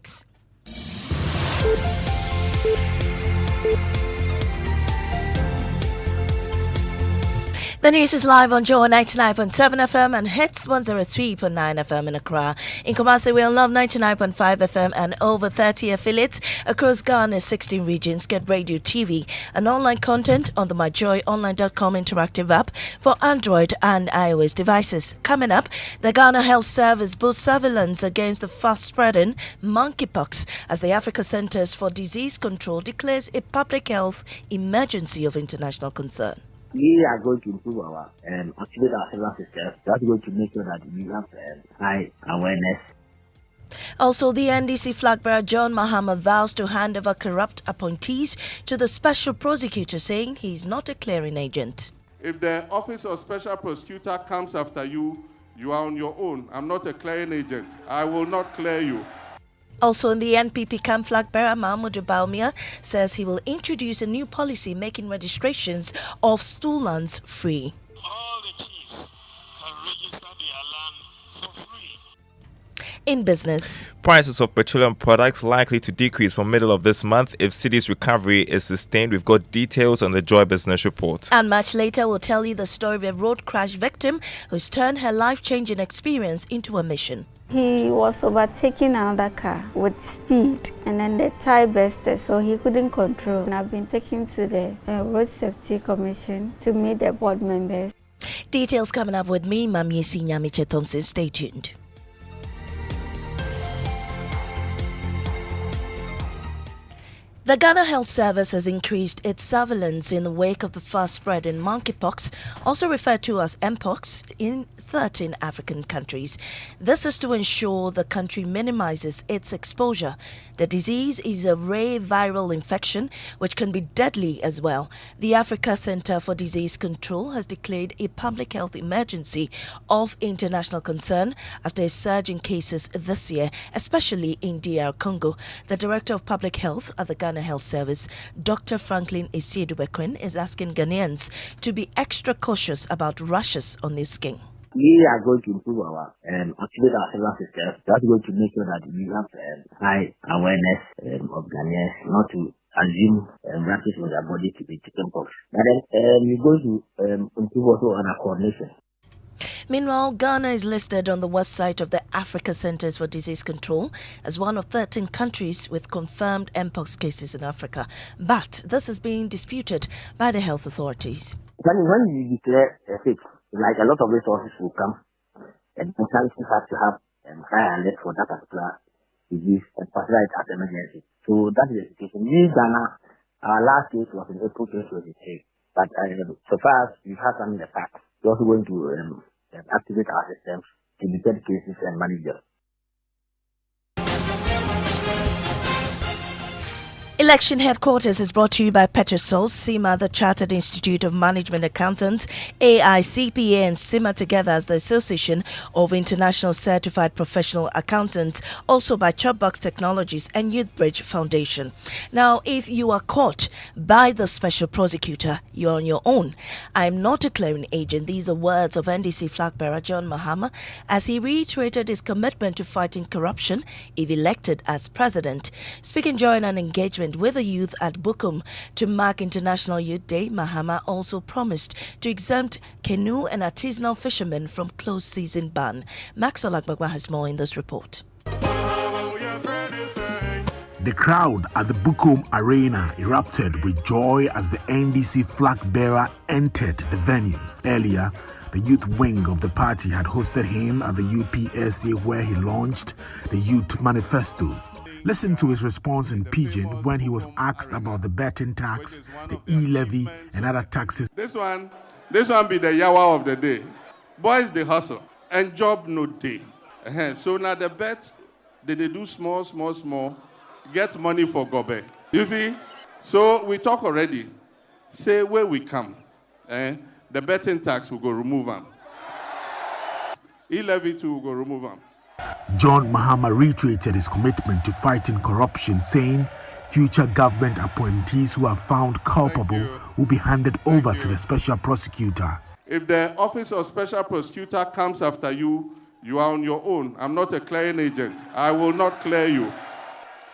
politics. The news is live on Joy 99.7 FM and Hits 103.9 FM in Accra. In Kumasi, we love 99.5 FM and over 30 affiliates across Ghana's 16 regions. Get radio, TV, and online content on the myjoyonline.com interactive app for Android and iOS devices. Coming up, the Ghana Health Service boosts surveillance against the fast-spreading monkeypox as the Africa Centers for Disease Control declares a public health emergency of international concern. We are going to improve our activate our cellular systems. That's going to make sure that we have high awareness. Also, the NDC flag bearer John Mahama vows to hand over corrupt appointees to the special prosecutor, saying he is not a clearing agent. If the office of special prosecutor comes after you, you are on your own. I'm not a clearing agent. I will not clear you. Also in the NPP camp, flag bearer Mahmoud Baumia says he will introduce a new policy making registrations of stool lands free. All the chiefs can register their land for free. In business, prices of petroleum products likely to decrease from middle of this month if city's recovery is sustained. We've got details on the Joy Business Report. And much later, we'll tell you the story of a road crash victim who's turned her life-changing experience into a mission. He was overtaking another car with speed, and then the tire bursted, so he couldn't control. And I've been taken to the Road Safety Commission to meet the board members. Details coming up with me, Mamiesi Nyamiche Thompson. Stay tuned. The Ghana Health Service has increased its surveillance in the wake of the fast-spreading monkeypox, also referred to as Mpox, in 13 African countries. This is to ensure the country minimizes its exposure. The disease is a rare viral infection which can be deadly as well. The Africa Center for Disease Control has declared a public health emergency of international concern after a surge in cases this year, especially in DR Congo. The Director of Public Health at the Ghana Health Service, Dr. Franklin Esiedu-Bekwin, is asking Ghanaians to be extra cautious about rashes on their skin. We are going to improve our activate our cellular systems. That's going to make sure that we have high awareness of Ghanaians not to assume rashes on their body to be chickenpox. But then we're going to improve also on our coordination. Meanwhile, Ghana is listed on the website of the Africa Centers for Disease Control as one of 13 countries with confirmed Mpox cases in Africa. But this is being disputed by the health authorities. When you declare a fake, like a lot of resources will come, and sometimes you have to have high alert for that particular disease and consider it as emergency. So that is the situation. We Ghana, our last case was in April 2023, but so far as we have some in the past, we're also going to activate our systems to detect cases and manage them. Election Headquarters is brought to you by Petrosol, CIMA, the Chartered Institute of Management Accountants, AICPA and CIMA together as the Association of International Certified Professional Accountants, also by Chopbox Technologies and Youthbridge Foundation. Now, if you are caught by the special prosecutor, you're on your own. I am not a clearing agent. These are words of NDC flag bearer John Mahama as he reiterated his commitment to fighting corruption if elected as president. Speaking during an engagement with the youth at Bukum to mark International Youth Day, Mahama also promised to exempt canoe and artisanal fishermen from closed season ban. Maxwell Agbagba has more in this report. The crowd at the Bukum Arena erupted with joy as the NDC flag bearer entered the venue. Earlier, the youth wing of the party had hosted him at the UPSA where he launched the Youth Manifesto. Listen to his response in Pidgin when he was asked about the betting tax, the e-levy, and other taxes. This one be the yawa of the day. Boys, they hustle, and job no day. So now the bet, they do small, get money for gobe. You see? So we talk already. Say where we come. The betting tax will go remove them. E-levy too will go remove them. John Mahama reiterated his commitment to fighting corruption, saying future government appointees who are found culpable will be handed over to the special prosecutor. If the office of special prosecutor comes after you, you are on your own. I'm not a clearing agent. I will not clear you.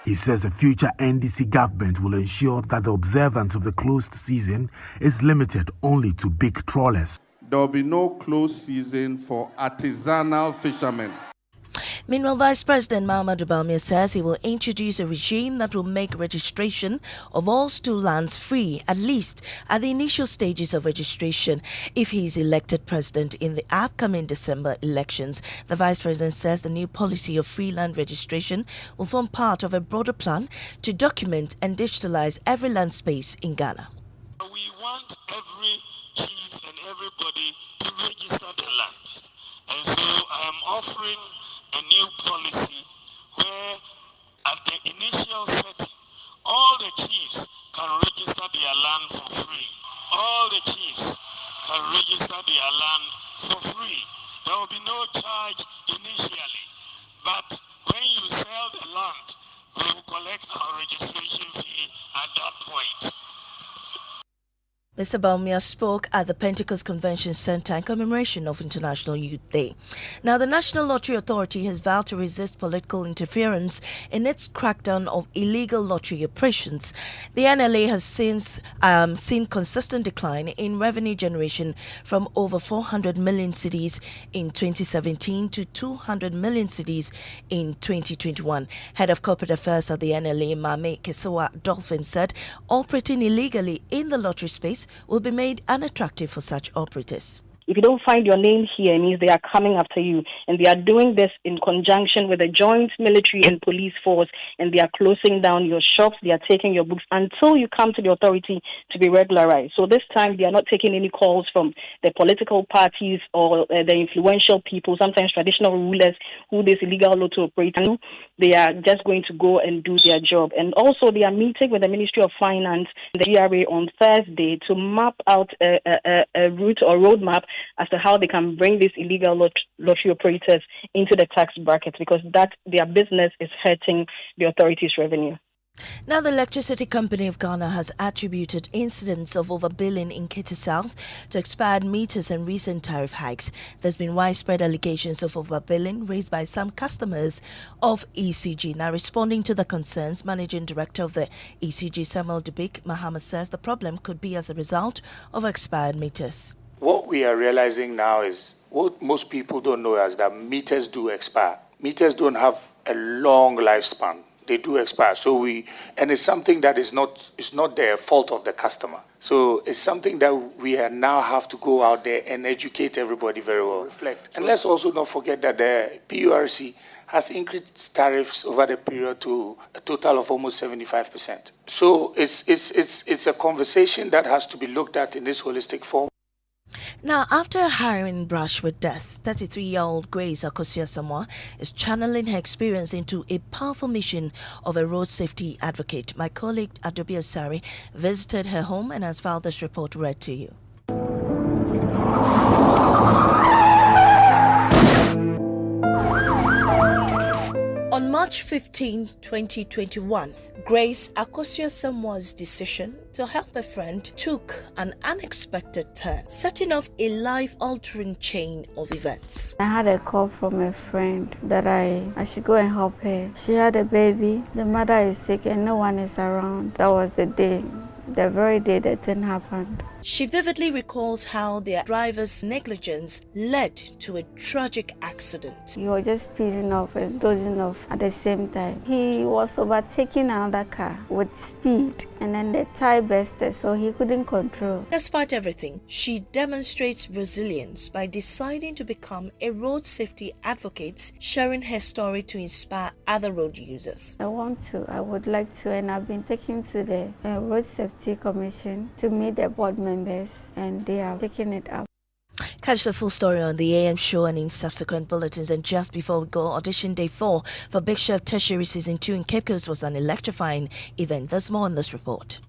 He says a future NDC government will ensure that the observance of the closed season is limited only to big trawlers. There will be no closed season for artisanal fishermen. Meanwhile, Vice President Muhammadu Bawumia says he will introduce a regime that will make registration of all stool lands free, at least at the initial stages of registration, if he is elected president in the upcoming December elections. The Vice President says the new policy of free land registration will form part of a broader plan to document and digitalize every land space in Ghana. We want every chief and everybody to register their lands. And so I am offering a new policy where at the initial setting, all the chiefs can register their land for free. All the chiefs can register their land for free. There will be no charge initially. But when you sell the land, we will collect our registration fee at that point. Mr. Bawumia spoke at the Pentecost Convention Center in commemoration of International Youth Day. Now, the National Lottery Authority has vowed to resist political interference in its crackdown of illegal lottery operations. The NLA has since seen consistent decline in revenue generation from over 400 million cedis in 2017 to 200 million cedis in 2021. Head of Corporate Affairs at the NLA, Mame Kesewa Dolphin, said operating illegally in the lottery space will be made unattractive for such operators. If you don't find your name here, it means they are coming after you. And they are doing this in conjunction with the joint military and police force. And they are closing down your shops. They are taking your books until you come to the authority to be regularized. So this time, they are not taking any calls from the political parties or the influential people, sometimes traditional rulers who this illegal lotto operator. They are just going to go and do their job. And also, they are meeting with the Ministry of Finance, the GRA, on Thursday to map out a route or roadmap as to how they can bring these illegal lottery operators into the tax bracket, because that their business is hurting the authority's revenue. Now, the Electricity Company of Ghana has attributed incidents of overbilling in Kitty South to expired meters and recent tariff hikes. There's been widespread allegations of overbilling raised by some customers of ECG. Now, responding to the concerns, Managing Director of the ECG, Samuel Dubik Mahama, says the problem could be as a result of expired meters. What we are realizing now is what most people don't know is that meters do expire. Meters don't have a long lifespan. They do expire. And it's something that is not the fault of the customer. So it's something that we now have to go out there and educate everybody very well. Reflect. And let's also not forget that the PURC has increased tariffs over the period to a total of almost 75%. So it's a conversation that has to be looked at in this holistic form. Now, after a harrowing brush with death, 33-year-old Grace Akosia-Samoa is channeling her experience into a powerful mission of a road safety advocate. My colleague Adobe Osari visited her home and has filed this report read to you. On March 15, 2021, Grace Akosia-Samoa's decision to help a friend took an unexpected turn, setting off a life-altering chain of events. I had a call from a friend that I should go and help her. She had a baby, the mother is sick and no one is around. That was the very day the thing happened. She vividly recalls how their driver's negligence led to a tragic accident. He was just speeding off and dozing off at the same time. He was overtaking another car with speed, and then the tire busted, so he couldn't control. Despite everything, she demonstrates resilience by deciding to become a road safety advocate, sharing her story to inspire other road users. I would like to, and I've been taken to the Road Safety Commission to meet the board members, and they are taking it up. Catch the full story on the AM show and in subsequent bulletins. And just before we go, audition day 4 for Big Chef Tertiary Season 2 in Cape Coast was an electrifying event. There's more in this report.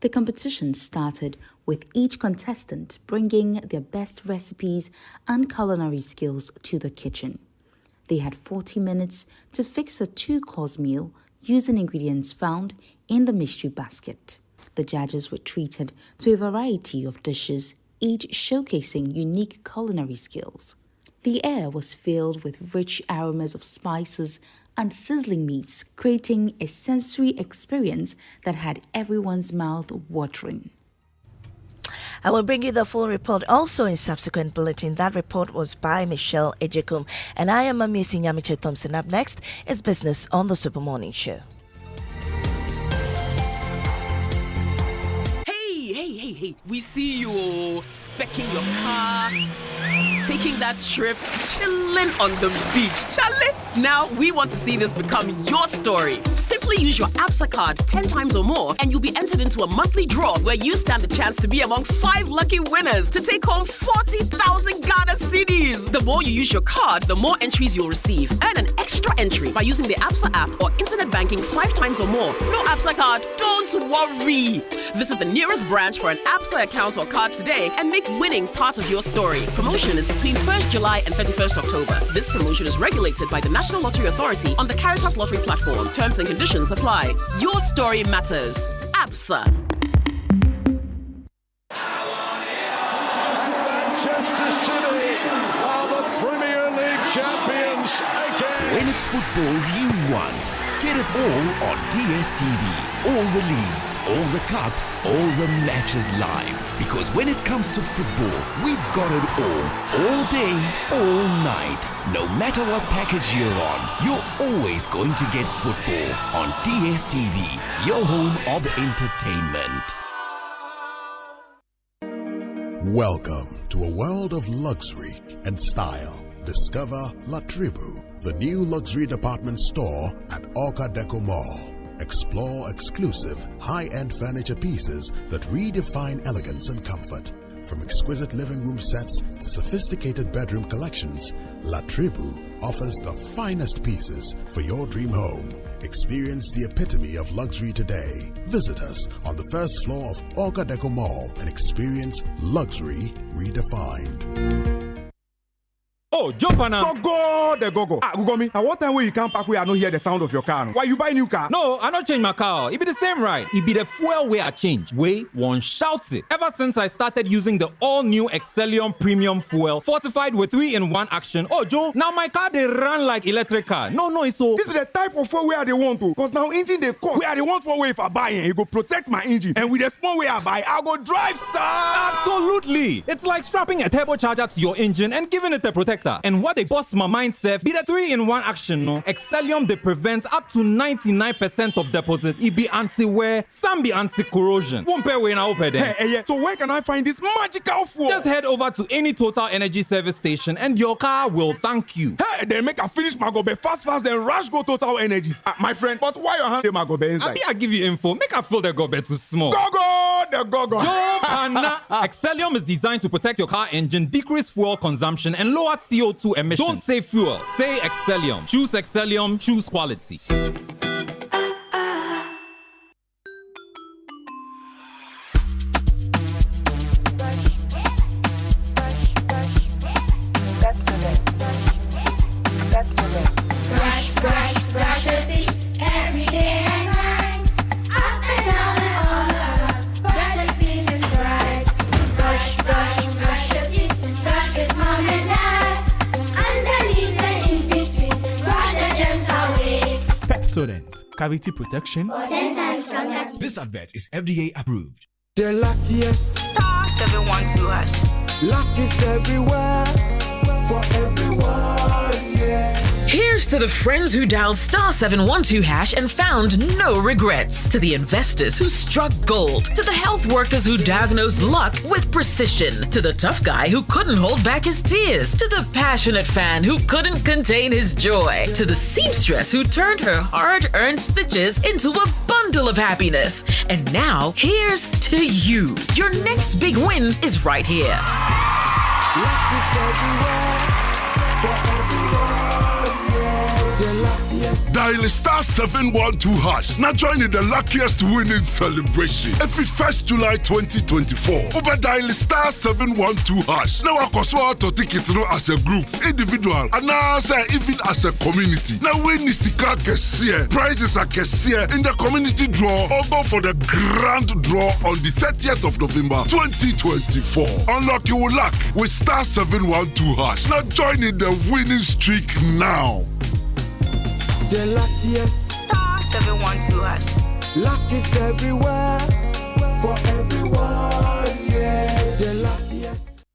The competition started with each contestant bringing their best recipes and culinary skills to the kitchen. They had 40 minutes to fix a 2-course meal using ingredients found in the mystery basket. The judges were treated to a variety of dishes, each showcasing unique culinary skills. The air was filled with rich aromas of spices and sizzling meats, creating a sensory experience that had everyone's mouth watering. I will bring you the full report also in subsequent bulletin. That report was by Michelle Ejekum. And I am Amisi Nyamiche Thompson. Up next is Business on the Super Morning Show. Hey, we see you specking your car, taking that trip, chilling on the beach. Charlie, now we want to see this become your story. Simply use your ABSA card 10 times or more and you'll be entered into a monthly draw where you stand a chance to be among 5 lucky winners to take home 40,000 Ghana cedis. The more you use your card, the more entries you'll receive. Earn an extra entry by using the ABSA app or internet banking 5 times or more. No ABSA card? Don't worry. Visit the nearest branch for an ABSA account or card today and make winning part of your story. Promotion is between 1st July and 31st October. This promotion is regulated by the National Lottery Authority on the Caritas Lottery platform. Terms and conditions apply. Your story matters. ABSA. Manchester City are the Premier League champions again. When it's football you want, get it all on DSTV. All the leagues, all the cups, all the matches live. Because when it comes to football, we've got it all day, all night. No matter what package you're on, you're always going to get football on DSTV, your home of entertainment. Welcome to a world of luxury and style. Discover La Tribu, the new luxury department store at Orca Deco Mall. Explore exclusive, high-end furniture pieces that redefine elegance and comfort. From exquisite living room sets to sophisticated bedroom collections, La Tribu offers the finest pieces for your dream home. Experience the epitome of luxury today. Visit us on the first floor of Orca Deco Mall and experience luxury redefined. Oh, jump on go. Ah, Gugomi, at what time will you come back where I don't hear the sound of your car? Why you buy new car? No, I don't change my car. It be the same ride. It be the fuel way I change. Way one shouts it. Ever since I started using the all-new Excellium Premium Fuel, fortified with 3-in-1 action. Oh, Joe, now my car they run like electric car. No, it's so. This is the type of fuel where they want to. Cause now engine they cost. Where they want for way if I buy it, it go protect my engine. And with the small way I buy, I'll go drive, sir. Absolutely. It's like strapping a turbocharger to your engine and giving it a protector. And what they bust my mindset be the 3-in-1 action, no? Excellium they prevent up to 99% of deposit. It be anti-wear, some be anti-corrosion. Won't pay when I open there. Hey, so where can I find this magical fuel? Just head over to any Total Energy service station and your car will thank you. Hey, then make a finish my gobe fast, then rush go Total Energies. My friend, but why your hand my gobe inside? I give you info. Make a fill the gobe too small. Go. Excellium is designed to protect your car engine, decrease fuel consumption, and lower CO2 emissions. Don't say fuel, say Excellium. Choose Excellium, choose quality. Brush your teeth every day and night. Up and down and all around. Brush the clean and bright. Brush your teeth. Brush with mom and dad. Underneath and in between. Brush the germs away. Pepsodent, cavity protection. For 10 times stronger. This advert is FDA approved. The luckiest. Star 712 hash. Luck is everywhere. For everyone, yeah. Here's to the friends who dialed star 712 hash and found no regrets. To the investors who struck gold. To the health workers who diagnosed luck with precision. To the tough guy who couldn't hold back his tears. To the passionate fan who couldn't contain his joy. To the seamstress who turned her hard-earned stitches into a bundle of happiness. And now, here's to you. Your next big win is right here. Luck is everywhere. For everyone, yeah. The luckiest Dial star 712 hash. Now join in the luckiest winning celebration. Every 1st July 2024. Over dial star 712 hash. Now I can to tickets as a group, individual, and now even as a community. Now win is the prizes are cashier in the community draw or go for the grand draw on the 30th of November 2024. Unlock your luck with star 712 hash. Now join in the winning streak now. The luckiest. Star 712 hash. Luck is everywhere. For everyone, yeah. The luckiest.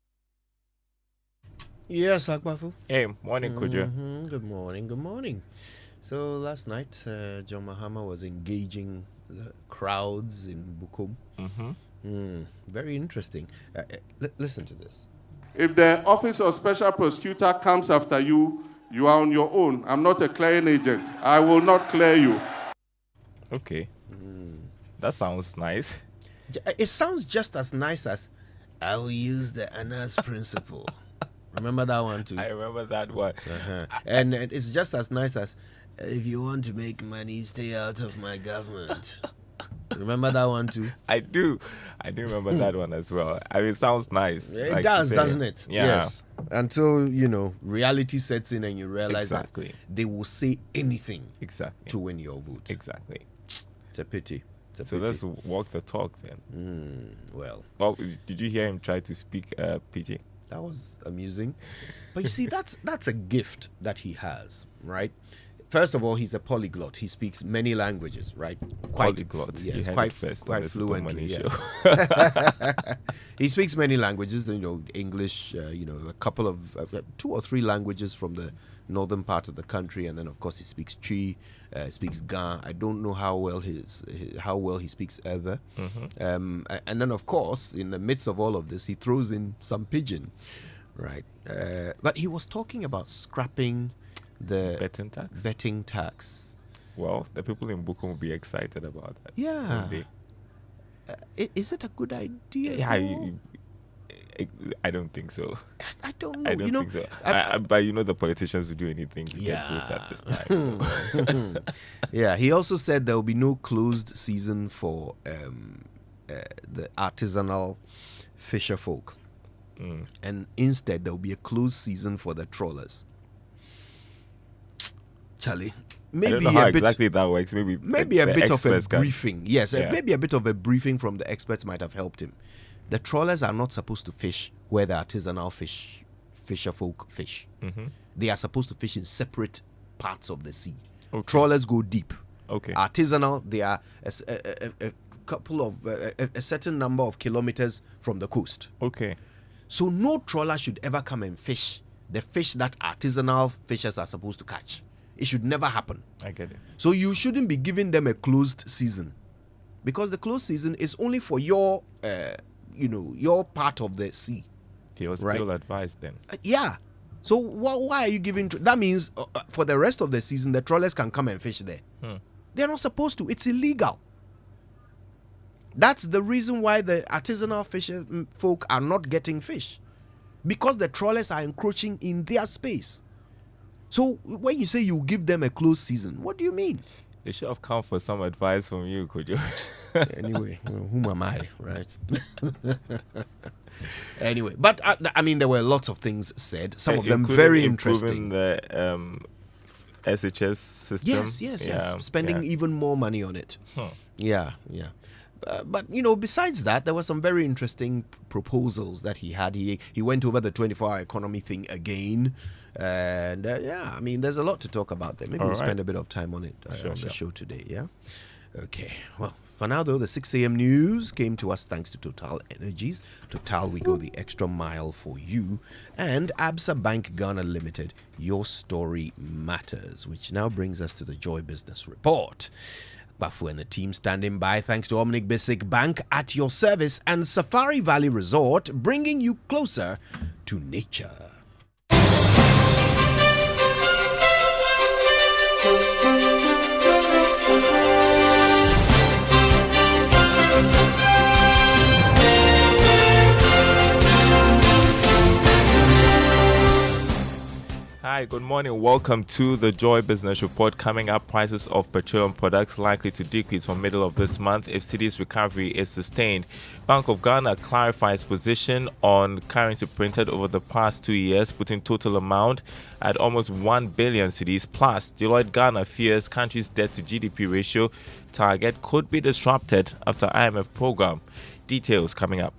Yes, Akbafu. Hey, morning, Kujo. Good morning, good morning. So last night, John Mahama was engaging the crowds in Bukom. Very interesting. Listen to this. If the Office of Special Prosecutor comes after you, you are on your own. I'm not a clearing agent. I will not clear you. Okay. That sounds nice. It sounds just as nice as I will use the Anas principle. Remember that one too? I remember that one. And it's just as nice as if you want to make money, stay out of my government. Remember that one too? I do remember that one as well. I mean, it sounds nice. It like does, doesn't it? Yeah. Yes. Until, reality sets in and you realize that they will say anything to win your vote. Exactly. It's a pity. So let's walk the talk then. Well, did you hear him try to speak PG? That was amusing. But you see, that's a gift that he has, right? First of all, he's a polyglot. He speaks many languages, right? Polyglot. Yes, quite fluently. Yeah. He speaks many languages. English. A couple of 2 or 3 languages from the northern part of the country, and then of course he speaks Twi, speaks Ga. I don't know how well he speaks Ewe. And then of course, in the midst of all of this, he throws in some pidgin, right? But he was talking about scrapping the betting tax. Well, the people in Bukom will be excited about that. Yeah. Is it a good idea? Yeah, I don't think so. I don't know. I don't think so. But the politicians will do anything to get close at this time. So. Yeah, he also said there will be no closed season for the artisanal fisher folk. And instead there will be a closed season for the trawlers. Charlie, maybe I don't know how exactly that works. Maybe a bit of a briefing. Yes, maybe a bit of a briefing from the experts might have helped him. The trawlers are not supposed to fish where the artisanal fisher folk fish. They are supposed to fish in separate parts of the sea. Trawlers go deep. Artisanal, they are a couple of a certain number of kilometers from the coast. So no trawler should ever come and fish the fish that artisanal fishers are supposed to catch. It should never happen. I get it. So you shouldn't be giving them a closed season, because the closed season is only for your your part of the sea. He was ill advised then. Yeah. So why are you giving? That means for the rest of the season, the trawlers can come and fish there. They're not supposed to. It's illegal. That's the reason why the artisanal fisher folk are not getting fish, because the trawlers are encroaching in their space. So when you say you give them a closed season, what do you mean? They should have come for some advice from you, could you? Anyway, whom am I, right? Anyway, but I mean, there were lots of things said. Some of them very interesting. The SHS system. Yes. Spending even more money on it. Yeah. But besides that, there were some very interesting proposals that he had. He went over the 24-hour economy thing again, and I mean, there's a lot to talk about there. Maybe we'll spend a bit of time on it on the show today. Yeah. Okay. Well, for now though, the 6 a.m. news came to us thanks to Total Energies. Total, we go the extra mile for you, and Absa Bank Ghana Limited. Your story matters, which now brings us to the Joy Business Report. Bafu and the team standing by thanks to Omnic Basic Bank at your service and Safari Valley Resort, bringing you closer to nature. Hi, good morning. Welcome to the Joy Business Report. Coming up, prices of petroleum products likely to decrease from middle of this month if city's recovery is sustained. Bank of Ghana clarifies position on currency printed over the past 2 years, putting total amount at almost 1 billion cedis. Plus, Deloitte Ghana fears country's debt to GDP ratio target could be disrupted after IMF program. Details coming up.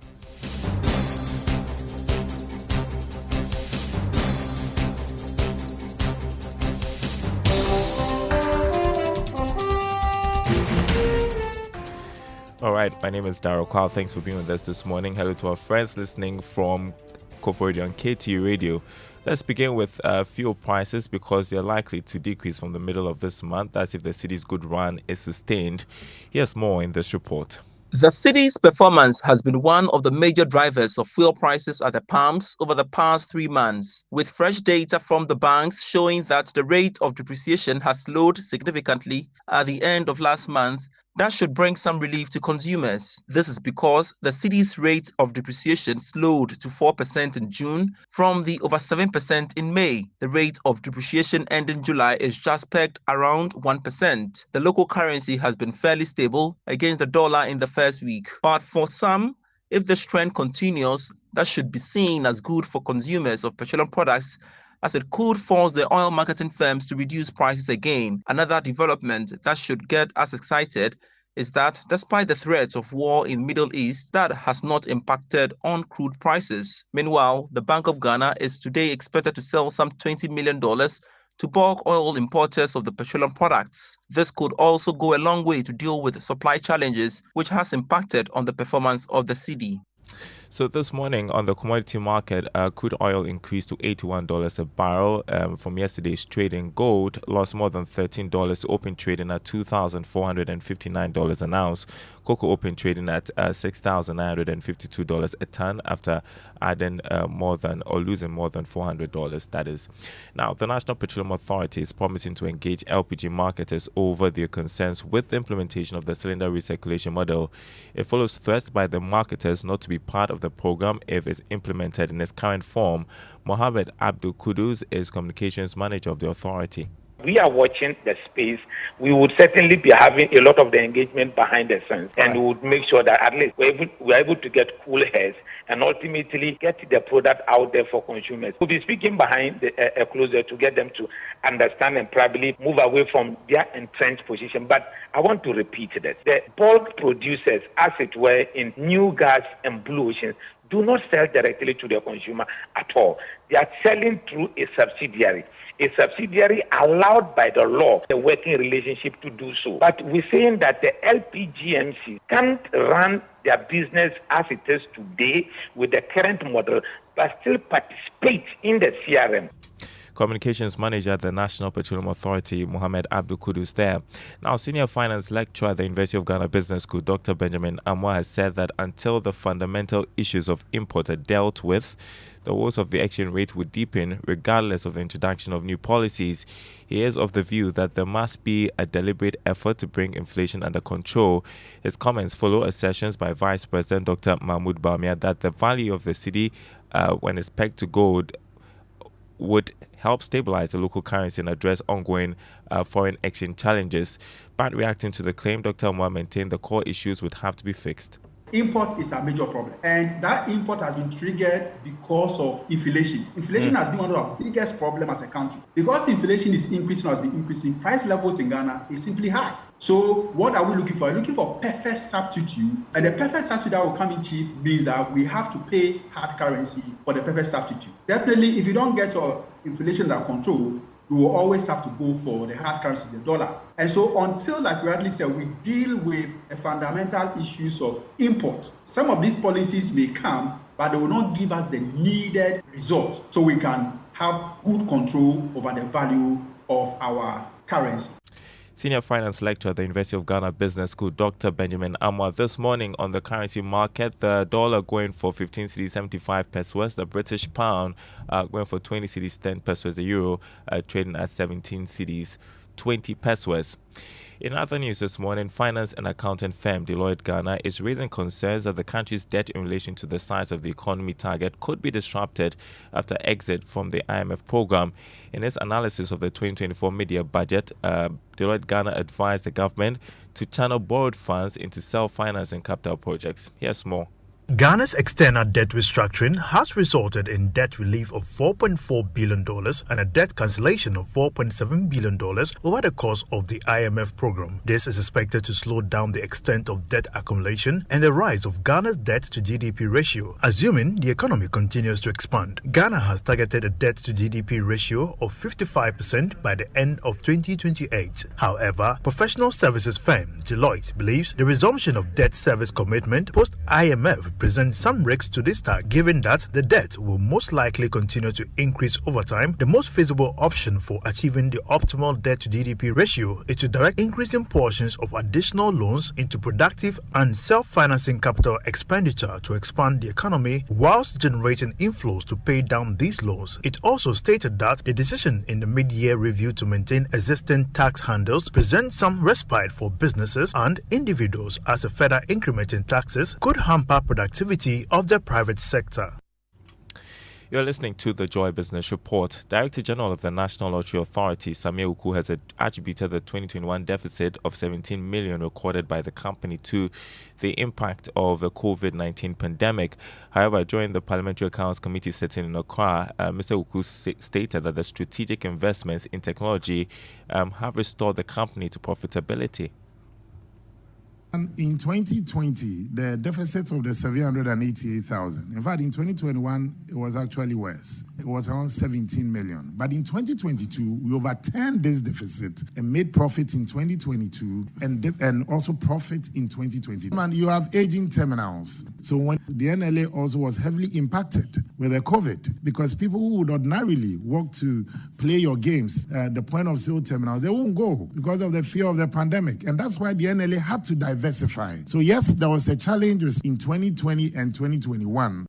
All right, my name is Daryl Kwao. Thanks for being with us this morning. Hello to our friends listening from Koforidua on KT Radio. Let's begin with fuel prices because they're likely to decrease from the middle of this month. That's if the city's good run is sustained. Here's more in this report. The city's performance has been one of the major drivers of fuel prices at the pumps over the past 3 months, with fresh data from the banks showing that the rate of depreciation has slowed significantly at the end of last month. That should bring some relief to consumers. This is because the city's rate of depreciation slowed to 4% in June from the over 7% in May. The rate of depreciation ending July is just pegged around 1%. The local currency has been fairly stable against the dollar in the first week. But for some, if this trend continues, that should be seen as good for consumers of petroleum products, as it could force the oil marketing firms to reduce prices again. Another development that should get us excited is that despite the threat of war in Middle East, that has not impacted on crude prices. Meanwhile, the Bank of Ghana is today expected to sell some $20 million to bulk oil importers of the petroleum products. This could also go a long way to deal with supply challenges, which has impacted on the performance of the city. So this morning on the commodity market, crude oil increased to $81 a barrel from yesterday's trading. Gold lost more than $13 to open trading at $2,459 an ounce. Cocoa open trading at $6,952 a ton after adding losing more than $400. That is. Now, the National Petroleum Authority is promising to engage LPG marketers over their concerns with the implementation of the cylinder recirculation model. It follows threats by the marketers not to be part of the program if it's implemented in its current form. Mohammed Abdul Kudus is communications manager of the authority. We are watching the space. We would certainly be having a lot of the engagement behind the scenes, and we would make sure that at least we're able to get cool heads and ultimately get the product out there for consumers. We'll be speaking behind a closer to get them to understand and probably move away from their entrenched position. But I want to repeat this. The bulk producers, as it were, in new gas and blue oceans, do not sell directly to the consumer at all. They are selling through a subsidiary allowed by the law, the working relationship to do so. But we're saying that the LPGMC can't run their business as it is today with the current model, but still participate in the CRM. Communications manager at the National Petroleum Authority, Mohammed Abdul Kudus there. Now, senior finance lecturer at the University of Ghana Business School, Dr. Benjamin Amwa, has said that until the fundamental issues of import are dealt with, the woes of the exchange rate would deepen regardless of the introduction of new policies. He is of the view that there must be a deliberate effort to bring inflation under control. His comments follow assertions by Vice President Dr. Mahmoud Bawumia that the value of the cedi, when it's pegged to gold, would help stabilize the local currency and address ongoing foreign exchange challenges. But reacting to the claim, Dr. Amwa maintained the core issues would have to be fixed. Import is a major problem, and that import has been triggered because of inflation. Inflation has been one of our biggest problems as a country. Because inflation is increasing or has been increasing, price levels in Ghana is simply high. So what are we looking for? We're looking for perfect substitute, and the perfect substitute that will come in cheap means that we have to pay hard currency for the perfect substitute. Definitely, if you don't get your inflation under control, you will always have to go for the hard currency, the dollar. And so until, like Bradley said, we deal with the fundamental issues of import, some of these policies may come, but they will not give us the needed result so we can have good control over the value of our currency. Senior finance lecturer at the University of Ghana Business School, Dr. Benjamin Amwa. This morning on the currency market, the dollar going for 15 cedis 75 pesos, the British pound going for 20 cedis 10 pesos, the euro trading at 17 cedis 20 pesos. In other news this morning, finance and accounting firm Deloitte Ghana is raising concerns that the country's debt in relation to the size of the economy target could be disrupted after exit from the IMF program. In its analysis of the 2024 media budget, Deloitte Ghana advised the government to channel borrowed funds into self-financing capital projects. Here's more. Ghana's external debt restructuring has resulted in debt relief of $4.4 billion and a debt cancellation of $4.7 billion over the course of the IMF program. This is expected to slow down the extent of debt accumulation and the rise of Ghana's debt to GDP ratio, assuming the economy continues to expand. Ghana has targeted a debt to GDP ratio of 55% by the end of 2028. However, professional services firm Deloitte believes the resumption of debt service commitment post-IMF presents some risks to this target, given that the debt will most likely continue to increase over time. The most feasible option for achieving the optimal debt to GDP ratio is to direct increasing portions of additional loans into productive and self-financing capital expenditure to expand the economy whilst generating inflows to pay down these loans. It also stated that the decision in the mid-year review to maintain existing tax handles presents some respite for businesses and individuals, as a further increment in taxes could hamper productivity of the private sector. You're listening to the Joy Business Report. Director General of the National Lottery Authority, Samia Uku, has attributed the 2021 deficit of 17 million recorded by the company to the impact of the COVID-19 pandemic. However, during the Parliamentary Accounts Committee sitting in Accra, Mr. Uku stated that the strategic investments in technology have restored the company to profitability. In 2020, the deficit of the 788,000. In fact, in 2021, it was actually worse. It was around 17 million. But in 2022, we overturned this deficit and made profit in 2022 and also profit in 2020. And you have aging terminals. So when the NLA also was heavily impacted with the COVID, because people who would ordinarily walk to play your games at the point of sale terminal, they won't go because of the fear of the pandemic. And that's why the NLA had to diversify. So yes, there was a challenge in 2020 and 2021.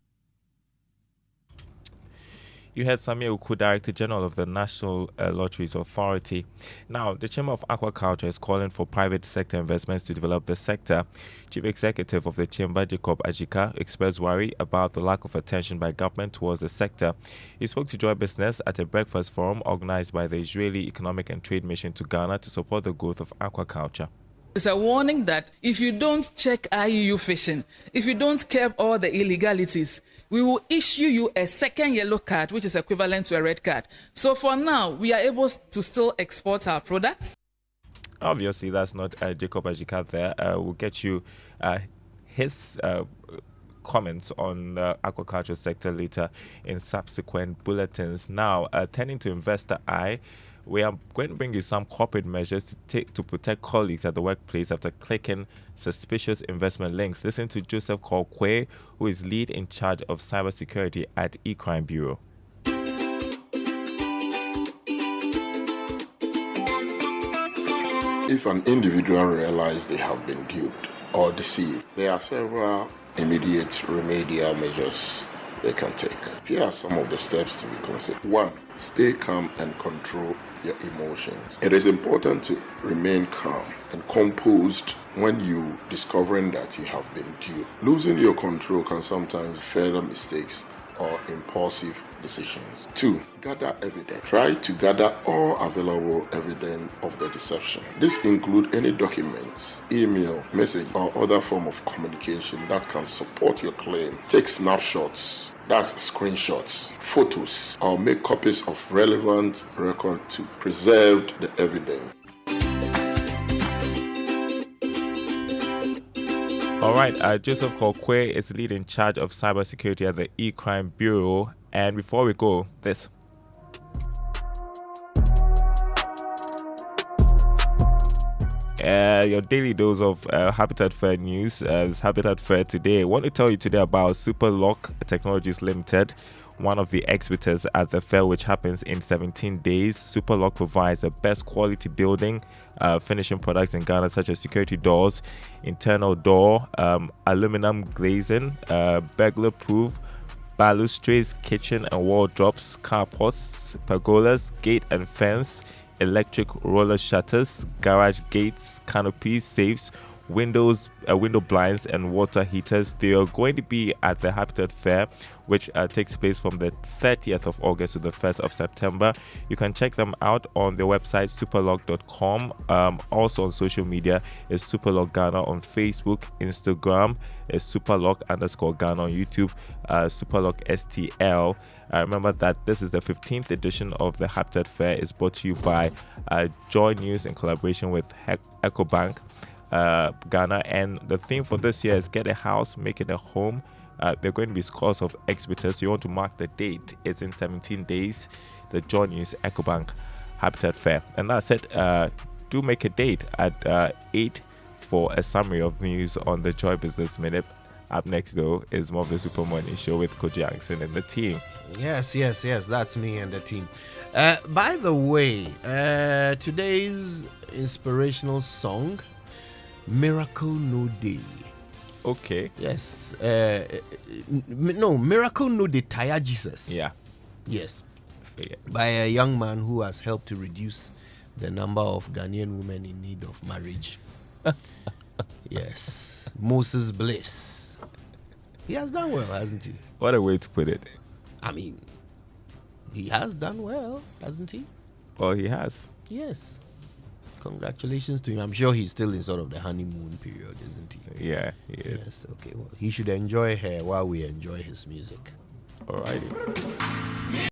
You heard Samia Uku, Director General of the National Lotteries Authority. Now, the Chamber of Aquaculture is calling for private sector investments to develop the sector. Chief Executive of the Chamber, Jacob Ajika, expressed worry about the lack of attention by government towards the sector. He spoke to Joy Business at a breakfast forum organized by the Israeli Economic and Trade Mission to Ghana to support the growth of aquaculture. It's a warning that if you don't check IUU fishing, if you don't curb all the illegalities, we will issue you a second yellow card, which is equivalent to a red card. So for now, we are able to still export our products. Obviously, that's not Jacob Ajika there. We'll get you his comments on the aquaculture sector later in subsequent bulletins. Now, turning to Investor Eye, we are going to bring you some corporate measures to protect colleagues at the workplace after clicking suspicious investment links. Listen to Joseph Kolkwe, who is lead in charge of cybersecurity at E-Crime Bureau. If an individual realizes they have been duped or deceived, there are several immediate remedial measures they can take. Here are some of the steps to be considered. 1. Stay calm and control your emotions. It is important to remain calm and composed when you discovering that you have been duped. Losing your control can sometimes further mistakes or impulsive decisions. 2. Gather evidence. Try to gather all available evidence of the deception. This includes any documents, email, message, or other form of communication that can support your claim. Take snapshots, that's screenshots, photos, or make copies of relevant record to preserve the evidence. All right, Joseph Kolkwe is lead in charge of cybersecurity at the E-Crime Bureau. And before we go, this. Your daily dose of Habitat Fair news is Habitat Fair today. I want to tell you today about Superlock Technologies Limited, one of the exhibitors at the fair, which happens in 17 days. Superlock provides the best quality building finishing products in Ghana, such as security doors, internal door, aluminum glazing, burglar-proof balustrades, kitchen and wall drops, carports, pergolas, gate and fence, electric roller shutters, garage gates, canopies, safes, windows, window blinds, and water heaters. They are going to be at the Habitat Fair, which takes place from the 30th of August to the 1st of September. You can check them out on their website, superlog.com. Also on social media is Superlog Ghana on Facebook, Instagram is superlog_Ghana on YouTube, Superlog STL. Remember that this is the 15th edition of the Habitat Fair. It's brought to you by Joy News in collaboration with EcoBank Ghana, and the theme for this year is Get a House, Make It a Home. There are going to be scores of exhibitors. You want to mark the date. It's in 17 days. The Joy News EcoBank Habitat Fair. And that's it. Do make a date at 8 for a summary of news on the Joy Business Minute. Up next, though, is more of the Super Morning Show with Koji Angson and the team. Yes, that's me and the team. By the way, today's inspirational song, Miracle No Day. Okay. Yes. No, Miracle No Day, Tire Jesus. Yeah. Yes. By a young man who has helped to reduce the number of Ghanaian women in need of marriage. Yes. Moses Bliss. He has done well, hasn't he? What a way to put it. I mean, he has done well, hasn't he? Well, he has. Yes. Congratulations to him. I'm sure he's still in sort of the honeymoon period, isn't he? Yeah, he is. Yes, okay. Well, he should enjoy her while we enjoy his music. Alrighty.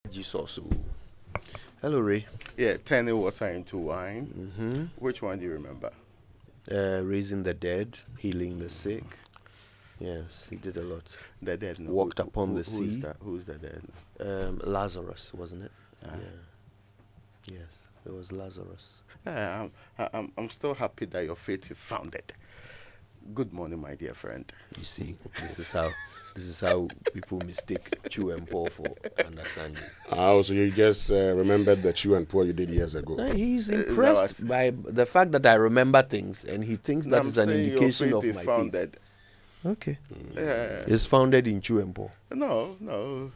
Jesus. Hello, Ray. Yeah, turning water into wine. Mm-hmm. Which one do you remember? Raising the dead, healing the sick. Yes, he did a lot. The dead. No. Walked upon the sea. Who's the dead? Lazarus, wasn't it? Yeah. Yes, it was Lazarus. Yeah, I'm still happy that your faith is founded. Good morning, my dear friend. You see, this is how people mistake Chew and Paul for understanding. So you just remembered the Chew and Paul you did years ago. He's impressed by the fact that I remember things, and he thinks that is an indication of my faith. Okay. Yeah. It's founded in Chew and Paul. No.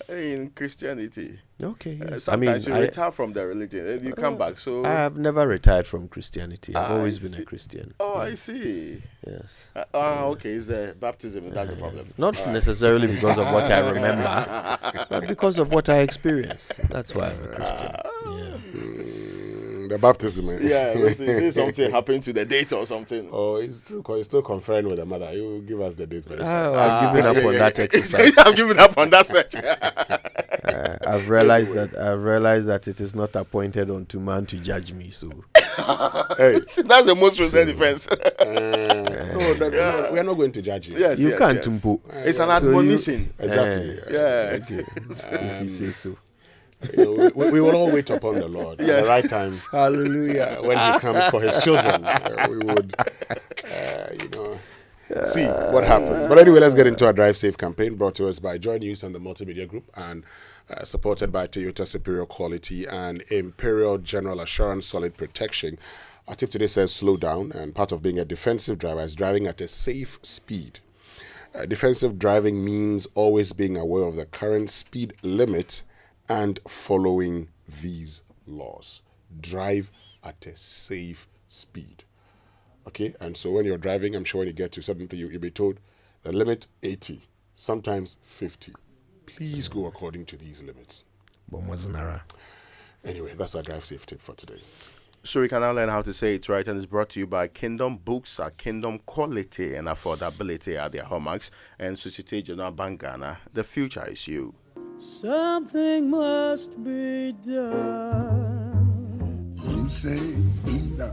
In Christianity. Okay. Yes. Sometimes you retire from the religion and you come back. So I have never retired from Christianity. I've always been a Christian. Oh, I see. Yes. Okay. Is the baptism that's the problem? Not necessarily because of what I remember, but because of what I experienced. That's why I'm a Christian. The baptism. Yeah. Is something happened to the date or something? Oh, he's still conferring with the mother. You give us the date. I've given up on that exercise. I've given up on that search. I've realized that it is not appointed unto man to judge me. So, hey, that's the most recent defense. No, we are not going to judge you. Yes, you can't. Yes. It's an admonition. Exactly. Yeah. Okay. If you say so. We will all wait upon the Lord at the right time. Hallelujah. When He comes for His children, we would, see what happens. But anyway, let's get into our Drive Safe campaign, brought to us by Joy News and the Multimedia Group, and supported by Toyota Superior Quality and Imperial General Assurance Solid Protection. Our tip today says slow down, and part of being a defensive driver is driving at a safe speed. Defensive driving means always being aware of the current speed limit and following these laws. Drive at a safe speed. Okay, and so when you're driving, I'm sure when you get to something, you'll be told the limit 80, sometimes 50. Please go according to these limits. Anyway, that's our Drive Safe tip for today. So we can now learn how to say it right, and it's brought to you by Kingdom Books. Kingdom quality and affordability are their hallmarks, and Societe Generale Bank Ghana. The future is you. Something must be done. You say either,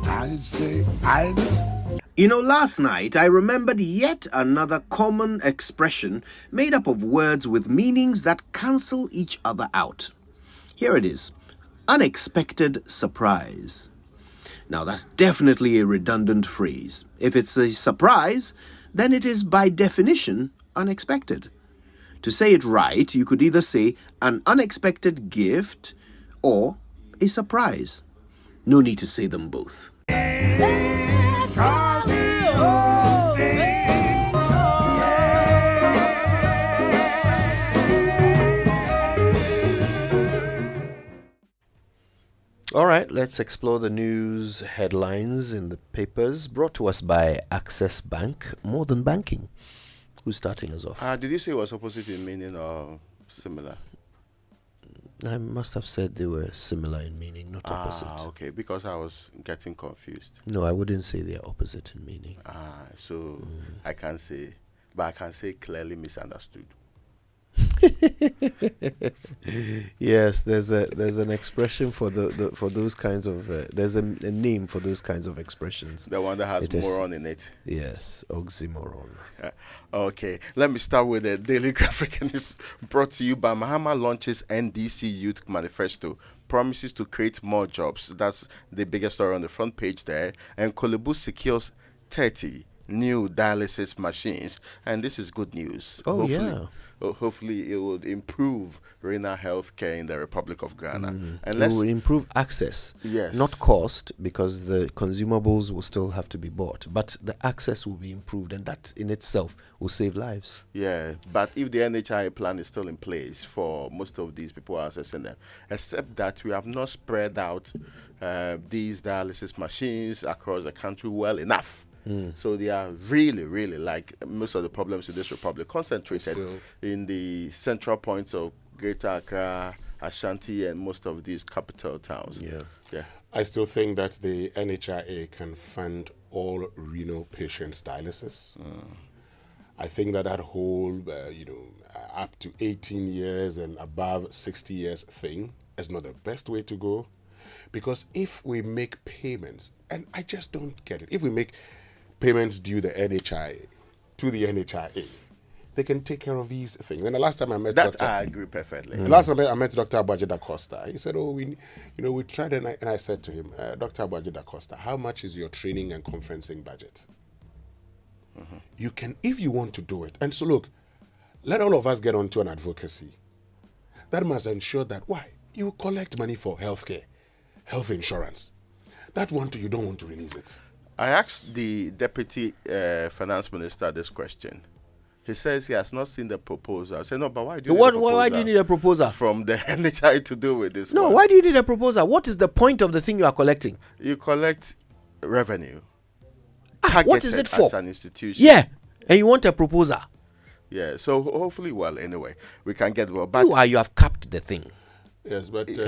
I say either. You know, last night I remembered yet another common expression made up of words with meanings that cancel each other out. Here it is. Unexpected surprise. Now that's definitely a redundant phrase. If it's a surprise, then it is by definition unexpected. To say it right, you could either say an unexpected gift or a surprise. No need to say them both. All right, let's explore the news headlines in the papers brought to us by Access Bank. More than banking. Who's starting us off? Did you say it was opposite in meaning or similar? I must have said they were similar in meaning, not opposite. Okay, because I was getting confused. No, I wouldn't say they are opposite in meaning. So I can't say, but I can say clearly misunderstood. Yes, there's an expression for for those kinds of there's a name for those kinds of expressions. The one that has moron in it. Yes, oxymoron. Okay, let me start with the Daily Graphic, and it's brought to you by Mahama launches NDC Youth Manifesto. Promises to create more jobs. That's the biggest story on the front page there. And Kolebu secures 30 new dialysis machines, and this is good news. Hopefully it will improve renal health care in the Republic of Ghana. And it will improve access, not cost, because the consumables will still have to be bought, but the access will be improved, and that in itself will save lives. Yeah, but if the NHI plan is still in place for most of these people accessing them, except that we have not spread out these dialysis machines across the country well enough. So they are really, really, like most of the problems in this republic, concentrated in the central points of Greater Accra, Ashanti, and most of these capital towns. Yeah. I still think that the NHIA can fund all renal patients' dialysis. I think that whole, up to 18 years and above 60 years thing is not the best way to go. Because if we make payments, and I just don't get it, if we make payments due to the NHIA, they can take care of these things. And the last time I met That Dr. I agree perfectly. The last time I met Dr. Abuaje da Costa, he said, we tried, and I said to him, Dr. Abuaje da Costa, how much is your training and conferencing budget? You can, if you want to do it. And so look, let all of us get onto an advocacy. That must ensure that, you collect money for healthcare, health insurance. That one too, you don't want to release it. I asked the Deputy Finance Minister this question. He says he has not seen the proposal. I said, no, but why do you need a proposal? Why do you need a proposal? From the NHI to do with this? No, why do you need a proposal? What is the point of the thing you are collecting? You collect revenue. What is it for? As an institution. Yeah, and you want a proposal. Yeah, so hopefully, anyway, we can get well. But you have capped the thing. Yes, but you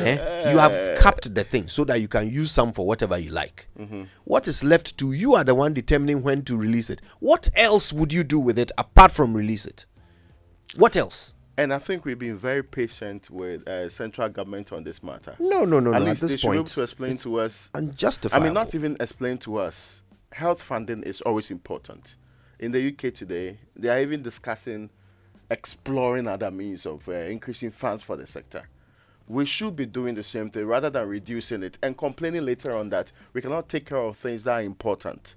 have capped the thing so that you can use some for whatever you like. What is left to you are the one determining when to release it. What else would you do with it apart from release it? What else? And I think we've been very patient with central government on this matter. No. At least this they should point, be able to explain to us. Unjustifiable. I mean, not even explain to us. Health funding is always important. In the UK today, they are even discussing exploring other means of increasing funds for the sector. We should be doing the same thing rather than reducing it and complaining later on that we cannot take care of things that are important.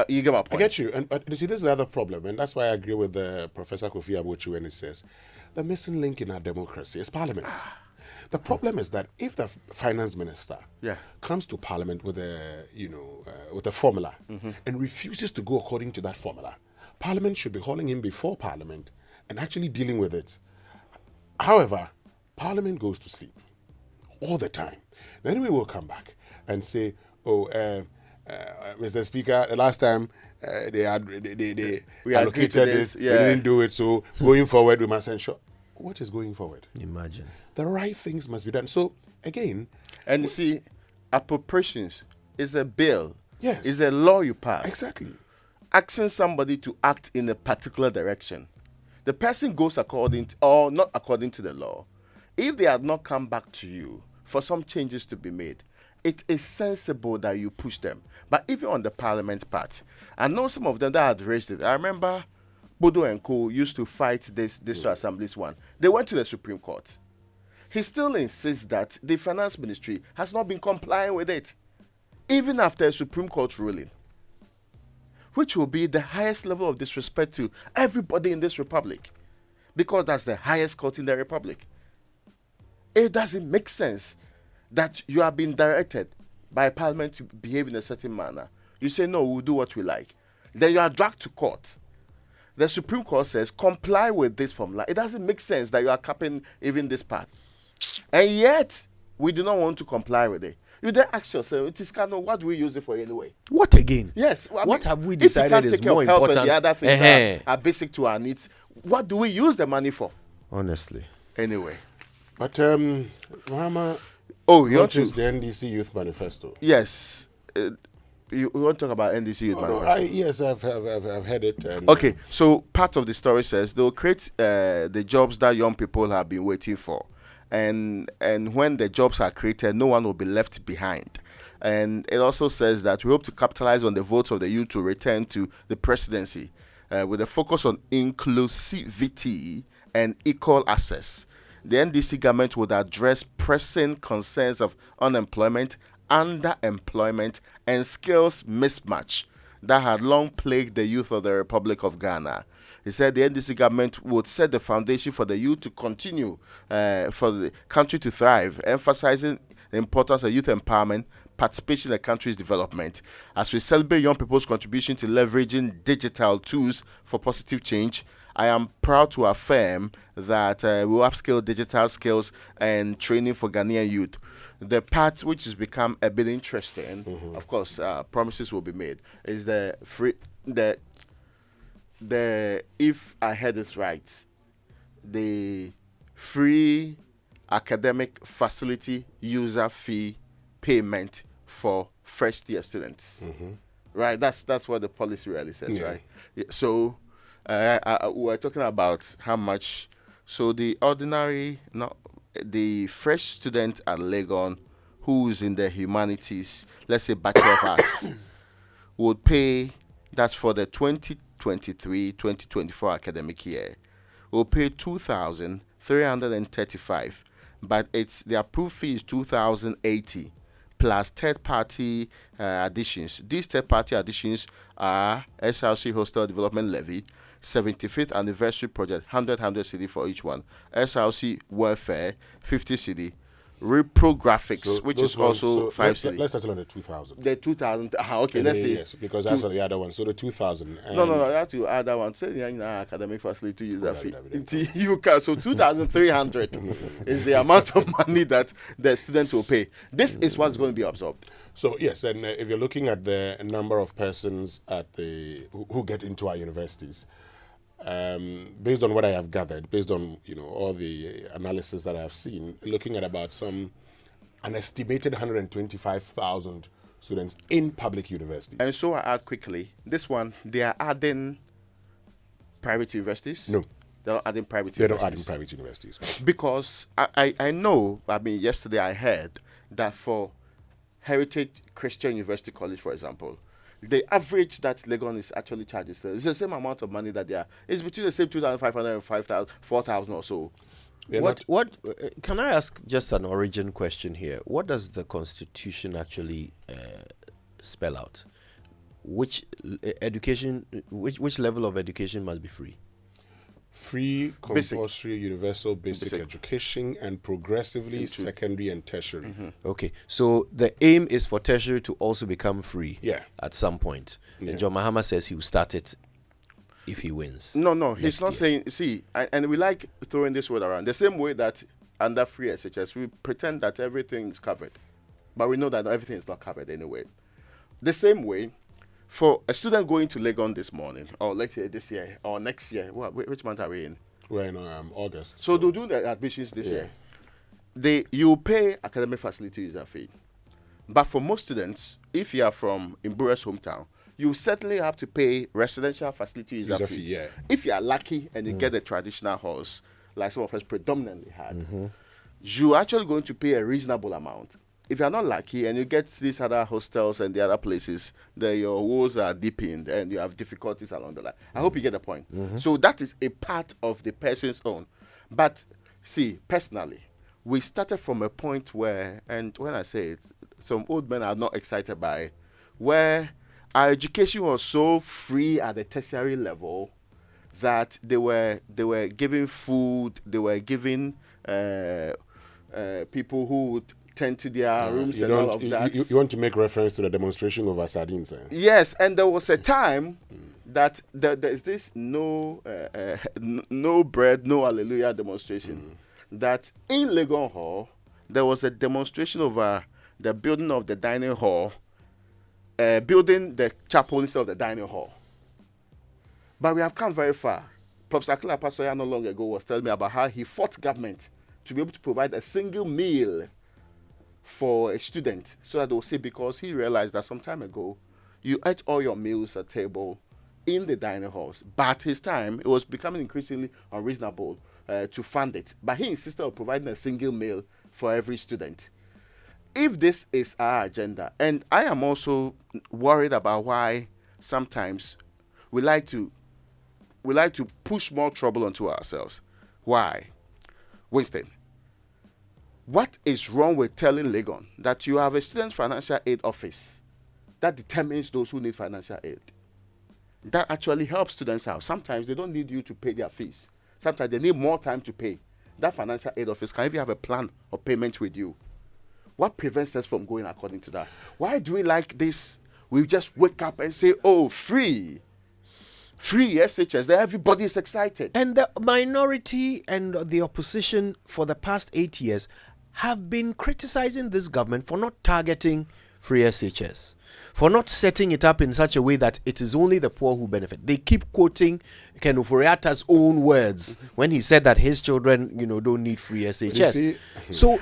You get my point? I get you. But you see, this is the other problem, and that's why I agree with Professor Kofi Abuchi when he says the missing link in our democracy is Parliament. The problem is that if the finance minister comes to Parliament with a formula and refuses to go according to that formula, Parliament should be calling him before Parliament and actually dealing with it. However, Parliament goes to sleep all the time. Then we will come back and say, Mr. Speaker, the last time they allocated this, we didn't do it, so going forward we must ensure. What is going forward? Imagine. The right things must be done. So, again... And you see, appropriations is a bill. Yes. It's a law you pass. Exactly. Asking somebody to act in a particular direction. The person goes according to, or not according to the law. If they have not come back to you for some changes to be made, it is sensible that you push them. But even on the Parliament part, I know some of them that had raised it. I remember Bodo and Co. used to fight this District Assembly's one. They went to the Supreme Court. He still insists that the Finance Ministry has not been complying with it, even after a Supreme Court ruling, which will be the highest level of disrespect to everybody in this republic, because that's the highest court in the republic. It doesn't make sense that you are being directed by Parliament to behave in a certain manner. You say, no, we'll do what we like. Then you are dragged to court. The Supreme Court says, comply with this formula. It doesn't make sense that you are capping even this part. And yet, we do not want to comply with it. You then ask yourself, it is kind of, what do we use it for anyway? What again? Yes. Well, what have we decided is more important? The other things are basic to our needs. What do we use the money for? Honestly. Anyway. But, Mahama, you want to the NDC Youth Manifesto? Yes. You want to talk about NDC Youth Manifesto? Yes, I've heard it. And, okay, so part of the story says they'll create the jobs that young people have been waiting for. And when the jobs are created, no one will be left behind. And it also says that we hope to capitalize on the votes of the youth to return to the presidency with a focus on inclusivity and equal access. The NDC government would address pressing concerns of unemployment, underemployment, and skills mismatch that had long plagued the youth of the Republic of Ghana. He said the NDC government would set the foundation for the youth to continue, for the country to thrive, emphasizing the importance of youth empowerment, participation in the country's development. As we celebrate young people's contribution to leveraging digital tools for positive change, I am proud to affirm that we will upskill digital skills and training for Ghanaian youth. The part which has become a bit interesting, of course, promises will be made, is the if I heard it right, the free academic facility user fee payment for first year students. Right, that's what the policy really says, right? Yeah, so we're talking about how much. So the fresh student at Legon who's in the humanities, let's say Bachelor of Arts, would pay, that's for the 2023-2024 academic year will pay 2,335, but the approved fee is 2,080 plus third-party additions. These third-party additions are SRC Hostel Development Levy, 75th Anniversary Project, 100 cedi for each one, SRC Welfare, 50 cedi, Repro Graphics, which is also 5 cedi. Let's settle on the 2,000. The 2,000. Okay, let's say. Yes, because that's the other one. So the 2,000. No, you have to add that one. Say academic facility user fee. You can. So 2,300 is the amount of money that the student will pay. This is what's going to be absorbed. So yes, and if you're looking at the number of persons who get into our universities, based on what I have gathered, based on all the analysis that I have seen, looking at about an estimated 125,000 students in public universities. And so I add quickly, this one, they are adding private universities? No. They're not adding private They're universities? not adding private universities. Because I know, yesterday I heard that for Heritage Christian University College, for example, the average that Legon is actually charges, it's the same amount of money that they are. It's between the same 2,500 and 5,000, 4,000 or so. What can I ask just an origin question here? What does the Constitution actually spell out? Which level of education must be free? Free, compulsory, universal basic education, and progressively secondary and tertiary. Mm-hmm. Okay, so the aim is for tertiary to also become free. Yeah. At some point. Yeah. And John Mahama says he will start it if he wins. No, he's not saying. See, and we like throwing this word around the same way that under free SHS we pretend that everything is covered, but we know that everything is not covered anyway. The same way. For a student going to Legon this morning, or let's say this year, or next year, which month are we in? We're in August. So they'll do the admissions this year. You pay academic facility user fee. But for most students, if you are from Imbura's hometown, you certainly have to pay residential facility user fee. Yeah. If you are lucky and you get a traditional house, like some of us predominantly had, you're actually going to pay a reasonable amount. If you're not lucky and you get these other hostels and the other places, then your walls are deepened and you have difficulties along the line. I hope you get the point. So that is a part of the person's own. But see, personally, we started from a point where, and when I say it, some old men are not excited by it, where our education was so free at the tertiary level that they were giving food, they were giving people who would tend to their rooms and all of that. You want to make reference to the demonstration over sardines? Yes, and there was a time that there's this no bread, no hallelujah demonstration. That in Legon Hall, there was a demonstration over the building of the dining hall, building the chapel instead of the dining hall. But we have come very far. Prof. Akila Pasoya not long ago was telling me about how he fought government to be able to provide a single meal for a student, so that they will say, because he realized that some time ago you ate all your meals at table in the dining halls, but his time it was becoming increasingly unreasonable to fund it, but he insisted on providing a single meal for every student. If this is our agenda, and I am also worried about why sometimes we like to push more trouble onto ourselves. Why? Winston, what is wrong with telling Legon that you have a student's financial aid office that determines those who need financial aid? That actually helps students out. Sometimes they don't need you to pay their fees. Sometimes they need more time to pay. That financial aid office can even have a plan of payment with you. What prevents us from going according to that? Why do we like this? We just wake up and say, oh, free SHS, then everybody is excited. And the minority and the opposition for the past 8 years have been criticizing this government for not targeting free SHS, for not setting it up in such a way that it is only the poor who benefit. They keep quoting Ken Ofori-Atta's own words when he said that his children, don't need free SHS. So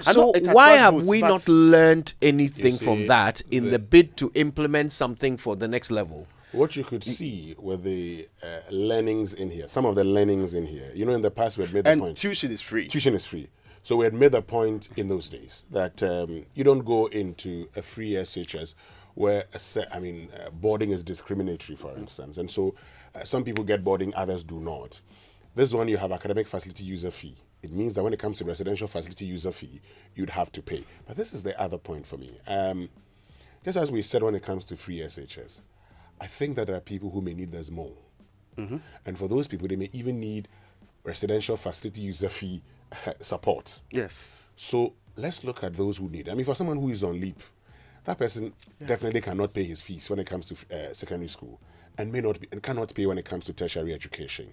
why have we not learned anything from that in the bid to implement something for the next level? What you could see were the learnings in here, some of the learnings in here. In the past we had made the point. Tuition is free. Tuition is free. So we had made the point in those days that you don't go into a free SHS where boarding is discriminatory, for instance, and so some people get boarding, others do not. This one, you have academic facility user fee. It means that when it comes to residential facility user fee, you'd have to pay. But this is the other point for me. Just as we said when it comes to free SHS, I think that there are people who may need this more. Mm-hmm. And for those people, they may even need residential facility user fee support. Yes. So let's look at those who need. I mean, for someone who is on leave, that person definitely cannot pay his fees when it comes to secondary school, and cannot pay when it comes to tertiary education.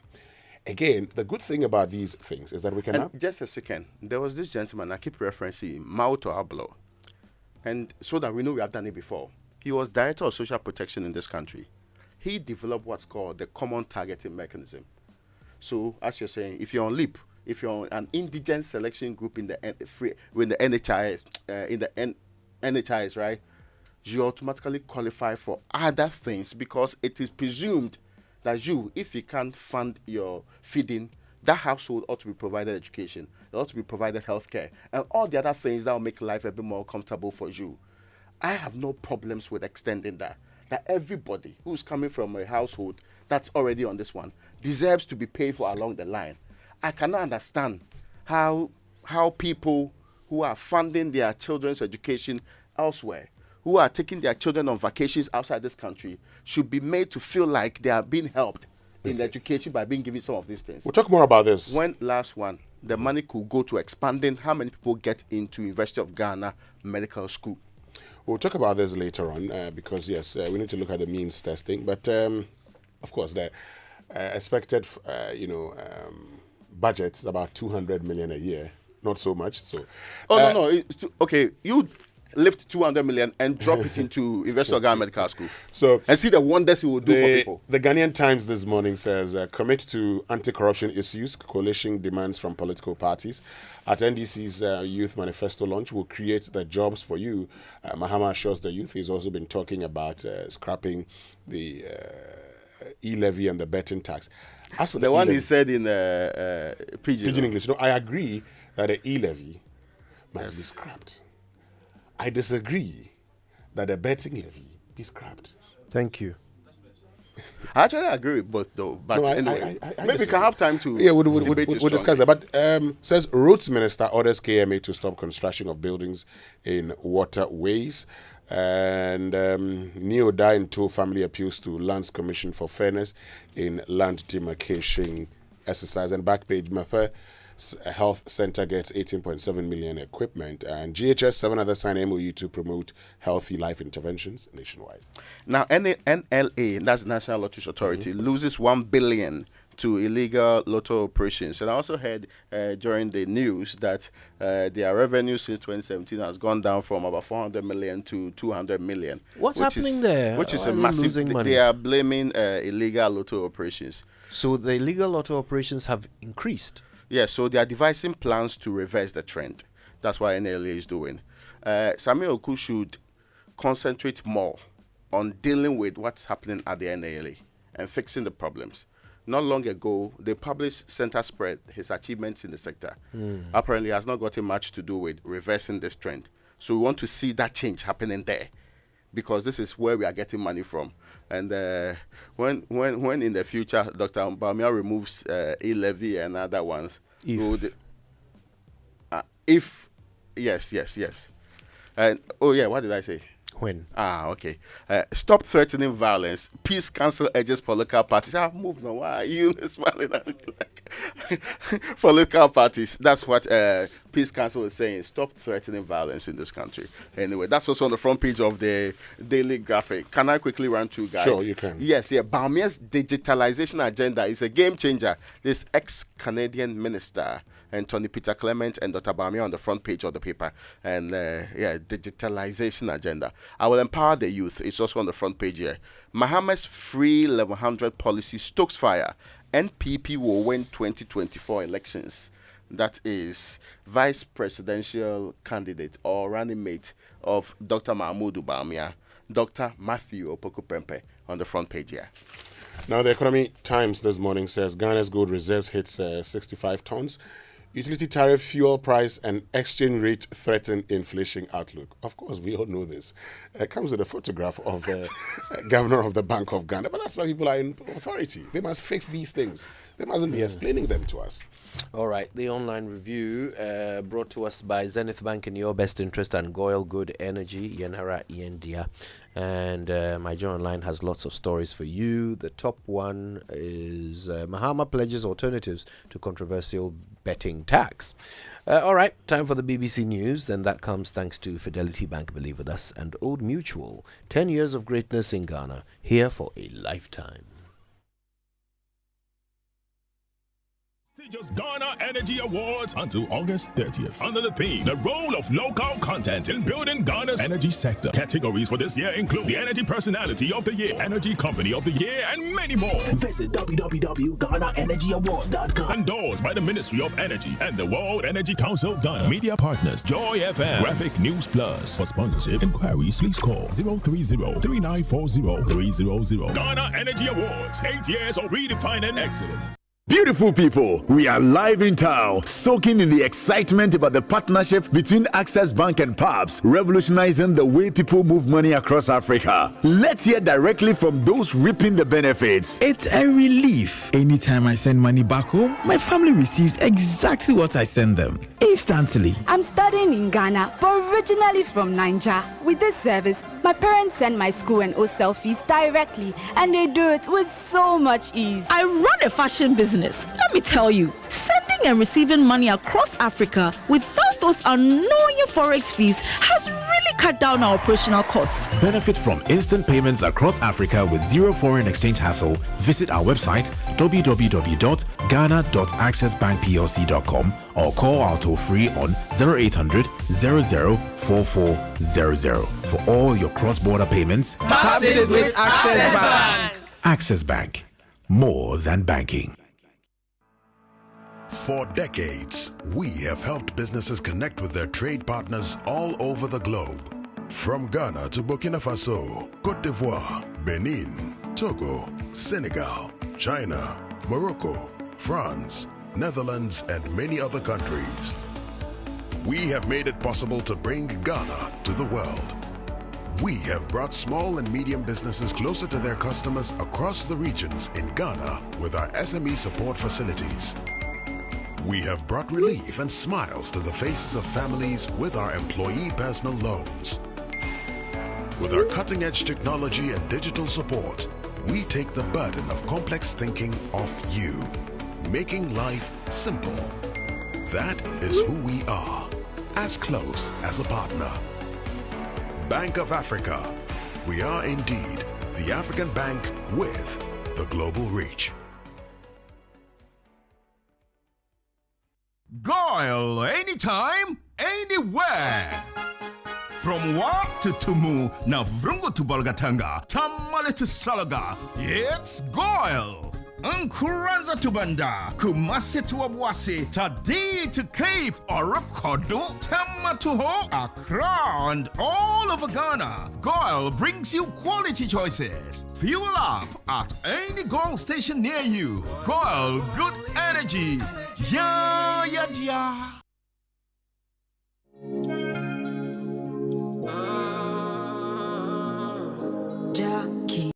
Again, the good thing about these things is that we can. And just a second, there was this gentleman I keep referencing, Mauto Ablo, and so that we know we have done it before. He was director of social protection in this country. He developed what's called the common targeting mechanism. So, as you're saying, if you're on LEAP, if you're on an indigent selection group in the NHIS, NHIS, right, you automatically qualify for other things because it is presumed that if you can't fund your feeding, that household ought to be provided education, it ought to be provided healthcare, and all the other things that will make life a bit more comfortable for you. I have no problems with extending that everybody who's coming from a household that's already on this one deserves to be paid for along the line. I cannot understand how people who are funding their children's education elsewhere, who are taking their children on vacations outside this country, should be made to feel like they are being helped in education by being given some of these things. We'll talk more about this. The money could go to expanding how many people get into University of Ghana Medical School. We'll talk about this later on because, yes, we need to look at the means testing. But, of course, the expected, budget is about 200 million a year. Not so much. So. No. Okay, you lift 200 million and drop it into University of Ghana Medical School. And see the wonders it will do for people. The Ghanaian Times this morning says, commit to anti-corruption issues, coalition demands from political parties. At NDC's Youth Manifesto launch, will create the jobs for you. Mahama assures the youth. He's also been talking about scrapping the e-levy and the betting tax. As for the one he said in Pidgin English, no, I agree that the e-levy must be scrapped. I disagree that the betting levy be scrapped. Thank you. I actually agree with both, though. But anyway, maybe we can have time to. Yeah, we'll discuss that. But says Roads Minister orders KMA to stop construction of buildings in waterways. And Neo Dainto family appeals to Lands Commission for fairness in land demarcation exercise. And back page, Mape Health Center gets 18.7 million equipment, and GHS 7 others sign MOU to promote healthy life interventions nationwide. Now, NLA, that's the National Lottery Authority, loses 1 billion to illegal lotto operations. And I also heard during the news that their revenue since 2017 has gone down from about 400 million to 200 million. What's happening there? Which is a massive. They are blaming illegal lotto operations. So the illegal lotto operations have increased. Yeah, so they are devising plans to reverse the trend. That's what NLA is doing. Samuel Oku should concentrate more on dealing with what's happening at the NLA and fixing the problems. Not long ago, they published Center Spread, his achievements in the sector. Apparently, has not gotten much to do with reversing this trend. So we want to see that change happening there, because this is where we are getting money from. And when in the future Dr. Bamia removes e-levy and other ones, if yes. And what did I say? When? Okay. Stop threatening violence. Peace Council urges political parties. Move on. Why are you smiling at me like political parties? That's what Peace Council is saying. Stop threatening violence in this country. Anyway, that's also on the front page of the Daily Graphic. Can I quickly run through, guys? Sure, you can. Yes, Baumia's digitalization agenda is a game changer. This ex-Canadian minister and Tony Peter Clement and Dr. Bamia on the front page of the paper. And digitalization agenda. I will empower the youth. It's also on the front page here. Mahama's free 1100 policy stokes fire. NPP will win 2024 elections. That is vice presidential candidate or running mate of Dr. Mahmoud Bamia, Dr. Matthew Opoku-Prempeh on the front page here. Now, the Economy Times this morning says Ghana's gold reserves hits 65 tons. Utility tariff, fuel price, and exchange rate threaten inflation outlook. Of course, we all know this. It comes with a photograph of the governor of the Bank of Ghana, but that's why people are in authority. They must fix these things. They mustn't be explaining them to us. All right, the online review brought to us by Zenith Bank in your best interest and Goyle Good Energy, Yenhara Yendia. And my Joy Online has lots of stories for you. The top one is Mahama pledges alternatives to controversial betting tax. All right, time for the BBC News. Then that comes thanks to Fidelity Bank, believe with us, and Old Mutual. 10 years of greatness in Ghana, here for a lifetime. Prestigious Ghana Energy Awards until August 30th. Under the theme, the role of local content in building Ghana's energy sector. Categories for this year include the Energy Personality of the Year, Energy Company of the Year, and many more. Visit www.GhanaEnergyAwards.com. Endorsed by the Ministry of Energy and the World Energy Council Ghana. Media partners, Joy FM, Graphic News Plus. For sponsorship inquiries, please call 030-3940-300. Ghana Energy Awards, 8 years of redefining excellence. Beautiful people, we are live in town, soaking in the excitement about the partnership between Access Bank and PABS, revolutionizing the way people move money across Africa. Let's hear directly from those reaping the benefits. It's a relief. Anytime I send money back home, my family receives exactly what I send them, instantly. I'm studying in Ghana, but originally from Nigeria. With this service, my parents send my school and hostel fees directly, and they do it with so much ease. I run a fashion business. Let me tell you, sending and receiving money across Africa without those annoying forex fees has really cut down our operational costs. Benefit from instant payments across Africa with zero foreign exchange hassle. Visit our website www.ghana.accessbankplc.com or call our toll free on 0800 00 4400 for all your cross-border payments. Pass it with Access Bank. Access Bank, more than banking. For decades, we have helped businesses connect with their trade partners all over the globe. From Ghana to Burkina Faso, Cote d'Ivoire, Benin, Togo, Senegal, China, Morocco, France, Netherlands, and many other countries. We have made it possible to bring Ghana to the world. We have brought small and medium businesses closer to their customers across the regions in Ghana with our SME support facilities. We have brought relief and smiles to the faces of families with our employee personal loans. With our cutting-edge technology and digital support, we take the burden of complex thinking off you, making life simple. That is who we are, as close as a partner. Bank of Africa. We are indeed the African bank with the global reach. Goyle, anytime, anywhere. From Wa to Tumu, na Vrungo to Bolgatanga, Tamale to Salaga, it's Goyle. Nkuranza to Banda, Kumasi to Abwasi, Tadi to Cape, Orapkodo, Tama to Ho, Accra, and all over Ghana. Goyle brings you quality choices. Fuel up at any Goyle station near you. Goyle Good Energy. Yeah, yeah, yeah. Jackie.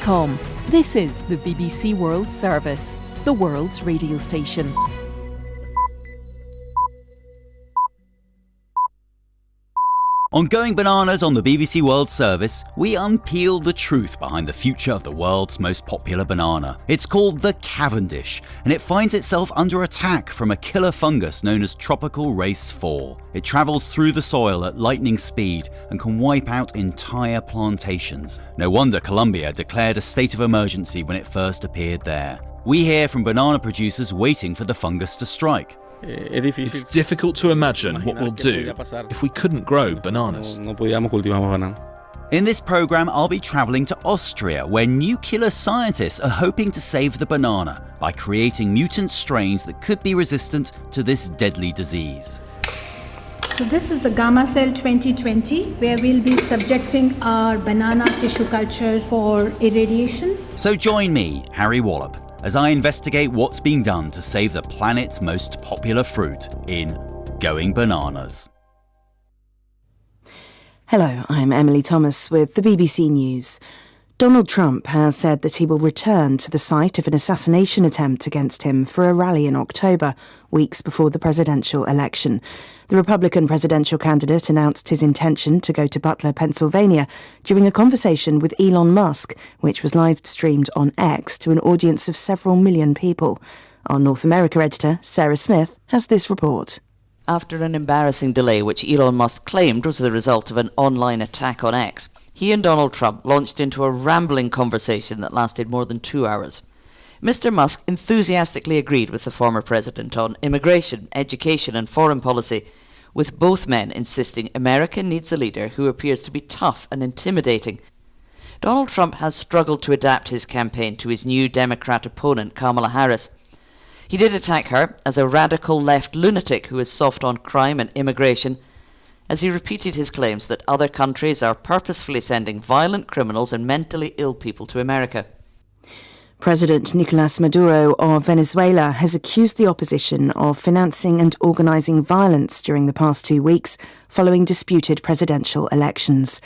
bbc.com. This is the BBC World Service, the world's radio station. On Going Bananas on the BBC World Service, we unpeel the truth behind the future of the world's most popular banana. It's called the Cavendish, and it finds itself under attack from a killer fungus known as Tropical Race 4. It travels through the soil at lightning speed and can wipe out entire plantations. No wonder Colombia declared a state of emergency when it first appeared there. We hear from banana producers waiting for the fungus to strike. It's difficult to imagine what we'll do if we couldn't grow bananas. In this programme, I'll be travelling to Austria, where nuclear scientists are hoping to save the banana by creating mutant strains that could be resistant to this deadly disease. So this is the Gamma Cell 2020, where we'll be subjecting our banana tissue culture for irradiation. So join me, Harry Wallop, as I investigate what's being done to save the planet's most popular fruit in Going Bananas. Hello, I'm Emily Thomas with the BBC News. Donald Trump has said that he will return to the site of an assassination attempt against him for a rally in October, weeks before the presidential election. The Republican presidential candidate announced his intention to go to Butler, Pennsylvania, during a conversation with Elon Musk, which was live-streamed on X to an audience of several million people. Our North America editor, Sarah Smith, has this report. After an embarrassing delay which Elon Musk claimed was the result of an online attack on X, he and Donald Trump launched into a rambling conversation that lasted more than 2 hours. Mr. Musk enthusiastically agreed with the former president on immigration, education and foreign policy, with both men insisting America needs a leader who appears to be tough and intimidating. Donald Trump has struggled to adapt his campaign to his new Democrat opponent, Kamala Harris. He did attack her as a radical left lunatic who is soft on crime and immigration, as he repeated his claims that other countries are purposefully sending violent criminals and mentally ill people to America. President Nicolás Maduro of Venezuela has accused the opposition of financing and organising violence during the past 2 weeks following disputed presidential elections.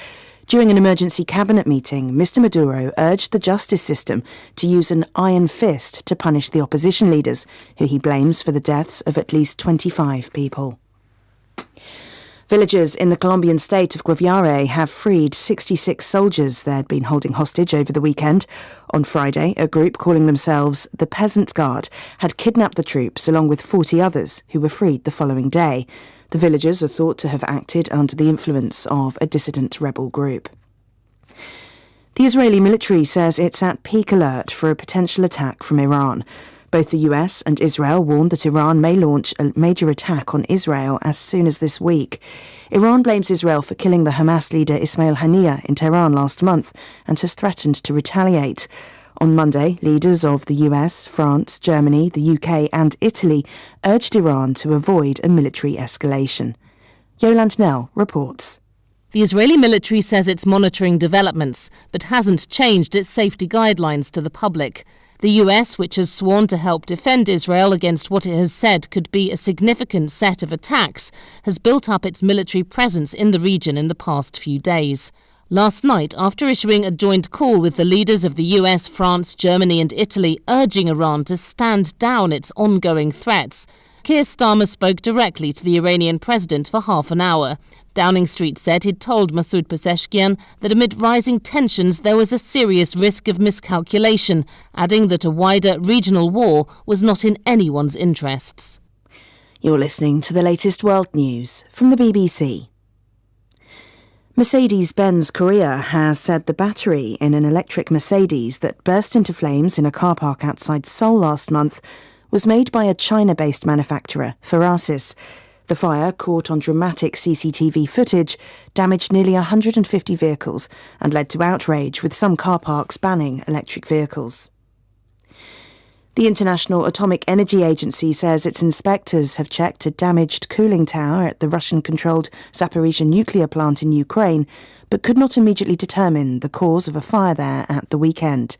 During an emergency cabinet meeting, Mr. Maduro urged the justice system to use an iron fist to punish the opposition leaders, who he blames for the deaths of at least 25 people. Villagers in the Colombian state of Guaviare have freed 66 soldiers they'd been holding hostage over the weekend. On Friday, a group calling themselves the Peasant Guard had kidnapped the troops along with 40 others who were freed the following day. The villagers are thought to have acted under the influence of a dissident rebel group. The Israeli military says it's at peak alert for a potential attack from Iran. Both the US and Israel warned that Iran may launch a major attack on Israel as soon as this week. Iran blames Israel for killing the Hamas leader Ismail Haniyeh in Tehran last month and has threatened to retaliate. On Monday, leaders of the US, France, Germany, the UK and Italy urged Iran to avoid a military escalation. Yolande Nell reports. The Israeli military says it's monitoring developments, but hasn't changed its safety guidelines to the public. The US, which has sworn to help defend Israel against what it has said could be a significant set of attacks, has built up its military presence in the region in the past few days. Last night, after issuing a joint call with the leaders of the US, France, Germany and Italy urging Iran to stand down its ongoing threats, Keir Starmer spoke directly to the Iranian president for half an hour. Downing Street said he'd told Masoud Pezeshkian that amid rising tensions there was a serious risk of miscalculation, adding that a wider regional war was not in anyone's interests. You're listening to the latest world news from the BBC. Mercedes-Benz Korea has said the battery in an electric Mercedes that burst into flames in a car park outside Seoul last month was made by a China-based manufacturer, Ferasis. The fire, caught on dramatic CCTV footage, damaged nearly 150 vehicles and led to outrage, with some car parks banning electric vehicles. The International Atomic Energy Agency says its inspectors have checked a damaged cooling tower at the Russian-controlled Zaporizhzhia nuclear plant in Ukraine, but could not immediately determine the cause of a fire there at the weekend.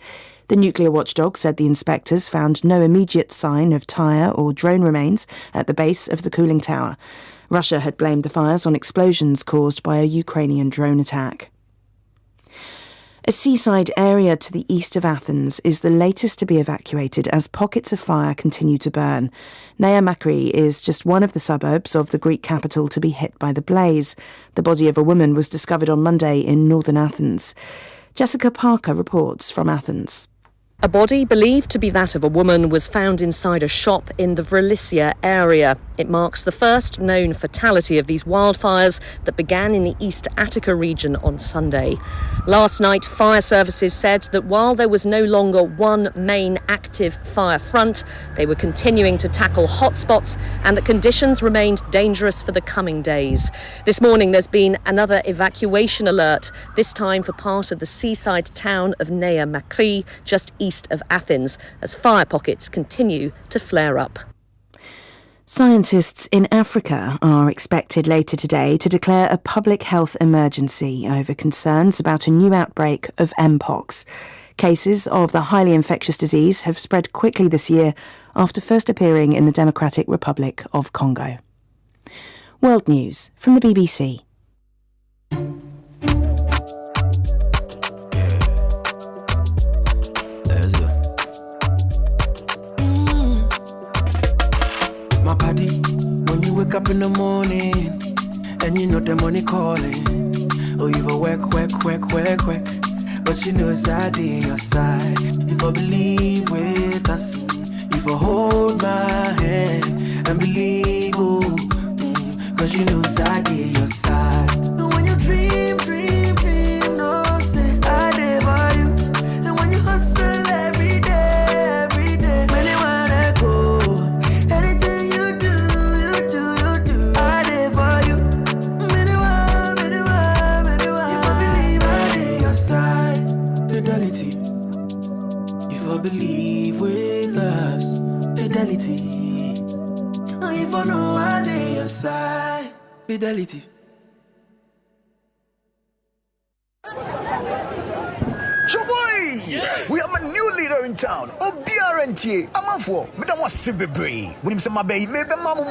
The nuclear watchdog said the inspectors found no immediate sign of tyre or drone remains at the base of the cooling tower. Russia had blamed the fires on explosions caused by a Ukrainian drone attack. A seaside area to the east of Athens is the latest to be evacuated as pockets of fire continue to burn. Nea Makri is just one of the suburbs of the Greek capital to be hit by the blaze. The body of a woman was discovered on Monday in northern Athens. Jessica Parker reports from Athens. A body believed to be that of a woman was found inside a shop in the Vrelisia area. It marks the first known fatality of these wildfires that began in the East Attica region on Sunday. Last night, fire services said that while there was no longer one main active fire front, they were continuing to tackle hotspots and that conditions remained dangerous for the coming days. This morning, there's been another evacuation alert, this time for part of the seaside town of Nea Makri, just east of Athens, as fire pockets continue to flare up. Scientists in Africa are expected later today to declare a public health emergency over concerns about a new outbreak of Mpox. Cases of the highly infectious disease have spread quickly this year after first appearing in the Democratic Republic of Congo. World News from the BBC. My body, when you wake up in the morning and you know the money calling, oh, you go work, but you know it's I on your side. If I believe with us, if I hold my hand and believe, oh, cause you know it's I on your side. And when you dream, no say I live for you. And when you hustle every day, many wanna go. Anything you do, I live for you. Many want. If I believe I live your side, fidelity. If I believe with us, fidelity. If I know I live your side, fidelity. Choboy! Yeah. We have a new leader in town. OBRNTA. Amafo. Madam was Sibebre. When him say my baby, maybe mamu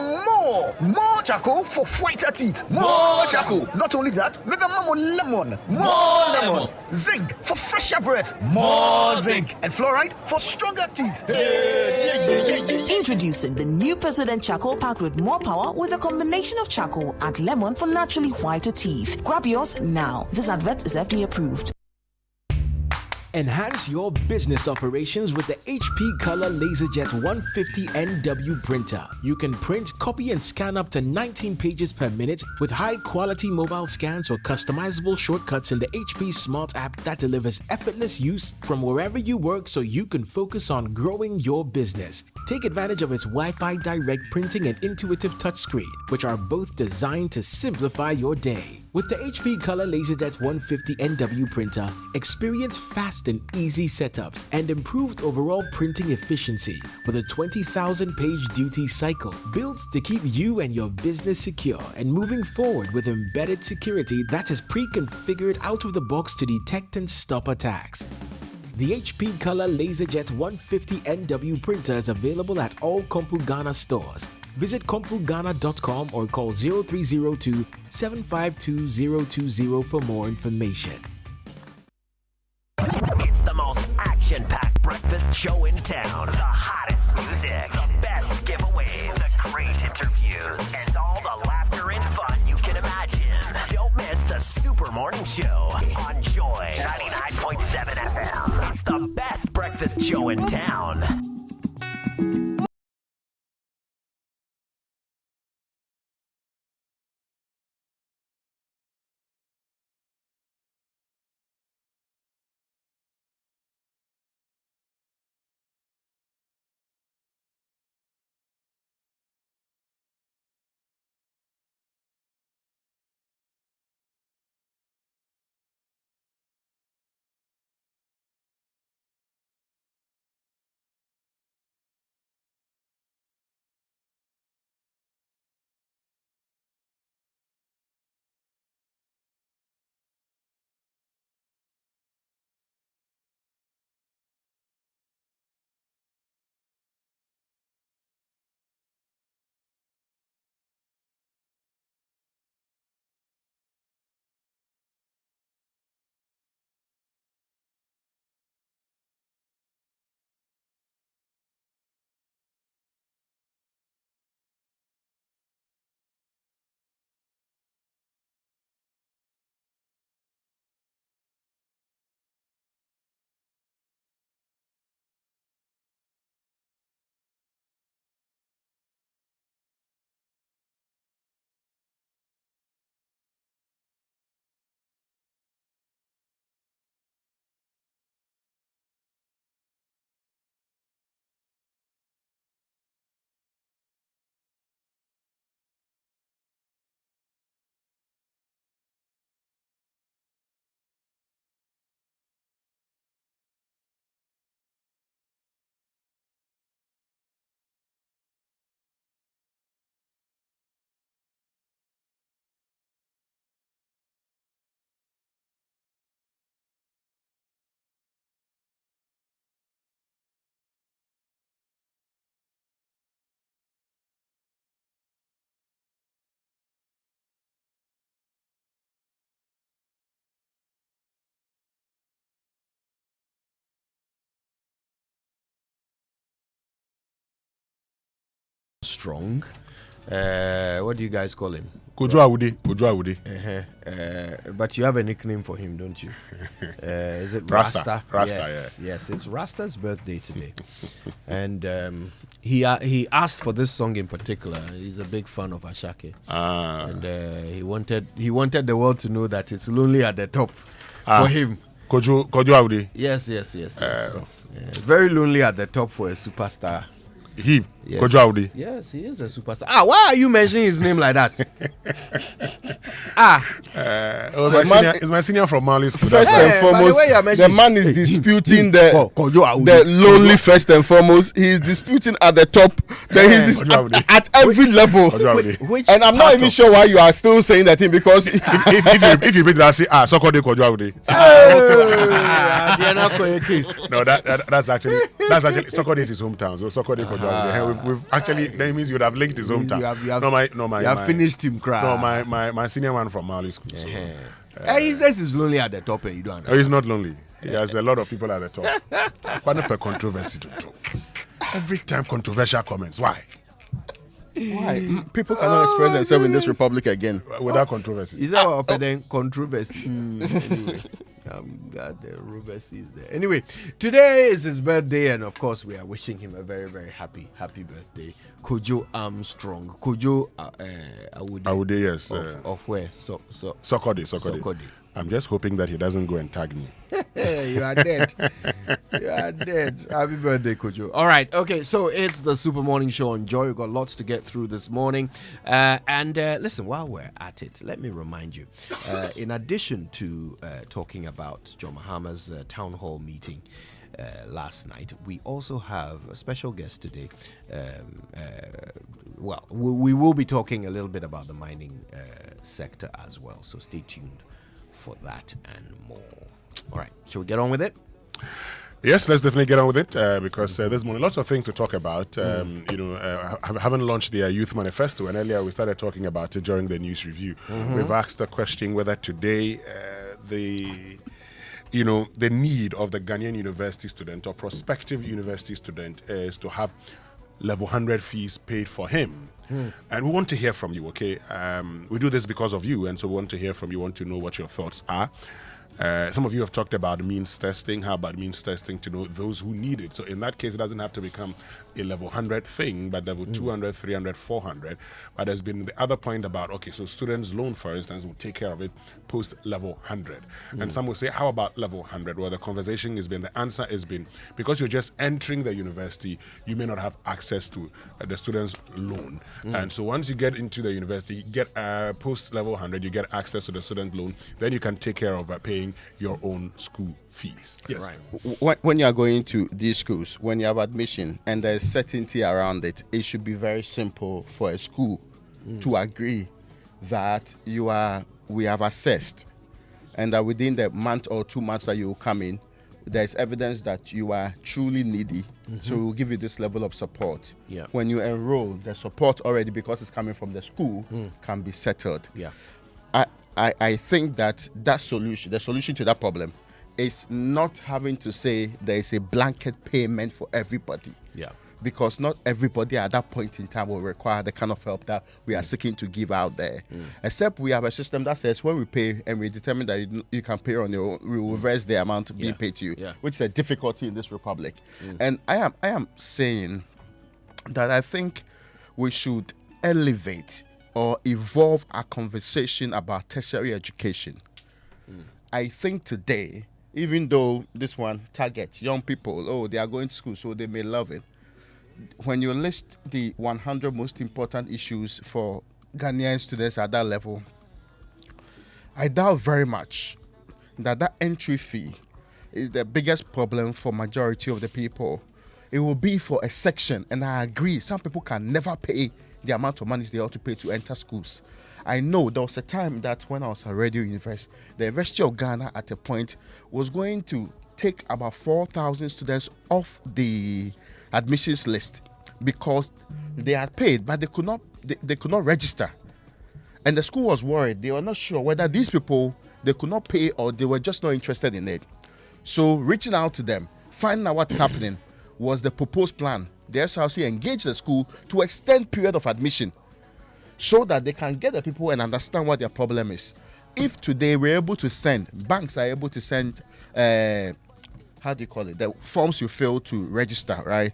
more charcoal for whiter teeth. More charcoal. Not only that, maybe mamu lemon. More lemon. Zinc for fresher breath. More zinc. And fluoride for stronger teeth. Introducing the new President Charcoal packed with more power with a combination of charcoal and lemon for naturally whiter teeth. Grab yours now. This advert is FDA approved. Enhance your business operations with the HP Color LaserJet 150NW printer. You can print, copy, and scan up to 19 pages per minute with high-quality mobile scans or customizable shortcuts in the HP Smart app that delivers effortless use from wherever you work so you can focus on growing your business. Take advantage of its Wi-Fi direct printing and intuitive touchscreen, which are both designed to simplify your day. With the HP Color LaserJet 150NW printer, experience fast and easy setups and improved overall printing efficiency with a 20,000 page duty cycle built to keep you and your business secure and moving forward with embedded security that is pre-configured out of the box to detect and stop attacks. The HP Color LaserJet 150NW printer is available at all Kompu Ghana stores. Visit CompuGhana.com or call 0302 752 020 for more information. It's the most action-packed breakfast show in town. The hottest music, the best giveaways, the great interviews, and all the laughter and fun you can imagine. Don't miss the Super Morning Show on Joy 99.7 FM. It's the best breakfast show in town. Armstrong. What do you guys call him? Kojo Awude. But you have a nickname for him, don't you? Is it Rasta? Rasta, yes. It's Rasta's birthday today, and he asked for this song in particular. He's a big fan of Ashake, and he wanted the world to know that it's lonely at the top for him. Kojo Awude. Yes. Very lonely at the top for a superstar. He, yes. Kojo Awude. Yes, he is a superstar. Why are you mentioning his name like that? It's my senior from Mali School. First and foremost, the man is disputing the lonely first and foremost. He is disputing at the top. Then he's at every level. And I'm not even sure why you are still saying that thing, because if you read that, say, Sokode Kojo Awude. No, that's actually Sokode is his hometown. So Sokode Kojo Awude. We've actually, that means you would have linked his hometown. You have finished him crying. No, my senior one from Mali School. So, he says he's lonely at the top, and you don't understand. No, he's not lonely. He has a lot of people at the top. What a controversy to do. Every time controversial comments. Why? People cannot express themselves in this republic again without controversy. Is that what controversy? Anyway, I'm glad the controversy is there. Anyway, today is his birthday, and of course, we are wishing him a very, very happy birthday. Kojo Armstrong. Kojo Awude, yes. Of where? Sokode. I'm just hoping that he doesn't go and tag me. You are dead. You are dead. Happy birthday, Kojo. All right. Okay. So it's the Super Morning Show on Joy. We've got lots to get through this morning. And listen, while we're at it, let me remind you, in addition to talking about John Mahama's town hall meeting last night, we also have a special guest today. We will be talking a little bit about the mining sector as well. So stay tuned for that and more. All right, shall we get on with it? Yes, let's definitely get on with it because there's lots of things to talk about. Haven't launched the Youth Manifesto, and earlier we started talking about it during the news review. We've asked the question whether today the need of the Ghanaian university student or prospective university student is to have level 100 fees paid for him. And we want to hear from you, okay? We do this because of you, and so we want to hear from you, want to know what your thoughts are. Some of you have talked about means testing. How about means testing to know those who need it? So in that case, it doesn't have to become a level 100 thing, but level 200, 300, 400. But there's been the other point about, okay, so students' loan, for instance, will take care of it post level 100. And some will say, how about level 100? Well, the conversation has been, the answer has been, because you're just entering the university, you may not have access to the student's loan. And so once you get into the university, you get post level 100, you get access to the student loan, then you can take care of paying your own school fees. Yes. Right. When you are going to these schools, when you have admission and there's certainty around it, it should be very simple for a school to agree that we have assessed, and that within the month or 2 months that you will come in, there's evidence that you are truly needy, so we'll give you this level of support. When you enroll, the support already, because it's coming from the school, can be settled. I think that the solution to that problem is not having to say there is a blanket payment for everybody. Because not everybody at that point in time will require the kind of help that we are seeking to give out there. Except we have a system that says when we pay and we determine that you can pay on your own, we will reverse the amount being paid to you, which is a difficulty in this republic. And I am saying that I think we should elevate or evolve our conversation about tertiary education. I think today, even though this one targets young people, they are going to school, so they may love it. When you list the 100 most important issues for Ghanaian students at that level, I doubt very much that entry fee is the biggest problem for majority of the people. It will be for a section, and I agree, some people can never pay the amount of money they ought to pay to enter schools. I know there was a time that when I was at Radio University, the University of Ghana at a point was going to take about 4,000 students off the admissions list because they had paid, but they could not register. And the school was worried. They were not sure whether these people, they could not pay or they were just not interested in it. So reaching out to them, finding out what's happening, was the proposed plan the SRC engage the school to extend period of admission so that they can get the people and understand what their problem is. If today we're able to send, banks are able to send, how do you call it? The forms you fill to register, right?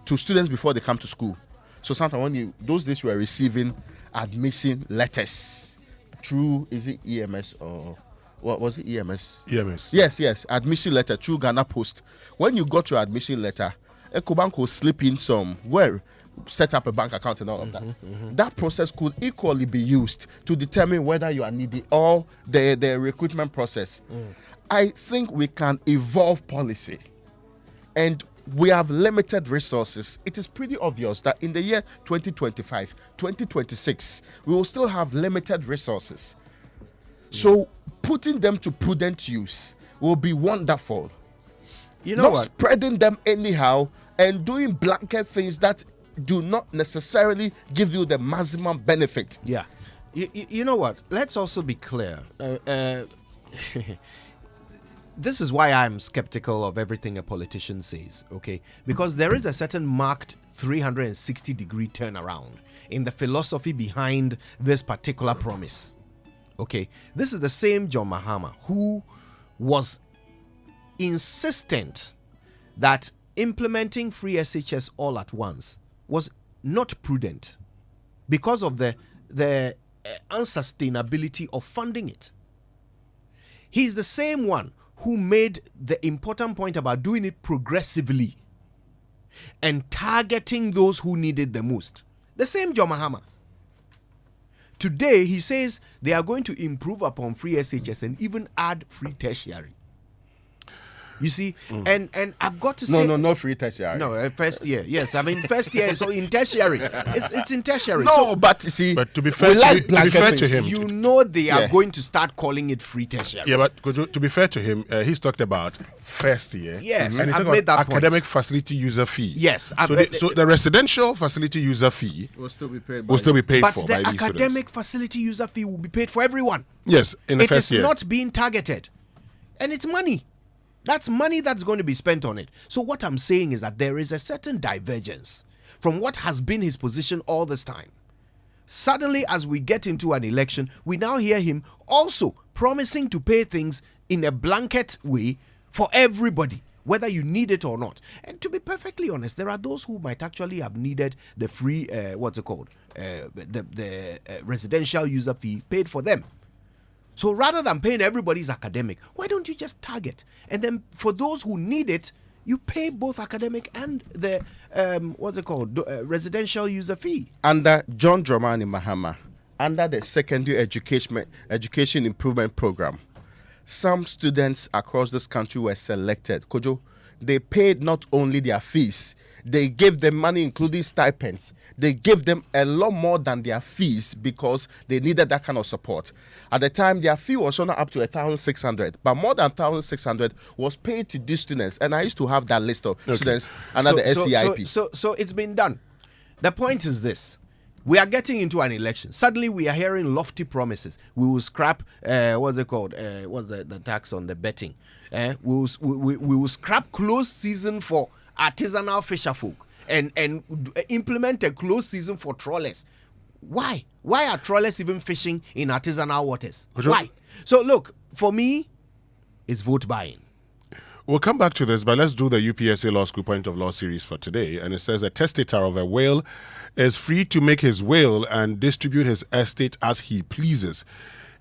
To students before they come to school. So sometimes when those days you were receiving admission letters through, is it EMS or what was it, EMS? EMS. Yes, admission letter through Ghana Post. When you got your admission letter, EcoBank will slip in set up a bank account and all of that. That process could equally be used to determine whether you are needy or the recruitment process. I think we can evolve policy, and we have limited resources. It is pretty obvious that in the year 2025, 2026, we will still have limited resources. So putting them to prudent use will be wonderful. You know not what? Spreading them anyhow and doing blanket things that do not necessarily give you the maximum benefit. Yeah. You know what? Let's also be clear. This is why I'm skeptical of everything a politician says, okay? Because there is a certain marked 360-degree turnaround in the philosophy behind this particular promise. Okay? This is the same John Mahama who was insistent that implementing free SHS all at once was not prudent because of the unsustainability of funding it. He's the same one who made the important point about doing it progressively and targeting those who need it the most. The same John Mahama. Today, he says they are going to improve upon free SHS and even add free tertiary. You see, and I've got to say... No free tertiary. No, first year. Yes, I mean, first year, so in tertiary. It's in tertiary. No, so, but you see, but to be fair, to him, you know they are going to start calling it free tertiary. Yeah, but to be fair to him, he's talked about first year. Yes, and I've made that academic point. facility user fee. Yes. So the residential facility user fee will still be paid for by these students. But the academic facility user fee will be paid for everyone. Yes, in the first year. It is not being targeted. And it's money. That's money that's going to be spent on it. So what I'm saying is that there is a certain divergence from what has been his position all this time. Suddenly, as we get into an election, we now hear him also promising to pay things in a blanket way for everybody, whether you need it or not. And to be perfectly honest, there are those who might actually have needed the free, residential user fee paid for them. So rather than paying everybody's academic, why don't you just target? And then for those who need it, you pay both academic and the, residential user fee. Under John Dramani Mahama, under the secondary education improvement program, some students across this country were selected. Kojo, they paid not only their fees, they gave them money including stipends. They gave them a lot more than their fees because they needed that kind of support. At the time, their fee was only up to 1,600, but more than 1,600 was paid to these students. And I used to have that list of students under the SCIP. So it's been done. The point is this. We are getting into an election. Suddenly, we are hearing lofty promises. We will scrap, what's the tax on the betting? We will scrap closed season for artisanal fisher folk and implement a closed season for trawlers. Why? Why are trawlers even fishing in artisanal waters? Why? So look, for me, it's vote buying. We'll come back to this, but let's do the UPSA Law School Point of Law series for today. And it says a testator of a will is free to make his will and distribute his estate as he pleases.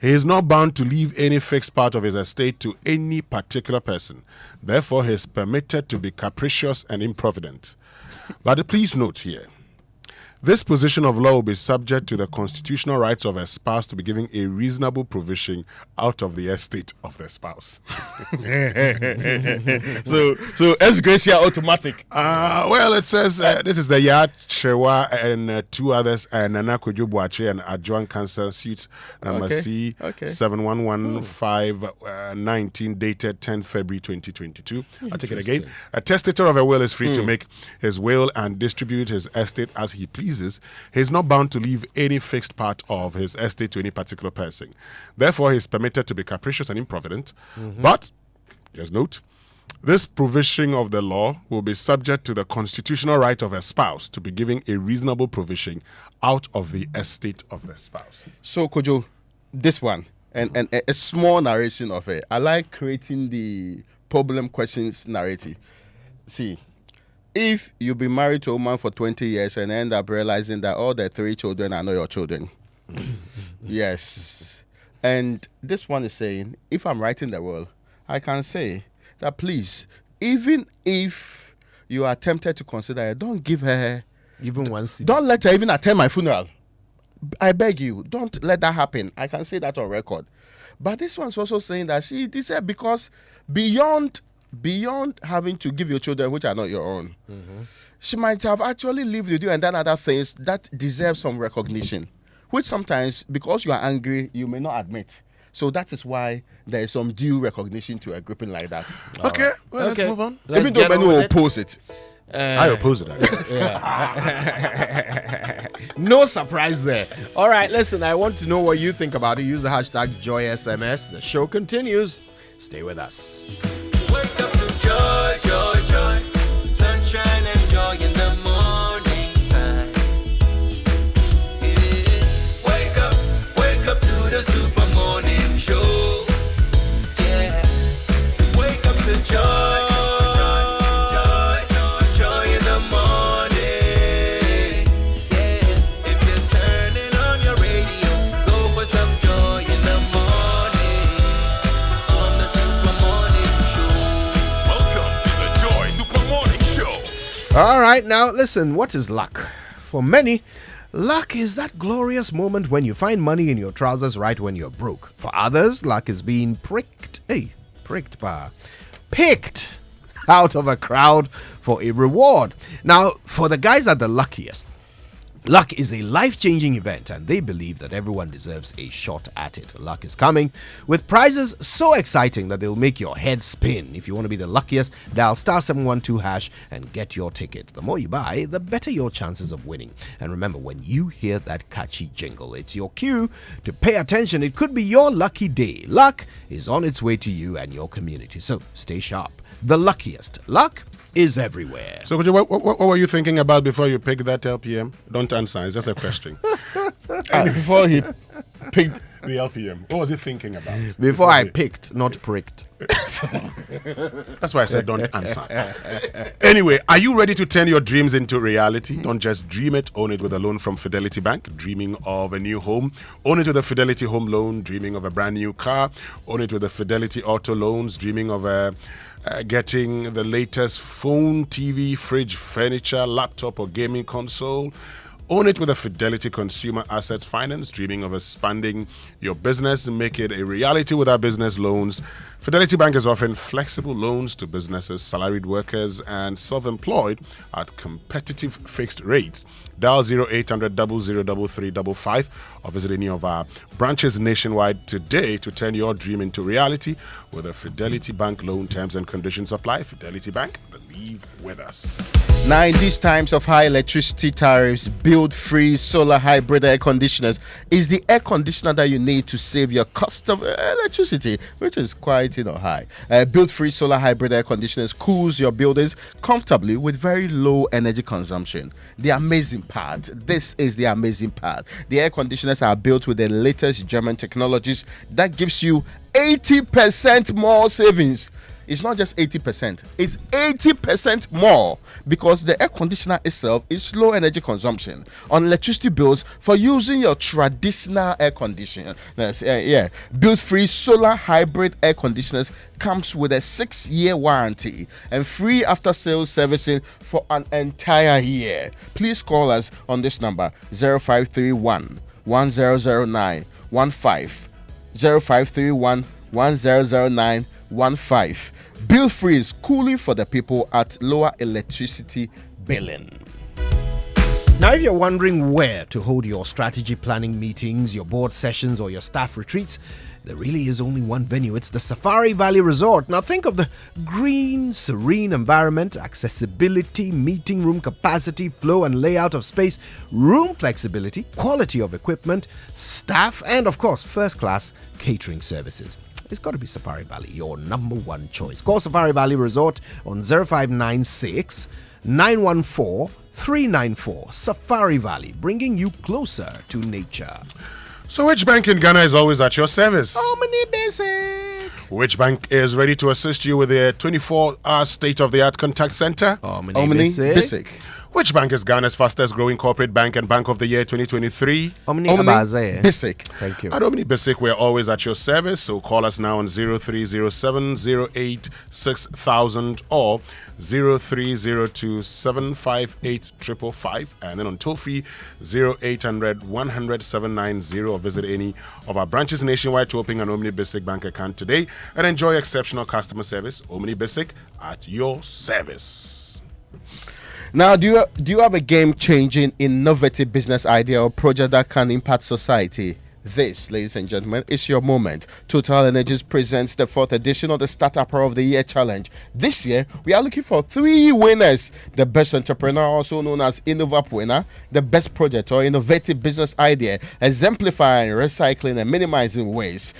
He is not bound to leave any fixed part of his estate to any particular person. Therefore, he is permitted to be capricious and improvident. But please note here, this position of law will be subject to the constitutional rights of a spouse to be given a reasonable provision out of the estate of the spouse. so ex gratia automatic. Well, it says this is the Yad Chewa and two others, Nana Kojo and Adjoan Cancer suits number C 7111519 dated 10 February 2022. I'll take it again. A testator of a will is free to make his will and distribute his estate as he pleases. He is not bound to leave any fixed part of his estate to any particular person. Therefore, he is permitted to be capricious and improvident. But, just note, This provision of the law will be subject to the constitutional right of a spouse to be given a reasonable provision out of the estate of the spouse. So, Kojo, this one, and a small narration of it. I like creating the problem questions narrative. See, if you've been married to a woman for 20 years and end up realizing that all the 3 children are not your children. Yes. And this one is saying, if I'm writing the will, I can say that please, even if you are tempted to consider it, don't give her even one seat. Don't let her even attend my funeral. I beg you, don't let that happen. I can say that on record. But this one's also saying that this is because beyond having to give your children which are not your own, she might have actually lived with you and done other things that deserve some recognition, which sometimes, because you are angry, you may not admit. So that is why there is some due recognition to a grouping like that. Okay, well, let's move on. Even though many will oppose it. I oppose it. No surprise there. All right, listen, I want to know what you think about it. Use the hashtag JoySMS. The show continues. Stay with us. Wake up to joy, joy, joy. Sunshine and joy in the morning time. Yeah. Wake up to the super morning show. Yeah. Wake up to joy. All right, now listen, what is luck? For many, luck is that glorious moment when you find money in your trousers right when you're broke. For others, luck is being picked out of a crowd for a reward. Now, for the guys that are the luckiest, luck is a life-changing event, and they believe that everyone deserves a shot at it. Luck is coming with prizes so exciting that they'll make your head spin. If you want to be the luckiest, dial *712# and get your ticket. The more you buy, the better your chances of winning. And remember, when you hear that catchy jingle, it's your cue to pay attention. It could be your lucky day. Luck is on its way to you and your community, so stay sharp. The luckiest. Luck is everywhere. So, what were you thinking about before you picked that LPM? Don't answer. It's just a question. And before he picked the LPM, what was he thinking about? Before I picked, not pricked. That's why I said don't answer. Anyway, are you ready to turn your dreams into reality? Don't just dream it. Own it with a loan from Fidelity Bank. Dreaming of a new home? Own it with a Fidelity Home Loan. Dreaming of a brand new car? Own it with a Fidelity Auto Loans. Dreaming of getting the latest phone, TV, fridge, furniture, laptop, or gaming console? Own it with a Fidelity Consumer Assets Finance. Dreaming of expanding your business? Make it a reality with our business loans. Fidelity Bank is offering flexible loans to businesses, salaried workers, and self-employed at competitive fixed rates. Dial 0800 003355 or visit any of our branches nationwide today to turn your dream into reality with a Fidelity Bank loan. Terms and conditions apply. Fidelity Bank, believe with us. Now, in these times of high electricity tariffs, build-free solar hybrid air conditioners is the air conditioner that you need to save your cost of electricity, which is quite high. Build-free solar hybrid air conditioners cools your buildings comfortably with very low energy consumption. The amazing part, this is the amazing part. The air conditioners are built with the latest German technologies that gives you 80% more savings. It's not just 80%, it's 80% more because the air conditioner itself is low energy consumption on electricity bills for using your traditional air conditioner. Build-free solar hybrid air conditioners comes with a 6-year warranty and free after-sales servicing for an entire year. Please call us on this number 0531 1009 15 0531 1009 15. Bill free is cooling for the people at lower electricity billing. Now, if you're wondering where to hold your strategy planning meetings, your board sessions, or your staff retreats, there really is only one venue. It's the Safari Valley Resort. Now, think of the green, serene environment, accessibility, meeting room capacity, flow and layout of space, room flexibility, quality of equipment, staff, and of course, first-class catering services. it's got to be Safari Valley, your number one choice. Call Safari Valley Resort on 0596 914 394. Safari Valley, bringing you closer to nature. So which bank in Ghana is always at your service? Omni Basic. Which bank is ready to assist you with their 24-hour state-of-the-art contact center? Omni Basic. Which bank is Ghana's fastest growing corporate bank and bank of the year 2023? Omni Basic. Thank you. At Omni Basic, we're always at your service, so call us now on 0307 08 6000 or 0302 758 555, and then on toll free 0800 100 790, or visit any of our branches nationwide to open an Omni Basic bank account today and enjoy exceptional customer service. Omni Basic at your service. Now, do you have a game-changing, innovative business idea or project that can impact society? This, ladies and gentlemen, is your moment. Total Energies presents the 4th edition of the Startup of the Year Challenge. This year, we are looking for 3 winners. The best entrepreneur, also known as Innovap winner, the best project or innovative business idea, exemplifying recycling and minimizing waste.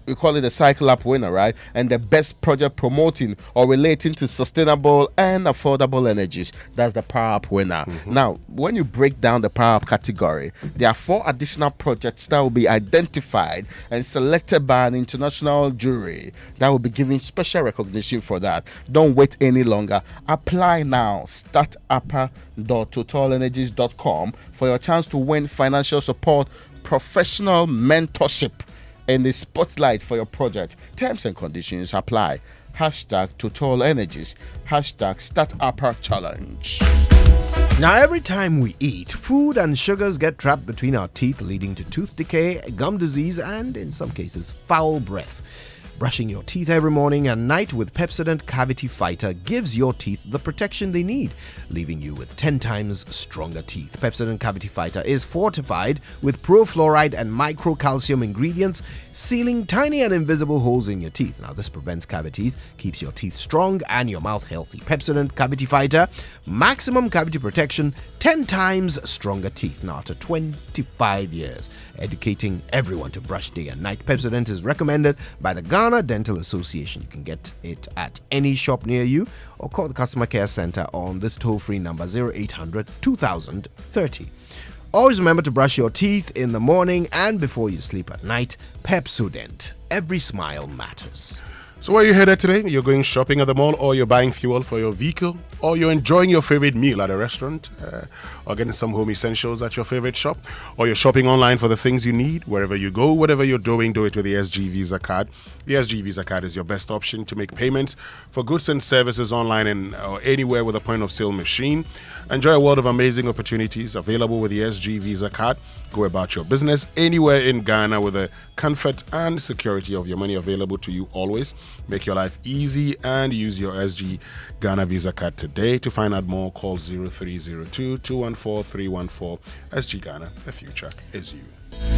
We call it a Cycle Up winner, right? And the best project promoting or relating to sustainable and affordable energies. That's the Power Up winner. Now, when you break down the Power Up category, there are 4 additional projects that will be identified and selected by an international jury that will be giving special recognition for that. Don't wait any longer. Apply now. startupper.totalenergies.com for your chance to win financial support, professional mentorship, and the spotlight for your project. Terms and conditions apply. #Total Energies. #StartUpper Challenge. Now, every time we eat, food and sugars get trapped between our teeth, leading to tooth decay, gum disease, and in some cases, foul breath. Brushing your teeth every morning and night with Pepsodent Cavity Fighter gives your teeth the protection they need, leaving you with 10 times stronger teeth. Pepsodent Cavity Fighter is fortified with pro-fluoride and micro-calcium ingredients, sealing tiny and invisible holes in your teeth. Now, this prevents cavities, keeps your teeth strong and your mouth healthy. Pepsodent Cavity Fighter, maximum cavity protection, 10 times stronger teeth. Now, after 25 years, educating everyone to brush day and night, Pepsodent is recommended by the Ghana Dental Association. You can get it at any shop near you or call the customer care center on this toll-free number 0800 2030. Always remember to brush your teeth in the morning and before you sleep at night. Pepsodent. Every smile matters. So where are you headed today? You're going shopping at the mall, or you're buying fuel for your vehicle, or you're enjoying your favorite meal at a restaurant, or getting some home essentials at your favorite shop, or you're shopping online for the things you need. Wherever you go, whatever you're doing, do it with the SG Visa card. The SG Visa card is your best option to make payments for goods and services online and or anywhere with a point of sale machine. Enjoy a world of amazing opportunities available with the SG Visa card. Go about your business anywhere in Ghana with the comfort and security of your money available to you always. Make your life easy and use your SG Ghana Visa card today. To find out more, call 0302 214 314. SG Ghana, the future is you.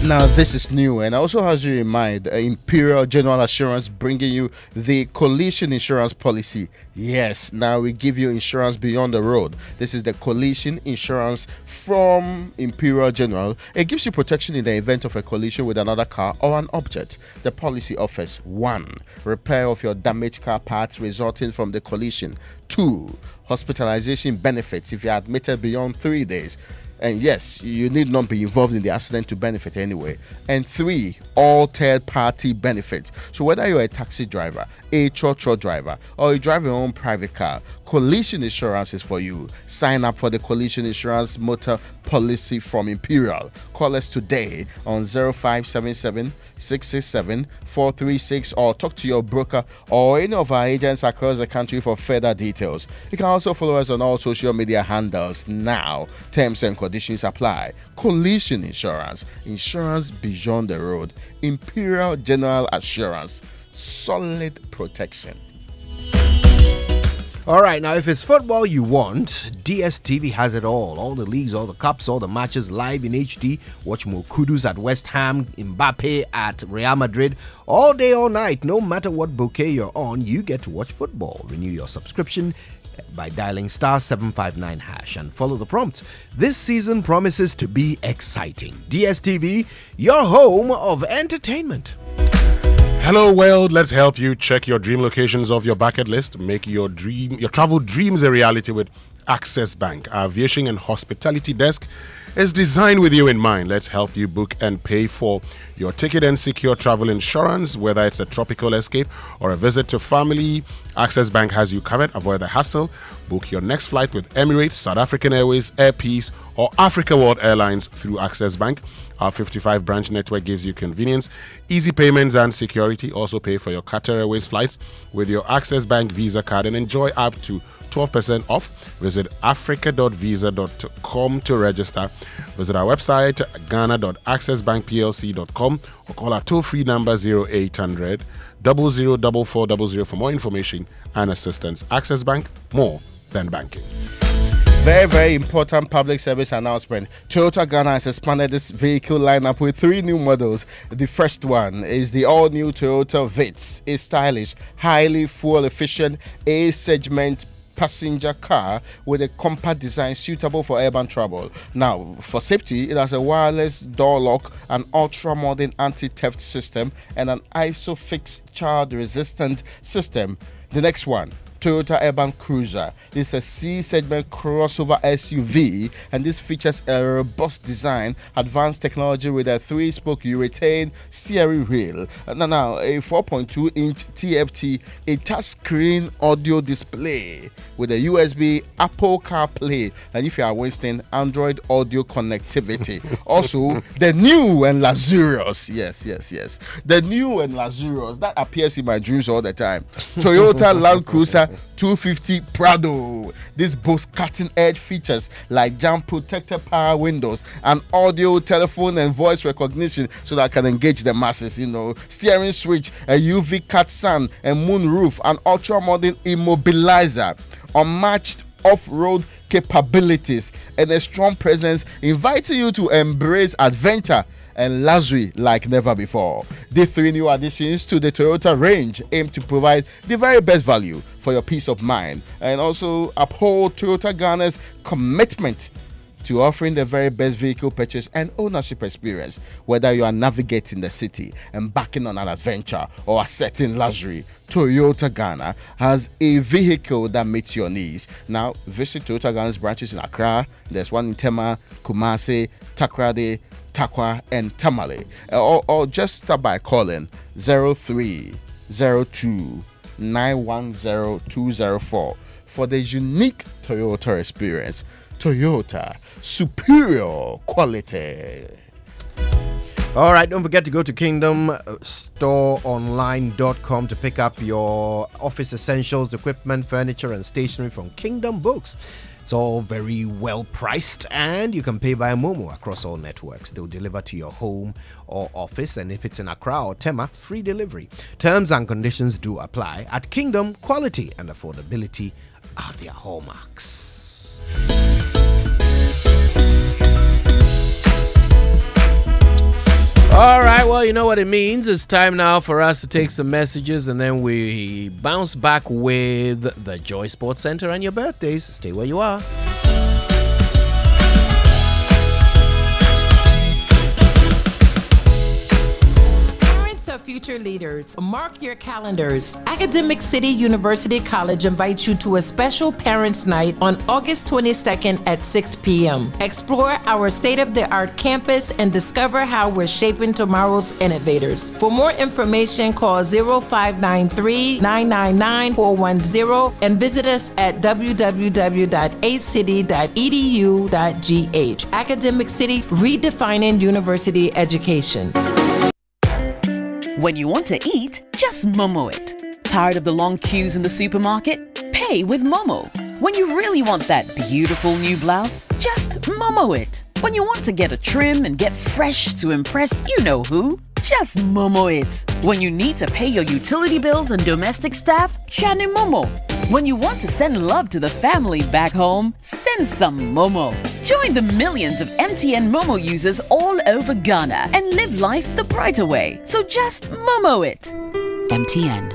Now, this is new and also has you in mind Imperial General Assurance bringing you the collision insurance policy. Yes, now we give you insurance beyond the road. This is the collision insurance from Imperial General. It gives you protection in the event of a collision with another car or an object. The policy offers 1. Repair of your damaged car parts resulting from the collision. 2. Hospitalization benefits if you are admitted beyond 3 days. And yes, you need not be involved in the accident to benefit anyway. And 3, all third-party benefits. So whether you're a taxi driver, a trotro driver, or you drive your own private car, collision insurance is for you. Sign up for the collision insurance motor policy from Imperial. Call us today on 0577 667 436 or talk to your broker or any of our agents across the country for further details. You can also follow us on all social media handles now. Terms and conditions apply. Collision insurance. Insurance beyond the road. Imperial General Assurance. Solid protection. All right, now if it's football you want, DSTV has it all. All the leagues, all the cups, all the matches live in HD. Watch more Kudus at West Ham, Mbappe at Real Madrid. All day, all night, no matter what bouquet you're on, you get to watch football. Renew your subscription by dialing *759# and follow the prompts. This season promises to be exciting. DSTV, your home of entertainment. Hello world, let's help you check your dream locations off your bucket list. Make your travel dreams a reality with Access Bank. Our aviation and hospitality desk is designed with you in mind. Let's help you book and pay for your ticket and secure travel insurance, whether it's a tropical escape or a visit to family. Access Bank has you covered. Avoid the hassle. Book your next flight with Emirates, South African Airways, Air Peace, or Africa World Airlines through Access Bank. Our 55 branch network gives you convenience, easy payments, and security. Also pay for your Qatar Airways flights with your Access Bank Visa card and enjoy up to 12% off. Visit africa.visa.com to register. Visit our website ghana.accessbankplc.com or call our toll-free number 0800 004400 for more information and assistance. Access Bank, more than banking. Very, very important public service announcement. Toyota Ghana has expanded this vehicle lineup with 3 new models. The first one is the all-new Toyota Vitz, a stylish, highly fuel-efficient A-segment passenger car with a compact design suitable for urban travel. Now, for safety, it has a wireless door lock, an ultra-modern anti-theft system, and an ISOFIX child-resistant system. The next one, Toyota Urban Cruiser. This is a C-segment crossover SUV, and this features a robust design, advanced technology with a 3-spoke urethane steering wheel. Now, a 4.2-inch TFT, a touchscreen audio display with a USB, Apple CarPlay, and if you are wasting, Android audio connectivity. Also, the new and luxurious, yes, the new and luxurious, that appears in my dreams all the time, Toyota Land Cruiser 250 Prado. This boasts cutting-edge features like jam-protected power windows and audio, telephone, and voice recognition so that I can engage the masses. Steering switch, a UV cut sun, a moon roof, an ultra-modern immobilizer, unmatched off-road capabilities, and a strong presence inviting you to embrace adventure and luxury like never before. The 3 new additions to the Toyota range aim to provide the very best value for your peace of mind and also uphold Toyota Ghana's commitment to offering the very best vehicle purchase and ownership experience. Whether you are navigating the city, embarking on an adventure, or accepting luxury, Toyota Ghana has a vehicle that meets your needs. Now, visit Toyota Ghana's branches in Accra. There's one in Tema, Kumasi, Takoradi, Takwa, and Tamale. Or just stop by calling 0302 910 204 for the unique Toyota experience. Toyota, superior quality. All right, don't forget to go to kingdomstoreonline.com to pick up your office essentials, equipment, furniture, and stationery from Kingdom Books. It's all very well priced, and you can pay by Momo across all networks. They'll deliver to your home or office, and if it's in Accra or Tema, free delivery. Terms and conditions do apply. At Kingdom, quality and affordability are their hallmarks. All right, well, you know what it means. It's time now for us to take some messages, and then we bounce back with the Joy Sports Center and your birthdays. Stay where you are. Future leaders, mark your calendars. Academic City University College invites you to a special Parents' Night on August 22nd at 6 p.m. Explore our state-of-the-art campus and discover how we're shaping tomorrow's innovators. For more information, call 0593-999-410 and visit us at www.acity.edu.gh. Academic City, redefining university education. When you want to eat, just Momo it. Tired of the long queues in the supermarket? Pay with Momo. When you really want that beautiful new blouse, just Momo it. When you want to get a trim and get fresh to impress you know who, just Momo it. When you need to pay your utility bills and domestic staff, Shani Momo. When you want to send love to the family back home, send some Momo. Join the millions of MTN Momo users all over Ghana and live life the brighter way. So just Momo it. MTN.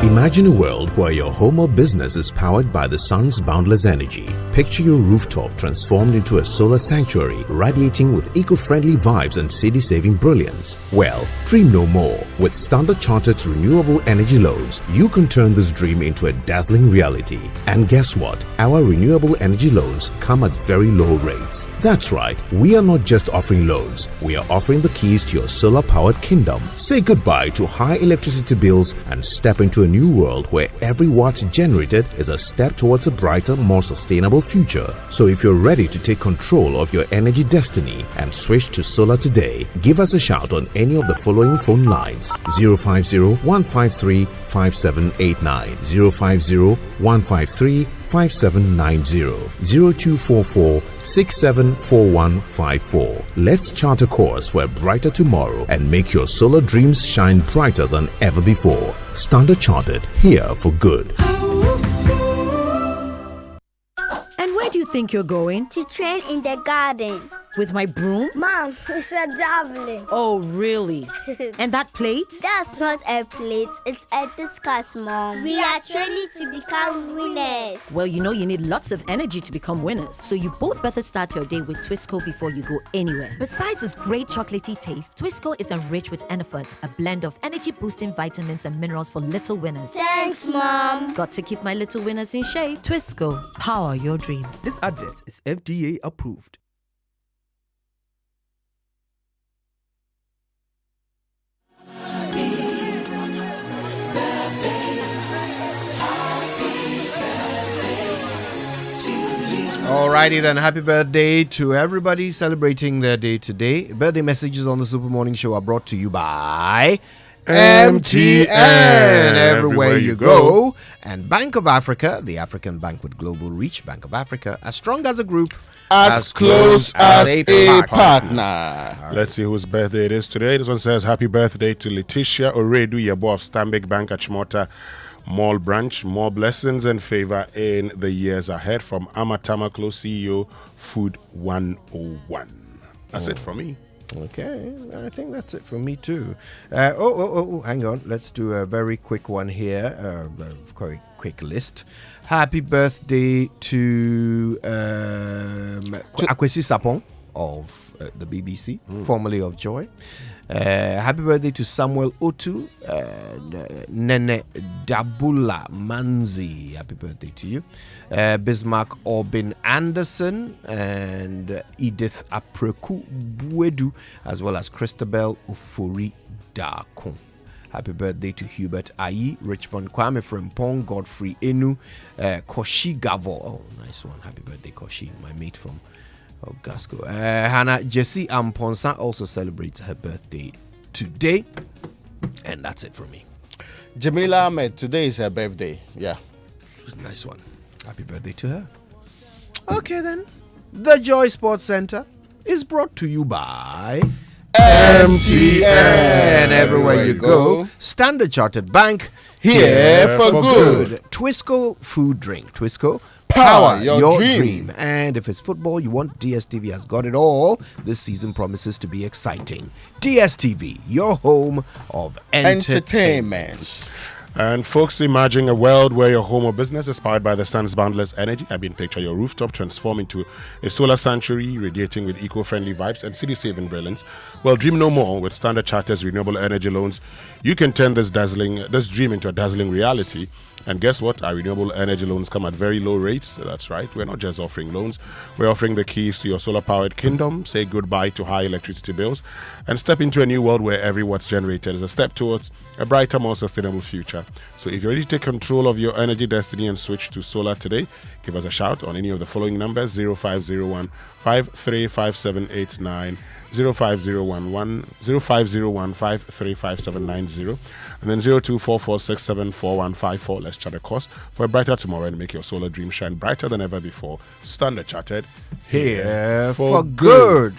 Imagine a world where your home or business is powered by the sun's boundless energy. Picture your rooftop transformed into a solar sanctuary, radiating with eco-friendly vibes and city-saving brilliance. Well, dream no more. With Standard Chartered's renewable energy loans, you can turn this dream into a dazzling reality. And guess what? Our renewable energy loans come at very low rates. That's right, we are not just offering loans, we are offering the keys to your solar-powered kingdom. Say goodbye to high electricity bills and step into a new world where every watt generated is a step towards a brighter, more sustainable future. So if you're ready to take control of your energy destiny and switch to solar today, give us a shout on any of the following phone lines: 050-153-5789, 050-153-5790, 0244-674154. Let's chart a course for a brighter tomorrow and make your solar dreams shine brighter than ever before. Standard Chartered, here for good. And where do you think you're going? To train in the garden. With my broom? Mom, it's a javelin. Oh, really? And that plate? That's not a plate, it's a discus, Mom. We are training to become winners. Well, you know you need lots of energy to become winners. So you both better start your day with Twisco before you go anywhere. Besides its great chocolatey taste, Twisco is enriched with Enerfort, a blend of energy-boosting vitamins and minerals for little winners. Thanks, Mom. Got to keep my little winners in shape. Twisco, power your dreams. This advert is FDA approved. Alrighty then, happy birthday to everybody celebrating their day today. Birthday messages on the Super Morning Show are brought to you by MTN, everywhere you go. And Bank of Africa, the African bank with global reach. Bank of Africa, as strong as a group, as close as a partner. Let's see whose birthday it is today. This one says, happy birthday to Letitia Oredu, Yabo of Stanbic Bank Achimota Mall Branch. More blessings and favor in the years ahead, from Amatama Close CEO, Food 101. That's it from me. Okay, I think that's it for me too. Hang on. Let's do a very quick one here. Very quick list. Happy birthday to Akwesi Sapong of the BBC, formerly of Joy. Happy birthday to Samuel Otu, Nene Dabula Manzi. Happy birthday to you. Bismarck Orbin Anderson and Edith Apreku Buedu, as well as Christabel Ufuri Dakon. Happy birthday to Hubert Ayi, Richmond Kwame Frimpong, Godfrey Enu, Koshi Gavo. Oh, nice one. Happy birthday, Koshi, my mate from Gasco. Hannah Jessie Amponsa also celebrates her birthday today. And that's it for me. Jamila Ahmed, today is her birthday. Yeah. Nice one. Happy birthday to her. Okay then. The Joy Sports Center is brought to you by MTN. Everywhere you go. Standard Chartered Bank, here for good. Twisco food drink. Twisco, power your dream. And if it's football you want, DSTV has got it all. This season promises to be exciting. DSTV, your home of entertainment. And folks, imagine a world where your home or business is powered by the sun's boundless energy. I mean, picture your rooftop transform into a solar sanctuary radiating with eco-friendly vibes and city-saving brilliance. Well, dream no more. With Standard Chartered's renewable energy loans, you can turn this dream into a dazzling reality. And guess what? Our renewable energy loans come at very low rates. That's right. We're not just offering loans. We're offering the keys to your solar-powered kingdom. Say goodbye to high electricity bills and step into a new world where every watt generated is a step towards a brighter, more sustainable future. So if you're ready to take control of your energy destiny and switch to solar today, give us a shout on any of the following numbers: 0501 535789, 0501 535790, and then 0244674154. Let's chat a course for a brighter tomorrow and make your solar dream shine brighter than ever before. Standard Chartered, here for good.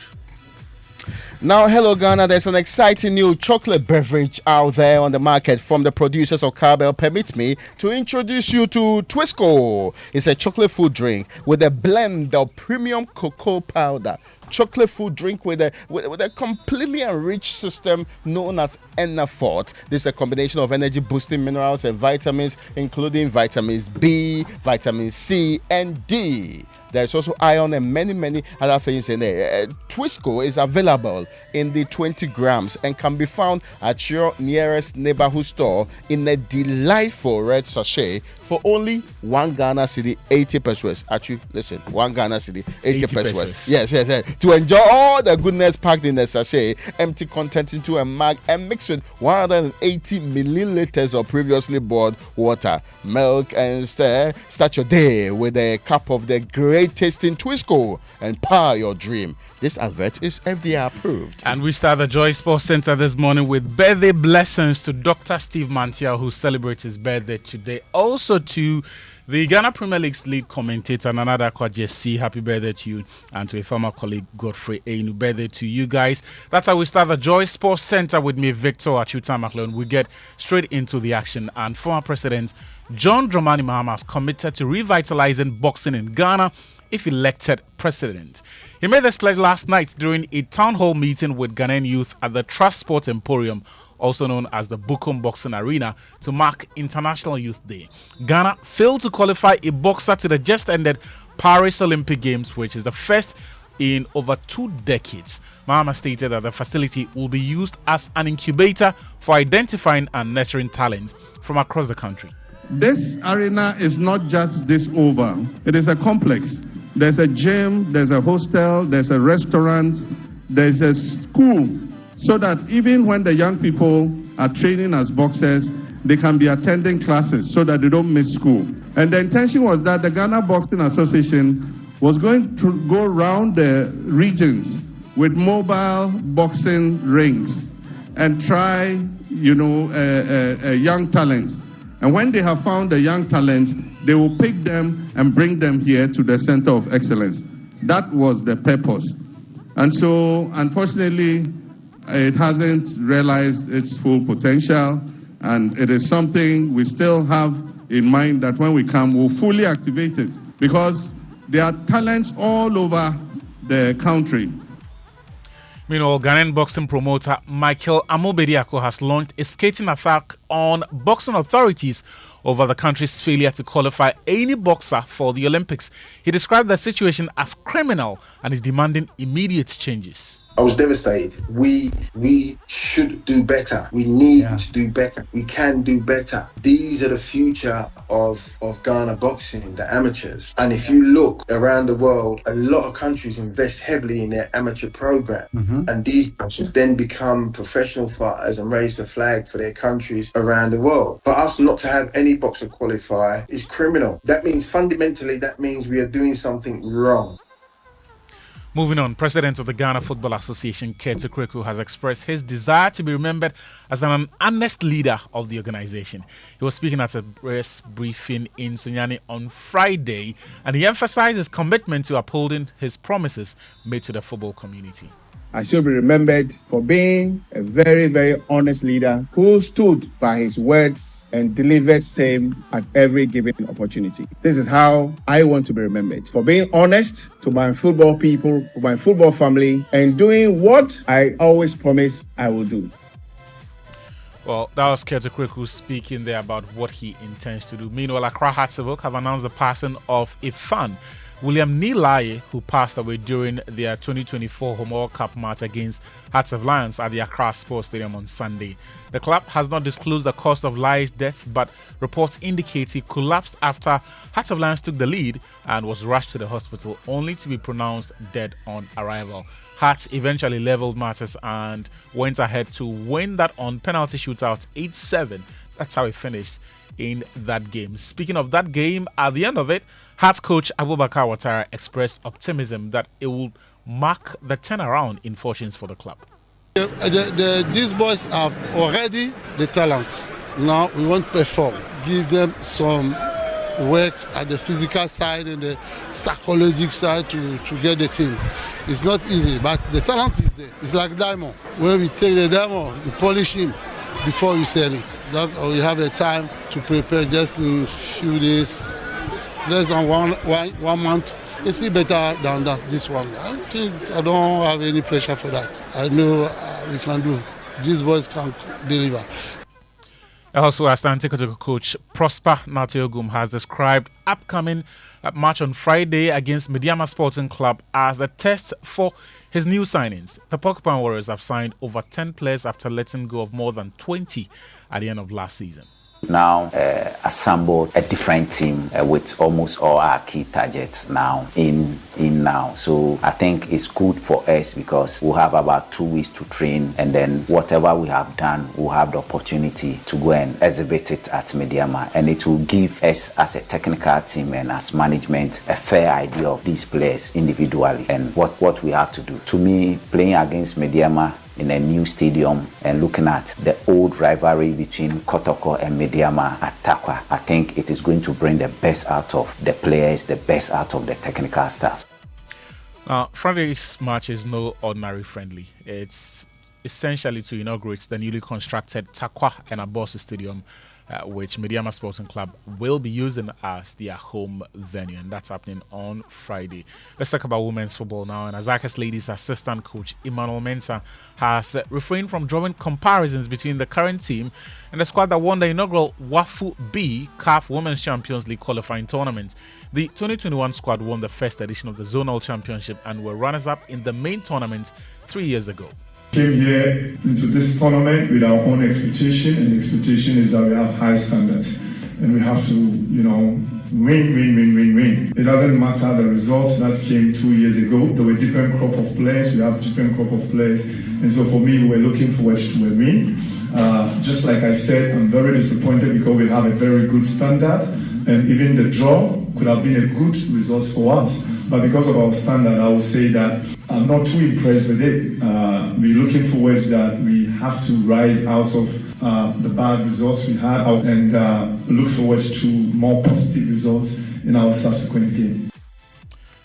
Now, hello Ghana, there's an exciting new chocolate beverage out there on the market from the producers of Carbell. Permit me to introduce you to Twisco. It's a chocolate food drink with a blend of premium cocoa powder. Chocolate food drink with a completely enriched system known as Enerfort. This is a combination of energy boosting minerals and vitamins, including vitamins B, vitamin C, and D. There's also iron and many other things in there. Twisco is available in the 20 grams and can be found at your nearest neighborhood store in a delightful red sachet for only 1 Ghana cedi 80 pesos. Actually, listen, 1 Ghana cedi 80 pesos. Yes. To enjoy all the goodness packed in the sachet, empty content into a mug and mix with 180 milliliters of previously boiled water, milk, and start your day with a cup of the great tasting Twisco and power your dream. This advert is FDA approved. And we start the Joy Sports Center this morning with birthday blessings to Dr. Steve Mantia, who celebrates his birthday today. Also to the Ghana Premier League's lead commentator, Nana Kwajesi, happy birthday to you. And to a former colleague, Godfrey Ainu, birthday to you guys. That's how we start the Joy Sports Center with me, Victor Achuta McLeod. We get straight into the action. And former President John Dramani Mahama has committed to revitalizing boxing in Ghana if elected president. He made this pledge last night during a town hall meeting with Ghanaian youth at the Trust Sports Emporium, also known as the Bukom Boxing Arena, to mark International Youth Day. Ghana failed to qualify a boxer to the just-ended Paris Olympic Games, which is the first in over 2 decades. Mahama stated that the facility will be used as an incubator for identifying and nurturing talents from across the country. This arena is not just this oval, it is a complex. There's a gym, there's a hostel, there's a restaurant, there's a school, so that even when the young people are training as boxers, they can be attending classes so that they don't miss school. And the intention was that the Ghana Boxing Association was going to go around the regions with mobile boxing rings and try, young talents. And when they have found the young talents, they will pick them and bring them here to the Center of Excellence. That was the purpose. And so, unfortunately, it hasn't realized its full potential. And it is something we still have in mind that when we come, we'll fully activate it. Because there are talents all over the country. Meanwhile, Ghanaian boxing promoter Michael Amobediako has launched a skating attack on boxing authorities over the country's failure to qualify any boxer for the Olympics. He described the situation as criminal and is demanding immediate changes. I was devastated. We should do better. We need to do better. We can do better. These are the future of Ghana boxing, the amateurs. And if you look around the world, a lot of countries invest heavily in their amateur program. And these boxers then become professional fighters and raise the flag for their countries around the world. For us not to have any boxer qualify is criminal. That means fundamentally, we are doing something wrong. Moving on, President of the Ghana Football Association, Kete Kweku, has expressed his desire to be remembered as an honest leader of the organization. He was speaking at a press briefing in Sunyani on Friday, and he emphasized his commitment to upholding his promises made to the football community. I should be remembered for being a very, very honest leader who stood by his words and delivered same at every given opportunity. This is how I want to be remembered, for being honest to my football people, to my football family, and doing what I always promise I will do. Well, that was Kete Kweku speaking there about what he intends to do. Meanwhile, Accra Hearts of Oak have announced the passing of a fan, William Nilaye, who passed away during their 2024 Home World Cup match against Hearts of Lions at the Accra Sports Stadium on Sunday. The club has not disclosed the cause of Laye's death, but reports indicate he collapsed after Hearts of Lions took the lead and was rushed to the hospital, only to be pronounced dead on arrival. Hearts eventually leveled matters and went ahead to win that on penalty shootout 8-7. That's how it finished in that game. Speaking of that game, at the end of it, Hearts coach Abubakar Ouattara expressed optimism that it will mark the turnaround in fortunes for the club. These boys have already the talents. Now we want to perform, give them some work at the physical side and the psychological side to get the team. It's not easy, but the talent is there. It's like diamond. When we take the diamond, you polish him before you sell it. Or you have a time to prepare just in a few days, less than one month. It's still better than this one. I don't have any pressure for that. I know we can do. These boys can deliver. Also, Asante Kotoko coach Prosper Nateogum has described upcoming match on Friday against Mediama Sporting Club as a test for his new signings. The Porcupine Warriors have signed over 10 players after letting go of more than 20 at the end of last season. Now assembled a different team with almost all our key targets now in now. So I think it's good for us because we'll have about 2 weeks to train, and then whatever we have done, we'll have the opportunity to go and exhibit it at Mediama, and it will give us as a technical team and as management a fair idea of these players individually and what we have to do. To me, playing against Mediama in a new stadium and looking at the old rivalry between Kotoko and Mediama at Takwa, I think it is going to bring the best out of the players, the best out of the technical staff. Now, Friday's match is no ordinary friendly. It's essentially to inaugurate the newly constructed Takwa and Abosu Stadium, which Mediama Sporting Club will be using as their home venue, and that's happening on Friday. Let's talk about women's football now. And Azaka's ladies assistant coach Emmanuel Mensah has refrained from drawing comparisons between the current team and the squad that won the inaugural WAFU B CAF Women's Champions League qualifying tournament. The 2021 squad won the first edition of the Zonal Championship and were runners-up in the main tournament 3 years ago. Came here into this tournament with our own expectation, and the expectation is that we have high standards and we have to, win. It doesn't matter the results that came 2 years ago. There were different crop of players. We have different crop of players, and so for me, we were looking forward to a win. Just like I said, I'm very disappointed because we have a very good standard, and even the draw could have been a good result for us. But because of our standard, I would say that I'm not too impressed with it. We're looking forward that we have to rise out of the bad results we had and look forward to more positive results in our subsequent game.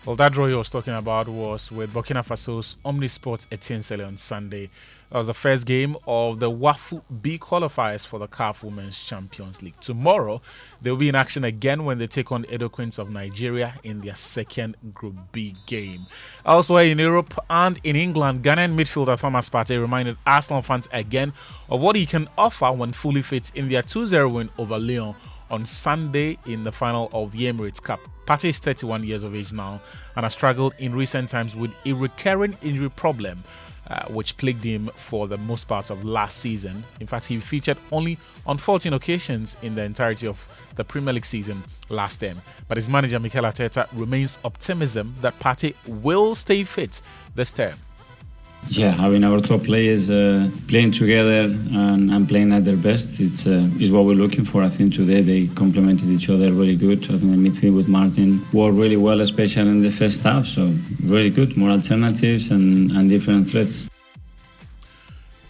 Well, that draw he was talking about was with Burkina Faso's Omnisports Etincelle on Sunday. That was the first game of the WAFU B qualifiers for the CAF Women's Champions League. Tomorrow, they'll be in action again when they take on Edo Queens of Nigeria in their second Group B game. Elsewhere in Europe and in England, Ghanaian midfielder Thomas Partey reminded Arsenal fans again of what he can offer when fully fit in their 2-0 win over Lyon on Sunday in the final of the Emirates Cup. Partey is 31 years of age now and has struggled in recent times with a recurring injury problem, which plagued him for the most part of last season. In fact, he featured only on 14 occasions in the entirety of the Premier League season last term. But his manager, Mikel Arteta, remains optimism that Partey will stay fit this term. Yeah, having our top players playing together and playing at their best is what we're looking for. I think today they complemented each other really good. I think the midfield with Martin worked really well, especially in the first half. So very good, more alternatives and different threats.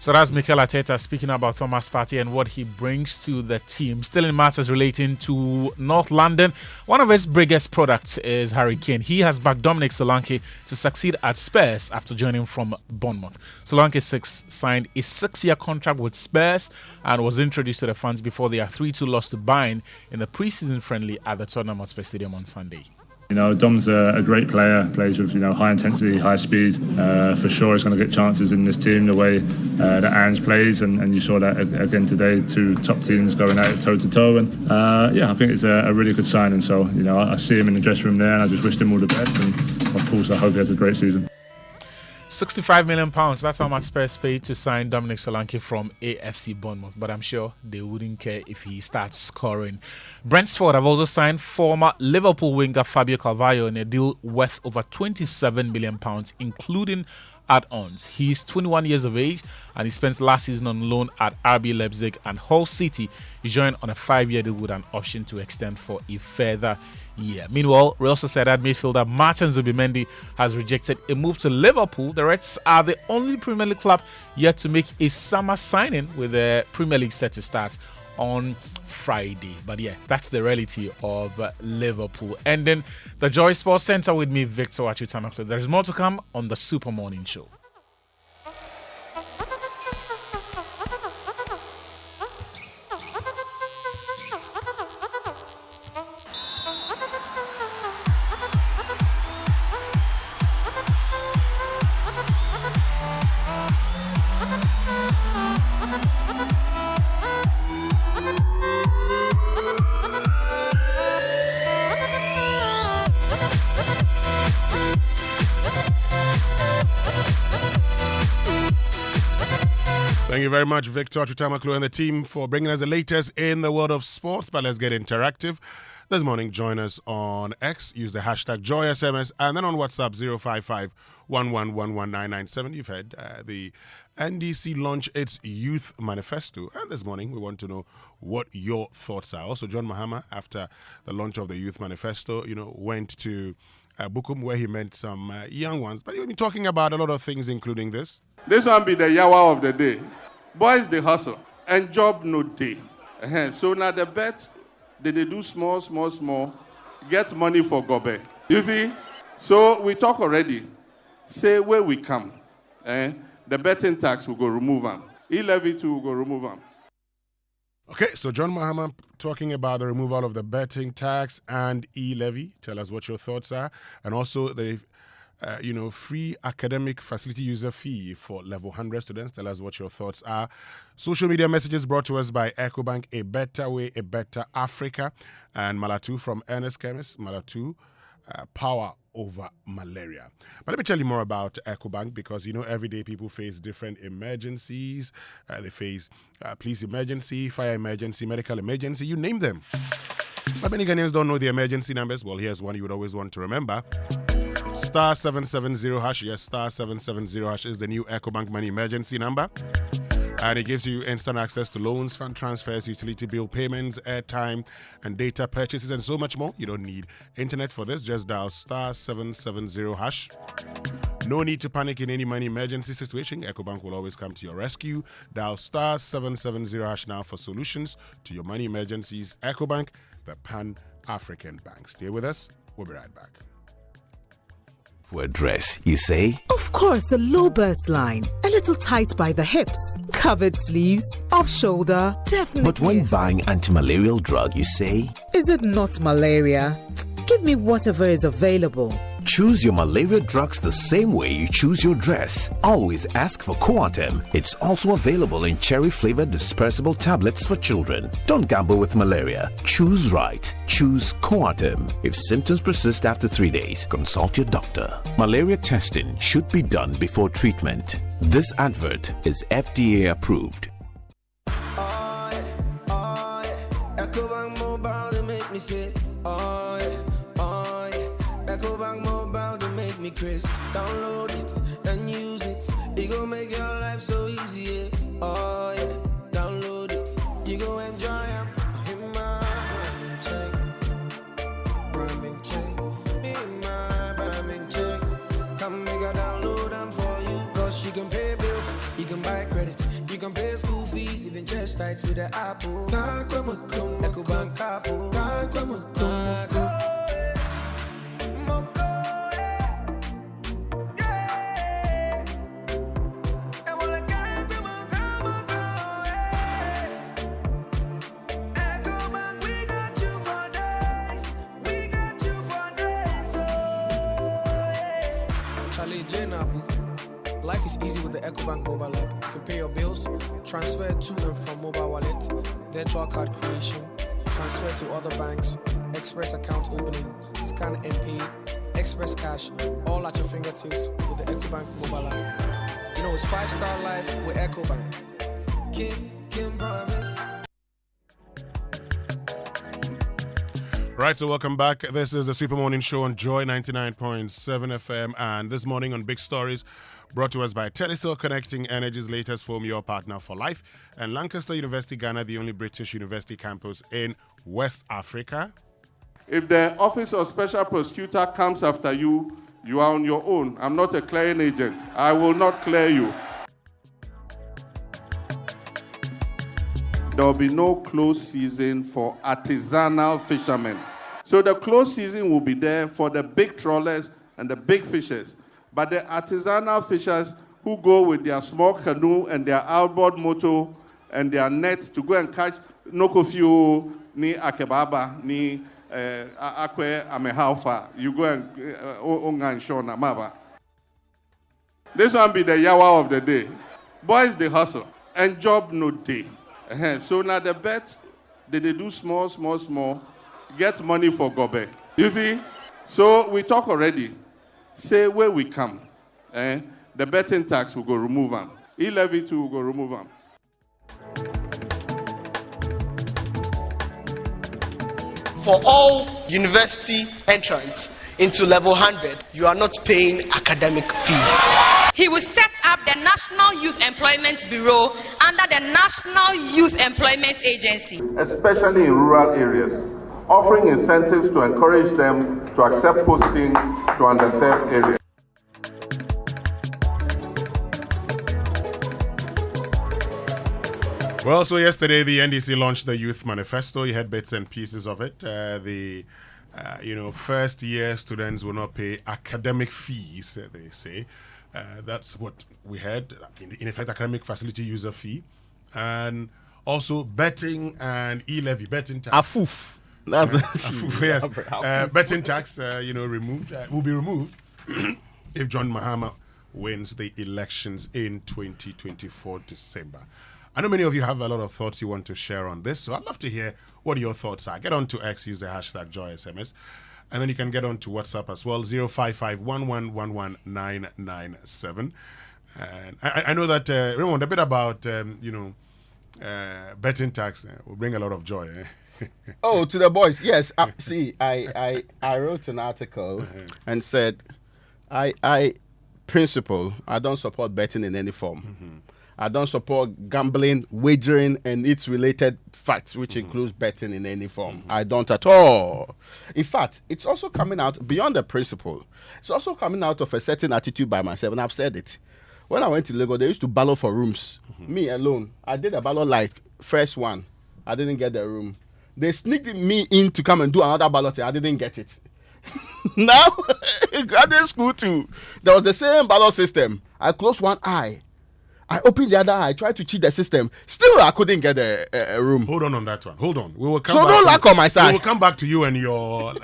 So that's Mikel Arteta speaking about Thomas Partey and what he brings to the team. Still in matters relating to North London, one of his biggest products is Harry Kane. He has backed Dominic Solanke to succeed at Spurs after joining from Bournemouth. Solanke signed a 6-year contract with Spurs and was introduced to the fans before their 3-2 loss to Bayern in the pre-season friendly at the Tottenham Hotspur Stadium on Sunday. Dom's a great player, plays with high intensity, high speed. For sure he's going to get chances in this team the way that Ange plays, and you saw that again today, two top teams going at it toe to toe, and I think it's a really good signing. So I see him in the dressing room there and I just wish him all the best, and of course I hope he has a great season. £65 million, that's how much Spurs paid to sign Dominic Solanke from AFC Bournemouth, but I'm sure they wouldn't care if he starts scoring. Brentford have also signed former Liverpool winger Fabio Carvalho in a deal worth over £27 million, including add-ons. He's 21 years of age and he spent last season on loan at RB Leipzig and Hull City. He joined on a 5-year deal with an option to extend for a further year. Meanwhile, Real Sociedad midfielder Martin Zubimendi has rejected a move to Liverpool. The Reds are the only Premier League club yet to make a summer signing, with the Premier League set to start on Friday. But yeah, that's the reality of Liverpool. And then the Joy Sports Centre with me, Victor Achutamaklo. There's more to come on the Super Morning Show. Thank you very much, Victor Chutamaklu and the team, for bringing us the latest in the world of sports. But let's get interactive. This morning, join us on X. Use the hashtag JoySMS, and then on WhatsApp 055-1111997. You've heard the NDC launch its Youth Manifesto. And this morning, we want to know what your thoughts are. Also, John Mahama, after the launch of the Youth Manifesto, went to Bukum, where he met some young ones. But he'll be talking about a lot of things, including this. This one be the yawa of the day. Boys, they hustle. And job no day. So now the bet, they do small, get money for gobe. You see? So we talk already. Say where we come. The betting tax will go remove them. E-levy too will go remove them. Okay, so John Mahama talking about the removal of the betting tax and e-levy. Tell us what your thoughts are. And also the free academic facility user fee for level 100 students. Tell us what your thoughts are. Social media messages brought to us by EcoBank, A Better Way, A Better Africa, and Malatu from Ernest Chemist. Malatu, power over malaria. But let me tell you more about EcoBank, because every day people face different emergencies. They face police emergency, fire emergency, medical emergency, you name them. But many Ghanaians don't know the emergency numbers. Well, here's one you would always want to remember. Star 770 hash. Yes, star 770 hash is the new EcoBank money emergency number. And it gives you instant access to loans, fund transfers, utility bill payments, airtime, and data purchases, and so much more. You don't need internet for this. Just dial star 770 hash. No need to panic in any money emergency situation. EcoBank will always come to your rescue. Dial star 770 hash now for solutions to your money emergencies. EcoBank, the Pan-African Bank. Stay with us. We'll be right back. For a dress, you say? Of course, the low burst line. A little tight by the hips. Covered sleeves. Off shoulder. Definitely. But when buying anti-malarial drug, you say? Is it not malaria? Give me whatever is available. Choose your malaria drugs the same way you choose your dress. Always ask for Coartem. It's also available in cherry-flavored dispersible tablets for children. Don't gamble with malaria. Choose right. Choose Coartem. If symptoms persist after 3 days, consult your doctor. Malaria testing should be done before treatment. This advert is FDA approved. EcoBank Mobile, they make me say, EcoBank Mobile, they make me crazy. Download it and use it. It gon' make your life so easy, yeah. Download it. You go enjoy it. In my Bramin chain. In my Bramin chain. Come make a download them for you. Cause you can pay bills, you can buy credit, you can pay school fees, even church tights with the Apple. EcoBank Apple. Life is easy with the EcoBank mobile app. You can pay your bills, transfer to and from mobile wallet, virtual card creation, transfer to other banks, express account opening, scan and pay, express cash, all at your fingertips with the EcoBank mobile app. You know, it's 5-star life with EcoBank. Can promise. Right, so welcome back. This is the Super Morning Show on Joy 99.7 FM. And this morning on Big Stories, brought to us by Telecel, connecting Energy's latest foam, your partner for life. And Lancaster University, Ghana, the only British university campus in West Africa. If the Office of Special Prosecutor comes after you, you are on your own. I'm not a clearing agent. I will not clear you. there will be no closed season for artisanal fishermen. So the closed season will be there for the big trawlers and the big fishers. But the artisanal fishers who go with their small canoe and their outboard motor and their nets to go and catch nokofio, ni akebaba, ni akwe amehalfa, you go and ongan shona maba. This one be the yawa of the day. Boys, they hustle. And job no day. So now the bet, they do small, get money for gobe. You see? So we talk already. Say where we come. The betting tax will go remove them. E-levy too will go remove them. For all university entrants into level 100, you are not paying academic fees. He will set up the National Youth Employment Bureau under the National Youth Employment Agency, especially in rural areas, offering incentives to encourage them to accept postings to underserved areas. Well, so yesterday the NDC launched the Youth Manifesto. You had bits and pieces of it. First year students will not pay academic fees, they say. That's what we had. In effect, academic facility user fee. And also betting and e-levy, betting tax. Afoof. That's Afoof, yes. Betting tax, removed, will be removed if John Mahama wins the elections in 2024 December. I know many of you have a lot of thoughts you want to share on this, so I'd love to hear what your thoughts are. Get on to X, use the hashtag JoySMS, and then you can get on to WhatsApp as well, 055-1111-997. And I know that, Raymond, a bit about, betting tax will bring a lot of joy. Oh, to the boys, yes. I wrote an article and said, I don't support betting in any form. Mm-hmm. I don't support gambling, wagering, and its related facts, which includes betting in any form. I don't at all. In fact, it's also coming out beyond the principle. It's also coming out of a certain attitude by myself, and I've said it. When I went to Lagos, they used to ballot for rooms. Me alone. I did a ballot like first one. I didn't get the room. They sneaked me in to come and do another ballot. I didn't get it. Now, in graduate school too, there was the same ballot system. I closed one eye. I opened the other eye, tried to cheat the system. Still, I couldn't get a room. Hold on that one. Hold on. We will come so back no luck on my side. We will come back to you and your,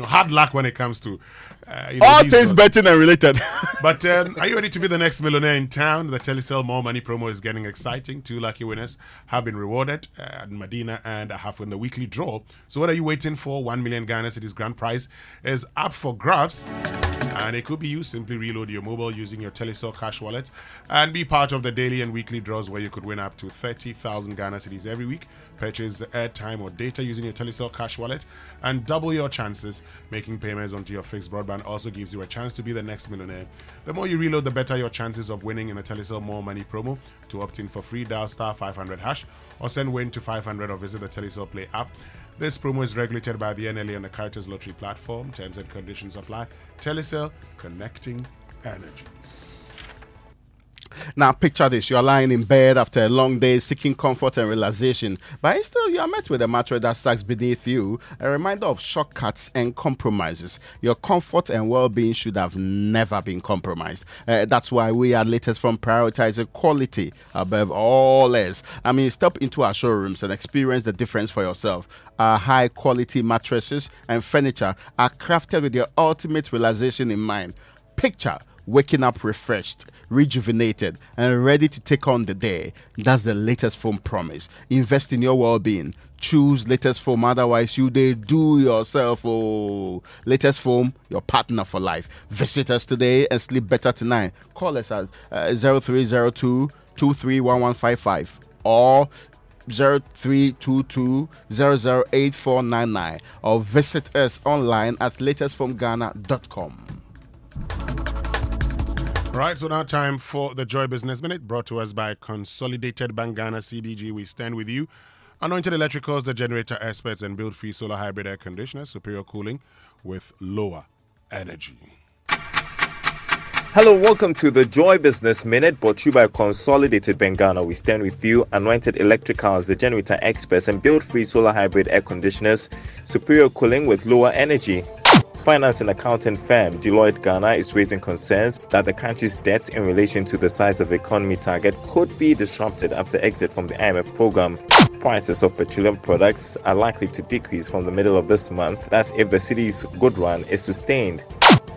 hard luck when it comes to all things betting and related. But are you ready to be the next millionaire in town? The Telecel More Money promo is getting exciting. 2 lucky winners have been rewarded at Medina and half in the weekly draw. So what are you waiting for? 1 million Ghana Cedis grand prize is up for grabs. And it could be you. Simply reload your mobile using your Telecel cash wallet and be part of the daily and weekly draws where you could win up to 30,000 Ghana Cedis every week. Purchase airtime or data using your Telecel cash wallet and double your chances. Making payments onto your fixed broadband also gives you a chance to be the next millionaire. The more you reload, the better your chances of winning in the Telecel More Money promo. To opt in for free, dial *500# or send WIN to 500 or visit the Telecel Play app. This promo is regulated by the NLA and the Carters Lottery platform. Terms and conditions apply. Telecel, connecting energies. Now picture this, you are lying in bed after a long day seeking comfort and relaxation, but still you are met with a mattress that sags beneath you, a reminder of shortcuts and compromises. Your comfort and well-being should have never been compromised. That's why we at Latest Form prioritizing quality above all else. Step into our showrooms and experience the difference for yourself. Our high-quality mattresses and furniture are crafted with your ultimate relaxation in mind. Picture waking up refreshed, rejuvenated, and ready to take on the day. That's the Latest Foam promise. Invest in your well-being. Choose Latest Foam, otherwise you do yourself. Oh, Latest Foam, your partner for life. Visit us today and sleep better tonight. Call us at 0302 231155 or 0322008499 or visit us online at latestformghana.com. Right, so now time for the Joy Business Minute, brought to us by Consolidated Bank Ghana CBG. We stand with you. Anointed Electricals, the generator experts, and build free solar hybrid air conditioners, superior cooling with lower energy. Hello, welcome to the Joy Business Minute, brought to you by Consolidated Bengana. We stand with you, Anointed Electricals, the generator experts, and build-free solar hybrid air conditioners, superior cooling with lower energy. Finance and accounting firm Deloitte Ghana is raising concerns that the country's debt in relation to the size of the economy target could be disrupted after exit from the IMF program. Prices of petroleum products are likely to decrease from the middle of this month. That's if the city's good run is sustained.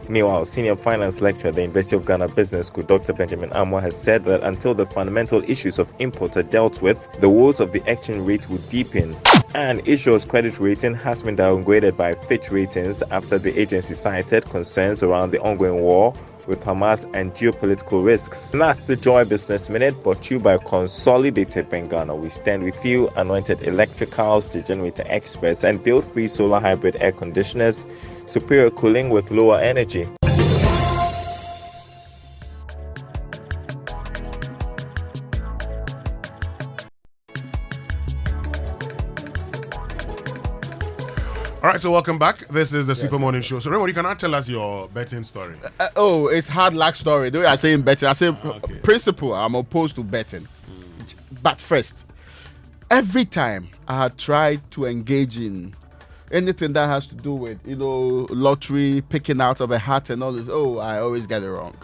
Meanwhile, senior finance lecturer at the University of Ghana Business School, Dr. Benjamin Amwa, has said that until the fundamental issues of import are dealt with, the woes of the exchange rate will deepen. And Israel's credit rating has been downgraded by Fitch Ratings after the agency cited concerns around the ongoing war with Hamas and geopolitical risks. And that's the Joy Business Minute, brought to you by Consolidated Bengana. We stand with you, Anointed Electricals, the generator experts, and build-free solar hybrid air conditioners, superior cooling with lower energy. All right, so welcome back. This is the Super Morning Show. So, Raymond, you cannot tell us your betting story. It's hard luck story. The way I say in betting, I say principle. I'm opposed to betting. But first, every time I try to engage in anything that has to do with, lottery, picking out of a hat and all this, I always get it wrong.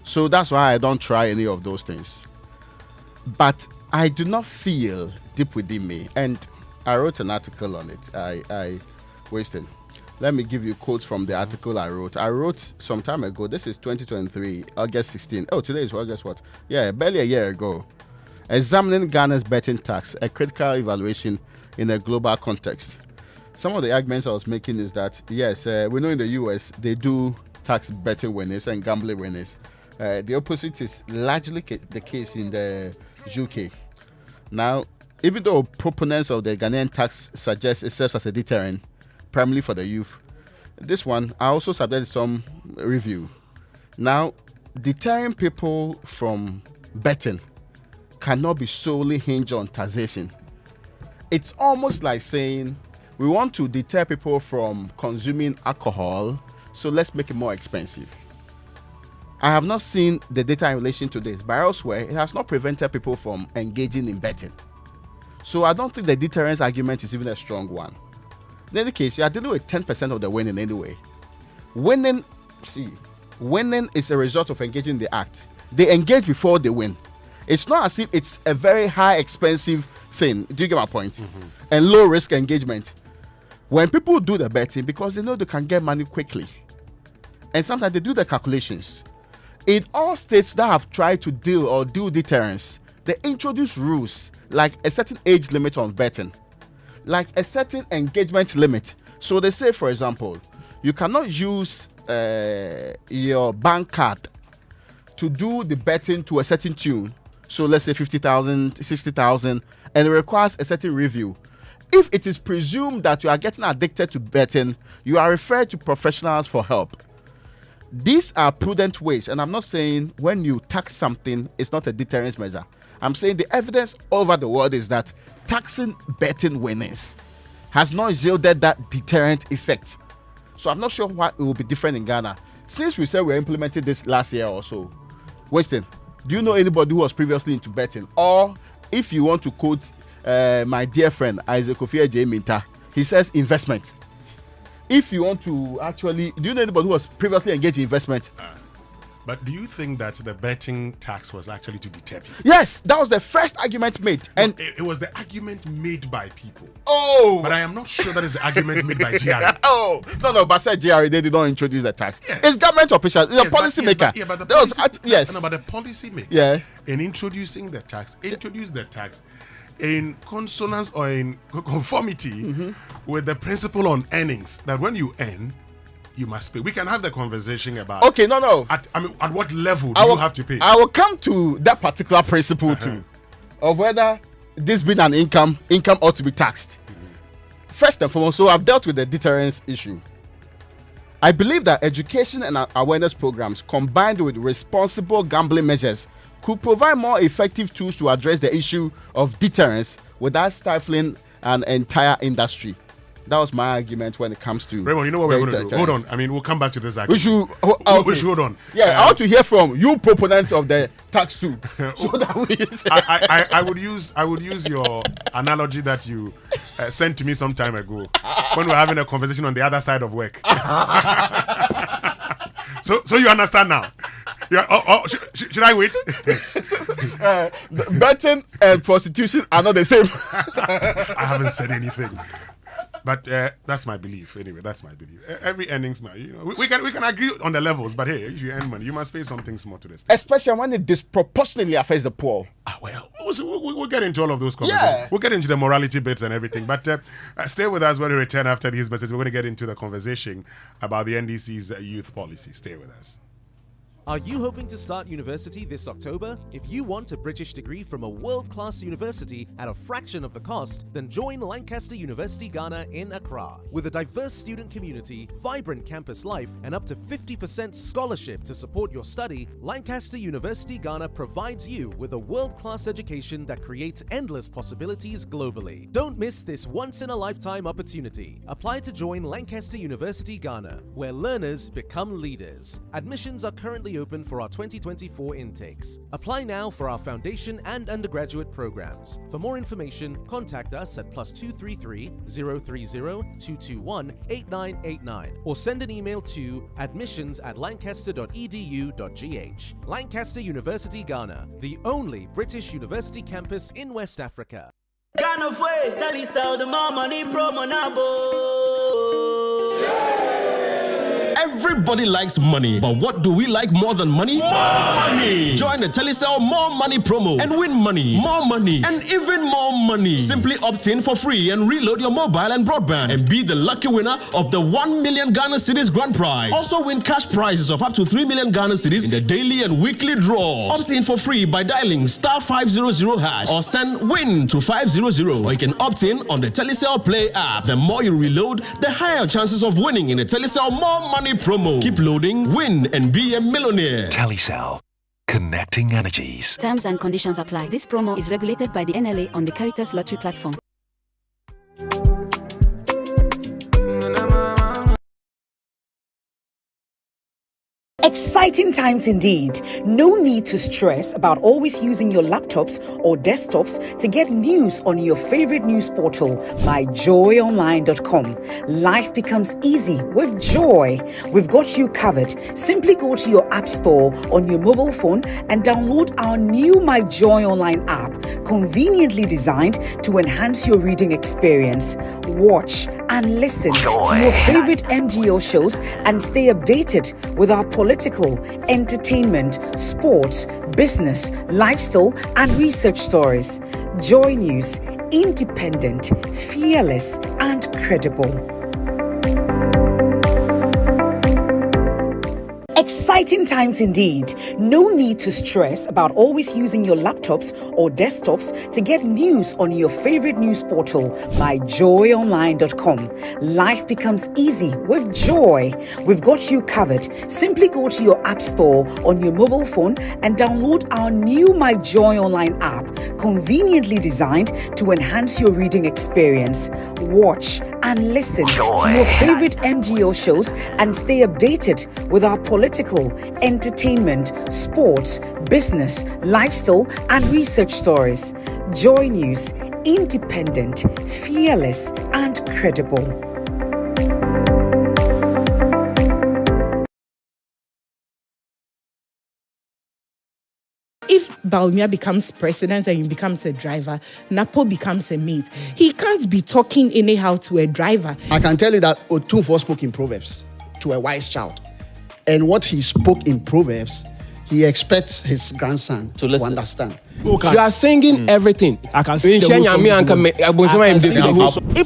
So that's why I don't try any of those things. But I do not feel deep within me, and I wrote an article on it. I wasted. Let me give you quotes from the article I wrote. I wrote some time ago. This is 2023, August 16. Oh, today is August what? Yeah, barely a year ago. Examining Ghana's betting tax, a critical evaluation in a global context. Some of the arguments I was making is that, yes, we know in the US, they do tax betting winners and gambling winners. The opposite is largely the case in the UK. Now, even though proponents of the Ghanaian tax suggest it serves as a deterrent, primarily for the youth, this one, I also submitted some review. Now, deterring people from betting cannot be solely hinged on taxation. It's almost like saying, we want to deter people from consuming alcohol, so let's make it more expensive. I have not seen the data in relation to this, but elsewhere, it has not prevented people from engaging in betting. So I don't think the deterrence argument is even a strong one. In any case, you are dealing with 10% of the winning anyway. Winning is a result of engaging in the act. They engage before they win. It's not as if it's a very high expensive thing. Do you get my point? Mm-hmm. And low risk engagement. When people do the betting, because they know they can get money quickly, and sometimes they do the calculations. In all states that have tried to do deterrence, they introduce rules like a certain age limit on betting, like a certain engagement limit. So they say, for example, you cannot use your bank card to do the betting to a certain tune. So let's say 50,000, 60,000, and it requires a certain review. If it is presumed that you are getting addicted to betting, you are referred to professionals for help. These are prudent ways, and I'm not saying when you tax something, it's not a deterrence measure. I'm saying the evidence over the world is that taxing betting winners has not yielded that deterrent effect. So I'm not sure why it will be different in Ghana. Since we said we implemented this last year or so, Winston, do you know anybody who was previously into betting? Or if you want to quote my dear friend Isaac Kofi J. Minta, he says investment. If you want to actually, do you know anybody who was previously engaged in investment? But do you think that the betting tax was actually to deter people? Yes, that was the first argument made. And it was the argument made by people. Oh! But I am not sure that is the argument made by GRA. No, but said GRA, they did not introduce the tax. Yes. It's government officials, it's a policy maker. But the policy maker, yeah, in introducing the tax, introduced the tax in consonance or in conformity with the principle on earnings, that when you earn, you must pay. We can have the conversation about. Okay, no. At what level do you have to pay? I will come to that particular principle too, of whether this being an income ought to be taxed. First and foremost, so I've dealt with the deterrence issue. I believe that education and awareness programs combined with responsible gambling measures could provide more effective tools to address the issue of deterrence without stifling an entire industry. That was my argument when it comes to Raymond, you know what we're going to do? Hold on. I mean, we'll come back to this We argument. should We should hold on. Yeah, I want to hear from you, proponents of the tax too. So that we I would use your analogy that you sent to me some time ago when we were having a conversation on the other side of work. So you understand now. Yeah. Should I wait? Betting and prostitution are not the same. I haven't said anything. But that's my belief. Anyway, that's my belief. Every earnings, we can agree on the levels. But hey, if you earn money, you must pay something small to the state. Especially when it disproportionately affects the poor. We'll get into all of those conversations. Yeah. We'll get into the morality bits and everything. But stay with us when we return after these messages. We're going to get into the conversation about the NDC's youth policy. Stay with us. Are you hoping to start university this October? If you want a British degree from a world-class university at a fraction of the cost, then join Lancaster University Ghana in Accra. With a diverse student community, vibrant campus life, and up to 50% scholarship to support your study, Lancaster University Ghana provides you with a world-class education that creates endless possibilities globally. Don't miss this once-in-a-lifetime opportunity. Apply to join Lancaster University Ghana, where learners become leaders. Admissions are currently open for our 2024 intakes. Apply now for our foundation and undergraduate programs. For more information, contact us at +233 030 221 8989 or send an email to admissions@lancaster.edu.gh. Lancaster University Ghana, the only British university campus in West Africa. Kind of way, tell us how the more money promo now. Everybody likes money, but what do we like more than money? More money! Join the Telecel More Money promo and win money, more money, and even more money. Simply opt in for free and reload your mobile and broadband and be the lucky winner of the 1 million Ghana cedis grand prize. Also win cash prizes of up to 3 million Ghana cedis in the daily and weekly draws. Opt in for free by dialing *500# or send WIN to 500, or you can opt in on the Telecel Play app. The more you reload, the higher chances of winning in the Telecel More Money promo. Keep loading, win, and be a millionaire. Telecel. Connecting energies. Terms and conditions apply. This promo is regulated by the NLA on the Caritas Lottery platform. Exciting times indeed. No need to stress about always using your laptops or desktops to get news on your favorite news portal, myjoyonline.com. Life becomes easy with Joy. We've got you covered. Simply go to your app store on your mobile phone and download our new My Joy Online app, conveniently designed to enhance your reading experience. Watch and listen to your favorite MGO shows and stay updated with our political, entertainment, sports, business, lifestyle, and research stories. Joy News, independent, fearless, and credible. Exciting times indeed. No need to stress about always using your laptops or desktops to get news on your favorite news portal, myjoyonline.com. Life becomes easy with Joy. We've got you covered. Simply go to your app store on your mobile phone and download our new My Joy Online app, conveniently designed to enhance your reading experience. Watch and listen to your favorite MGO shows and stay updated with our political, entertainment, sports, business, lifestyle, and research stories. Joy News, independent, fearless, and credible. If Baumia becomes president and he becomes a driver, Napo becomes a mate. He can't be talking anyhow to a driver. I can tell you that Otunfo spoke in Proverbs to a wise child. And what he spoke in Proverbs, he expects his grandson to understand. Okay. You are singing everything. I can see if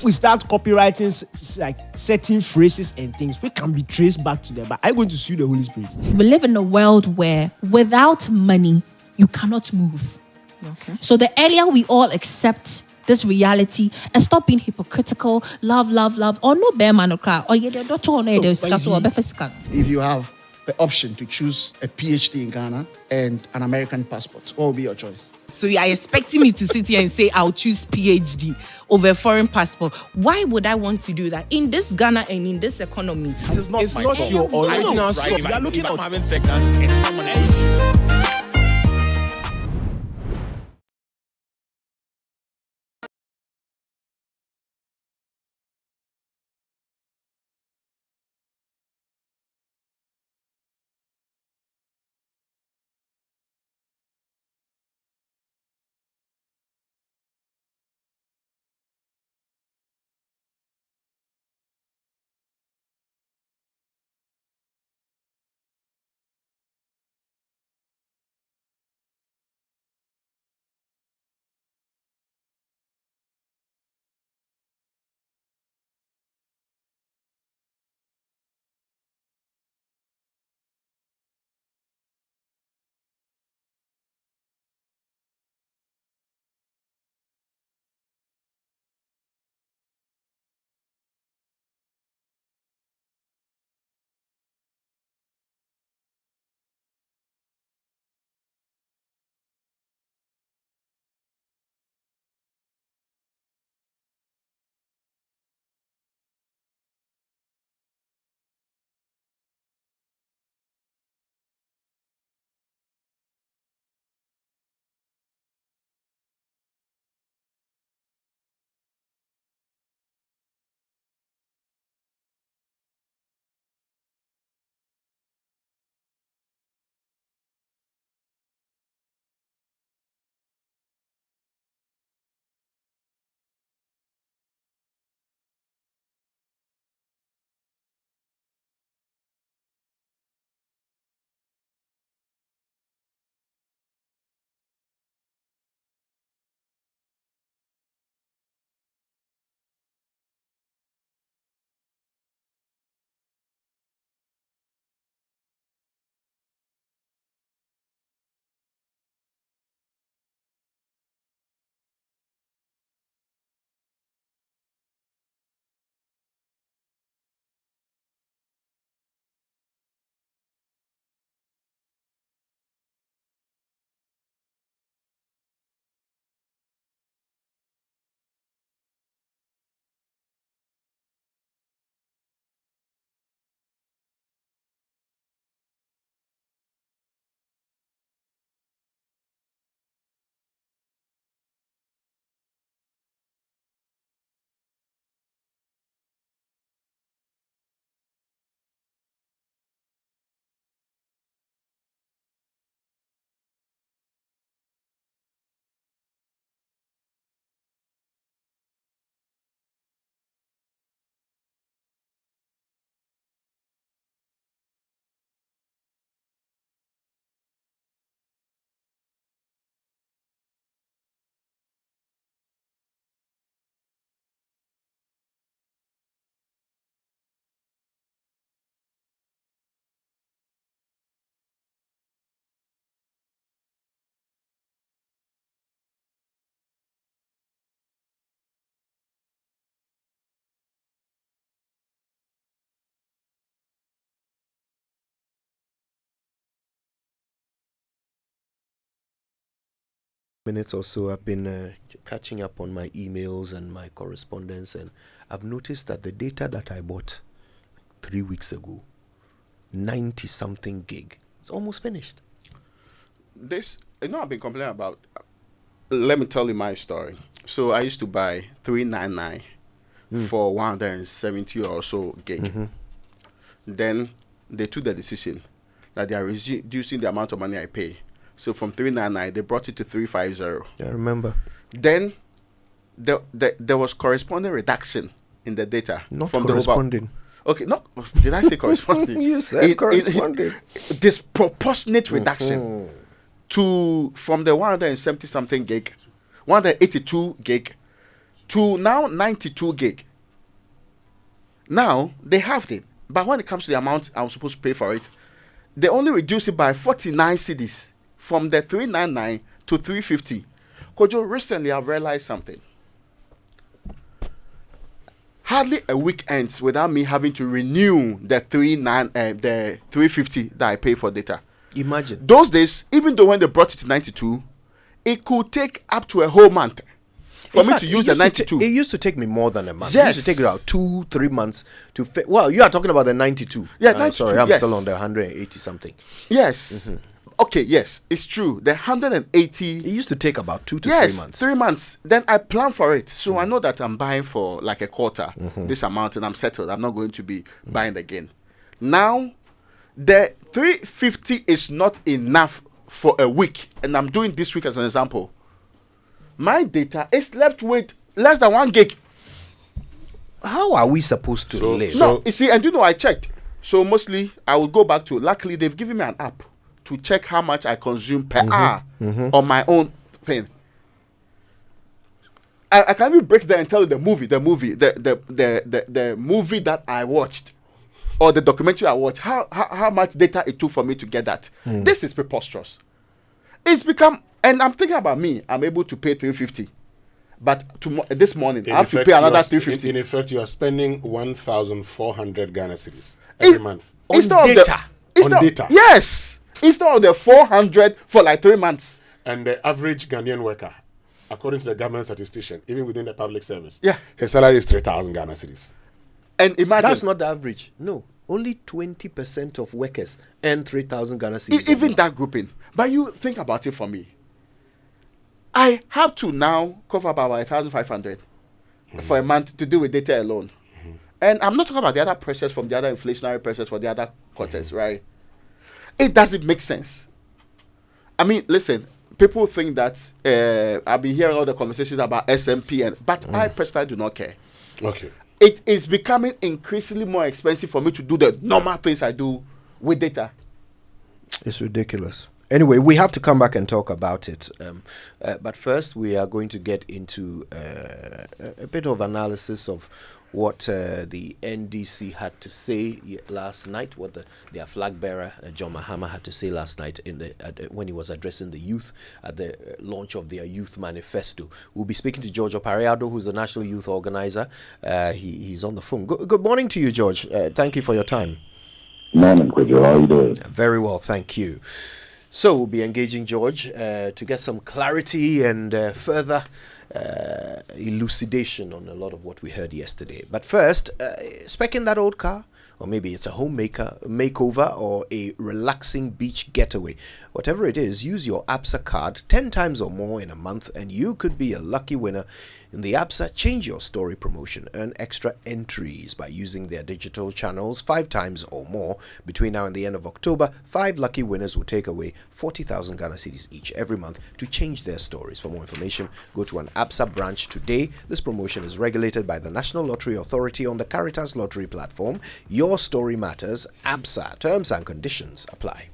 we start copywriting like certain phrases and things, we can be traced back to them. But I'm going to sue the Holy Spirit. We live in a world where without money, you cannot move. Okay. So the earlier we all accept this reality and stop being hypocritical, love, or no bear man or cry, or if you have the option to choose a PhD in Ghana and an American passport, what would be your choice? So you are expecting me to sit here and say I'll choose PhD over foreign passport? Why would I want to do that in this Ghana and in this economy? It's not your original source. You are looking at having seconds and someone else. Minutes or so, I've been catching up on my emails and my correspondence, and I've noticed that the data that I bought 3 weeks ago, 90 something gig, it's almost finished. This, I've been complaining about. Let me tell you my story. So I used to buy 399 for 170 or so gig. Mm-hmm. Then they took the decision that they are reducing the amount of money I pay. So from 399, they brought it to 350. I remember. Then there was corresponding reduction in the data. Not from corresponding. Okay, no, did I say corresponding? You said corresponding. Disproportionate reduction from the 170 something gig, 182 gig, to now 92 gig. Now they halved it, but when it comes to the amount I was supposed to pay for it, they only reduced it by 49 cedis. From the 399 to 350. Kojo, recently I've realized something. hardly a week ends without me having to renew the 350 that I pay for data. Imagine. Those days, even though when they brought it to 92, it could take up to a whole month for me to use the 92. It used to take me more than a month. Yes. It used to take about 2-3 months to well, you are talking about the 92. Yeah, 92, sorry, I'm yes. still on the 180 something. Yes. Okay, yes, it's true. The 180. It used to take about 2 to 3 months. 3 months. Then I plan for it. So I know that I'm buying for like a quarter, this amount, and I'm settled. I'm not going to be buying again. Now, the 350 is not enough for a week. And I'm doing this week as an example. My data is left with less than 1 gig. How are we supposed to live? No, you see, and you know, I checked. So mostly, I will go back to, luckily, they've given me an app to check how much I consume per hour on my own pen. I can even break down and tell you the movie that I watched, or the documentary I watched, how much data it took for me to get that. This is preposterous. It's become, and I'm thinking about me, I'm able to pay 350. But this morning, I have to pay another 350. In effect, you are spending 1,400 Ghana cedis every month. On data. On data. Yes. Instead of the 400 for like 3 months. And the average Ghanaian worker, according to the government statistician, even within the public service, yeah, his salary is 3,000 Ghana cedis. And imagine, that's not the average. No, only 20% of workers earn 3,000 Ghana cedis. Even that grouping. But you think about it for me. I have to now cover about 1,500 for a month to do with data alone. And I'm not talking about the other pressures from the other inflationary pressures for the other quarters, right? It doesn't make sense. I mean, listen, people think that I've been hearing all the conversations about SMP, but I personally do not care. Okay. It is becoming increasingly more expensive for me to do the normal things I do with data. It's ridiculous. Anyway, we have to come back and talk about it. But first, we are going to get into a bit of analysis of what the NDC had to say last night, what their flag bearer, John Mahama, had to say last night when he was addressing the youth at the launch of their youth manifesto. We'll be speaking to George Opariado, who's the National Youth Organizer. He's on the phone. Good morning to you, George. Thank you for your time. Morning, Kwejo. How are you doing? Very well, thank you. So we'll be engaging George to get some clarity and further elucidation on a lot of what we heard yesterday. But first, specking that old car, or maybe it's a makeover or a relaxing beach getaway. Whatever it is, use your ABSA card 10 times or more in a month and you could be a lucky winner in the ABSA Change Your Story promotion. Earn extra entries by using their digital channels 5 times or more. Between now and the end of October, 5 lucky winners will take away 40,000 Ghana cedis each every month to change their stories. For more information, go to an ABSA branch today. This promotion is regulated by the National Lottery Authority on the Caritas Lottery platform. Your story matters. ABSA. Terms and conditions apply.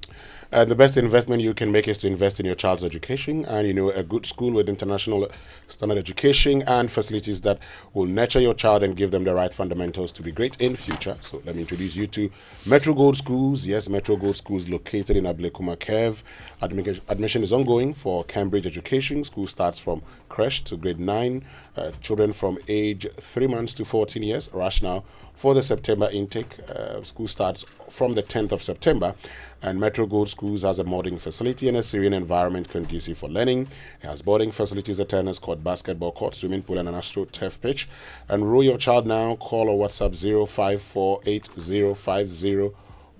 The best investment you can make is to invest in your child's education, and a good school with international standard education and facilities that will nurture your child and give them the right fundamentals to be great in future. So let me introduce you to Metro Gold Schools. Yes, Metro Gold Schools located in Ablekuma Kev. Admission is ongoing for Cambridge education. School starts from creche to grade 9. Children from age 3 months to 14 years. Rush now for the September intake. School starts from the 10th of September. And Metro Gold Schools has a modern facility and a serene environment conducive for learning. It has boarding facilities, a tennis court, basketball court, swimming pool, and an astro turf pitch. Enroll your child now. Call or WhatsApp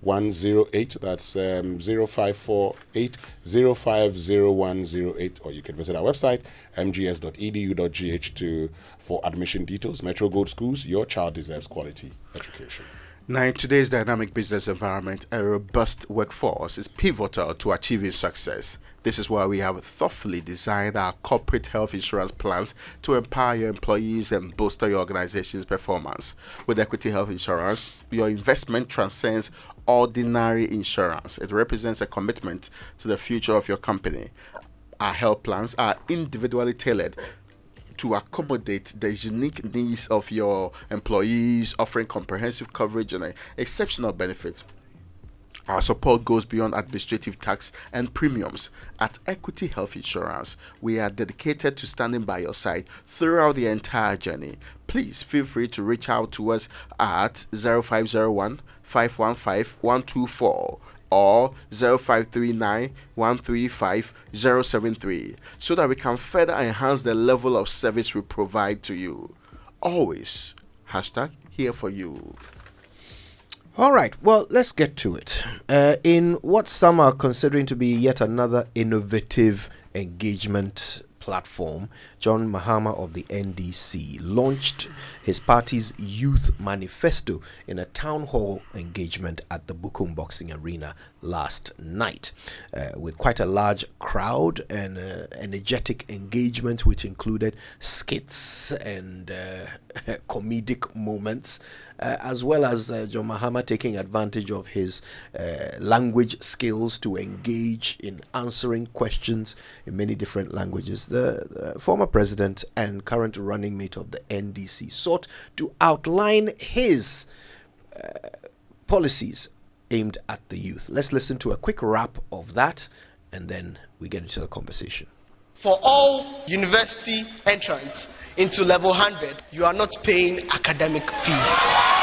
0548050108. That's 0548050108. Or you can visit our website mgs.edu.gh for admission details. Metro Gold Schools, your child deserves quality education. Now, in today's dynamic business environment, a robust workforce is pivotal to achieving success. This is why we have thoughtfully designed our corporate health insurance plans to empower your employees and bolster your organization's performance. With Equity Health Insurance, your investment transcends ordinary insurance. It represents a commitment to the future of your company. Our health plans are individually tailored to accommodate the unique needs of your employees, offering comprehensive coverage and exceptional benefits. Our support goes beyond administrative tax and premiums. At Equity Health Insurance, we are dedicated to standing by your side throughout the entire journey. Please feel free to reach out to us at 0501 515 124 or 0539 135 073 so that we can further enhance the level of service we provide to you. Always, #here for you. All right, well, let's get to it. In what some are considering to be yet another innovative engagement platform, John Mahama of the NDC launched his party's Youth Manifesto in a town hall engagement at the Bukum Boxing Arena last night, with quite a large crowd and energetic engagement, which included skits and comedic moments, as well as John Mahama taking advantage of his language skills to engage in answering questions in many different languages. The former president and current running mate of the NDC sought to outline his policies aimed at the youth. Let's listen to a quick wrap of that, and then we get into the conversation. For all university entrants into level 100, you are not paying academic fees.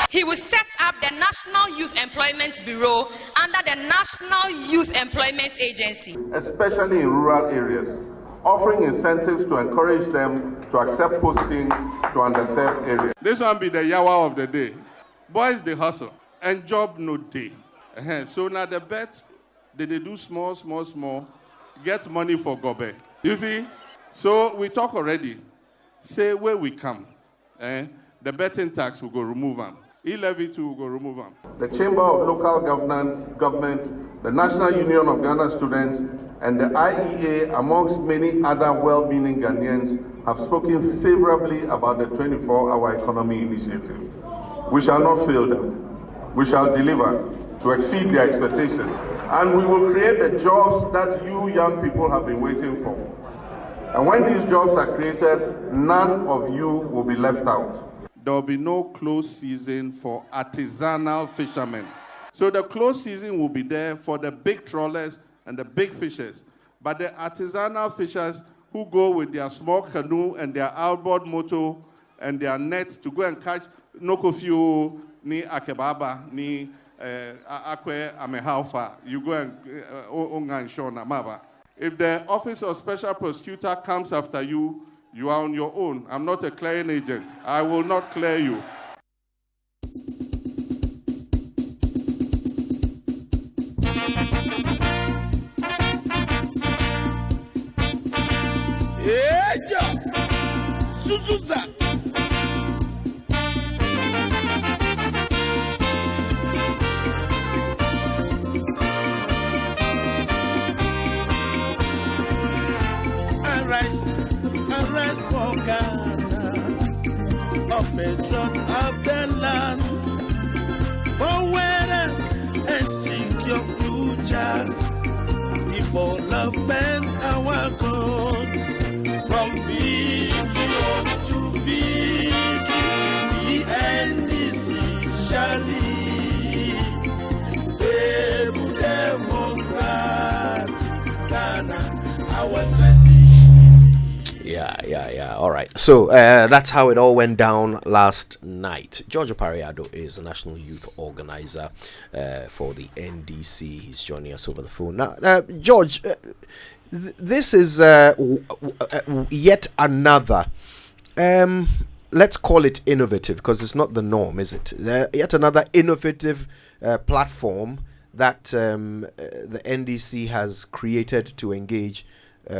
He will set up the National Youth Employment Bureau under the National Youth Employment Agency, especially in rural areas, offering incentives to encourage them to accept postings to underserved areas. This one be the yawa of the day. Boys, they hustle, and job no day. So now the bet, they do small, get money for gobe. You see? So we talk already. Say where we come. The betting tax will go remove them. E-levy too will go remove them. The Chamber of Local Government, the National Union of Ghana Students, and the IEA, amongst many other well-meaning Ghanaians, have spoken favorably about the 24-hour economy initiative. We shall not fail them. We shall deliver to exceed their expectations. And we will create the jobs that you young people have been waiting for. And when these jobs are created, none of you will be left out. There will be no closed season for artisanal fishermen. So the closed season will be there for the big trawlers and the big fishers. But the artisanal fishers who go with their small canoe and their outboard motor and their nets to go and catch nokofio, ni akebaba, ni akwe amehalfa, you go and ongan shona maba. If the Office of Special Prosecutor comes after you, you are on your own. I'm not a clearing agent. I will not clear you. Of the land, for weather and seek your future. Development our goal, from vision to big, the NDC shall lead. Able Democrat, Ghana, our strategy. Yeah. All right. So that's how it all went down last night. George Pariado is a national youth organizer for the NDC. He's joining us over the phone now. George, this is yet another. Let's call it innovative, because it's not the norm, is it? Yet another innovative platform that the NDC has created to engage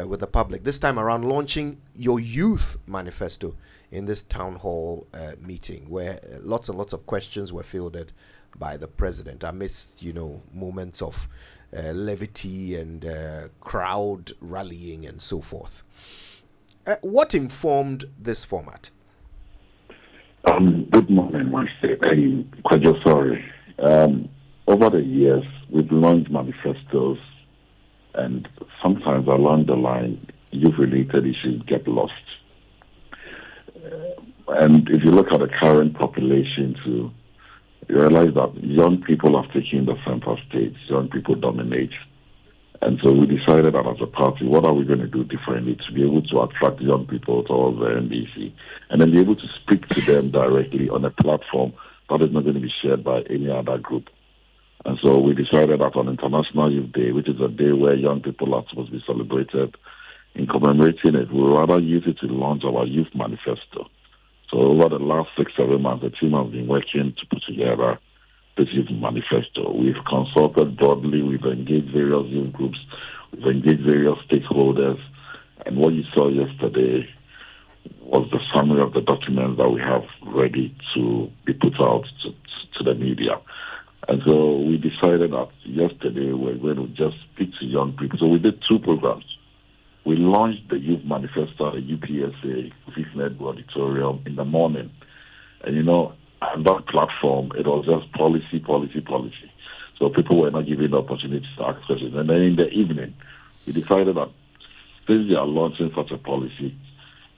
with the public. This time around, launching your Youth Manifesto in this town hall meeting, where lots and lots of questions were fielded by the president amidst, moments of levity and crowd rallying and so forth. What informed this format? Good morning, Master. I'm quite sorry. Over the years, we've launched manifestos, and sometimes along the line, youth-related issues get lost. And if you look at the current population too, you realize that young people have taken the center stage. Young people dominate. And so we decided that as a party, what are we going to do differently to be able to attract young people towards the NDC and then be able to speak to them directly on a platform that is not going to be shared by any other group. And so we decided that on International Youth Day, which is a day where young people are supposed to be celebrated, in commemorating it, we would rather use it to launch our youth manifesto. So over the last 6-7 months, the team has been working to put together this youth manifesto. We've consulted broadly, we've engaged various youth groups, we've engaged various stakeholders, and what you saw yesterday was the summary of the documents that we have ready to be put out to the media. And so we decided that yesterday we're going to just speak to young people. So we did 2 programs. We launched the Youth Manifesto at the UPSA Fifth Auditorium in the morning. And on that platform, it was just policy. So people were not given the opportunity to ask questions. And then in the evening, we decided that since they are launching such a policy,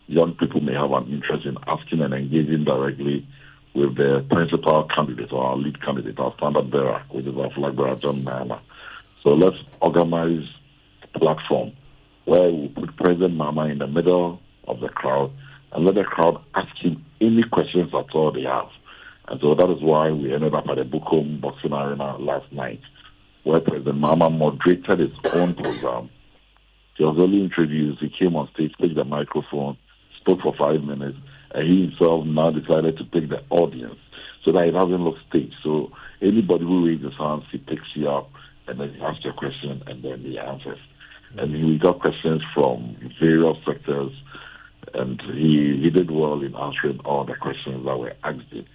young people may have an interest in asking and engaging directly with the principal candidate or our lead candidate, our standard bearer, which is our flag bearer, John Mahama. So let's organize a platform where we put President Mahama in the middle of the crowd and let the crowd ask him any questions at all they have. And so that is why we ended up at the Bukom Boxing Arena last night, where President Mahama moderated his own program. He was only introduced, he came on stage, picked the microphone, spoke for 5 minutes, and he himself now decided to pick the audience so that it doesn't look staged. So anybody who raises his hands, he picks you up, and then he asks your question, and then he answers. And we got questions from various sectors, and he did well in answering all the questions that were asked him.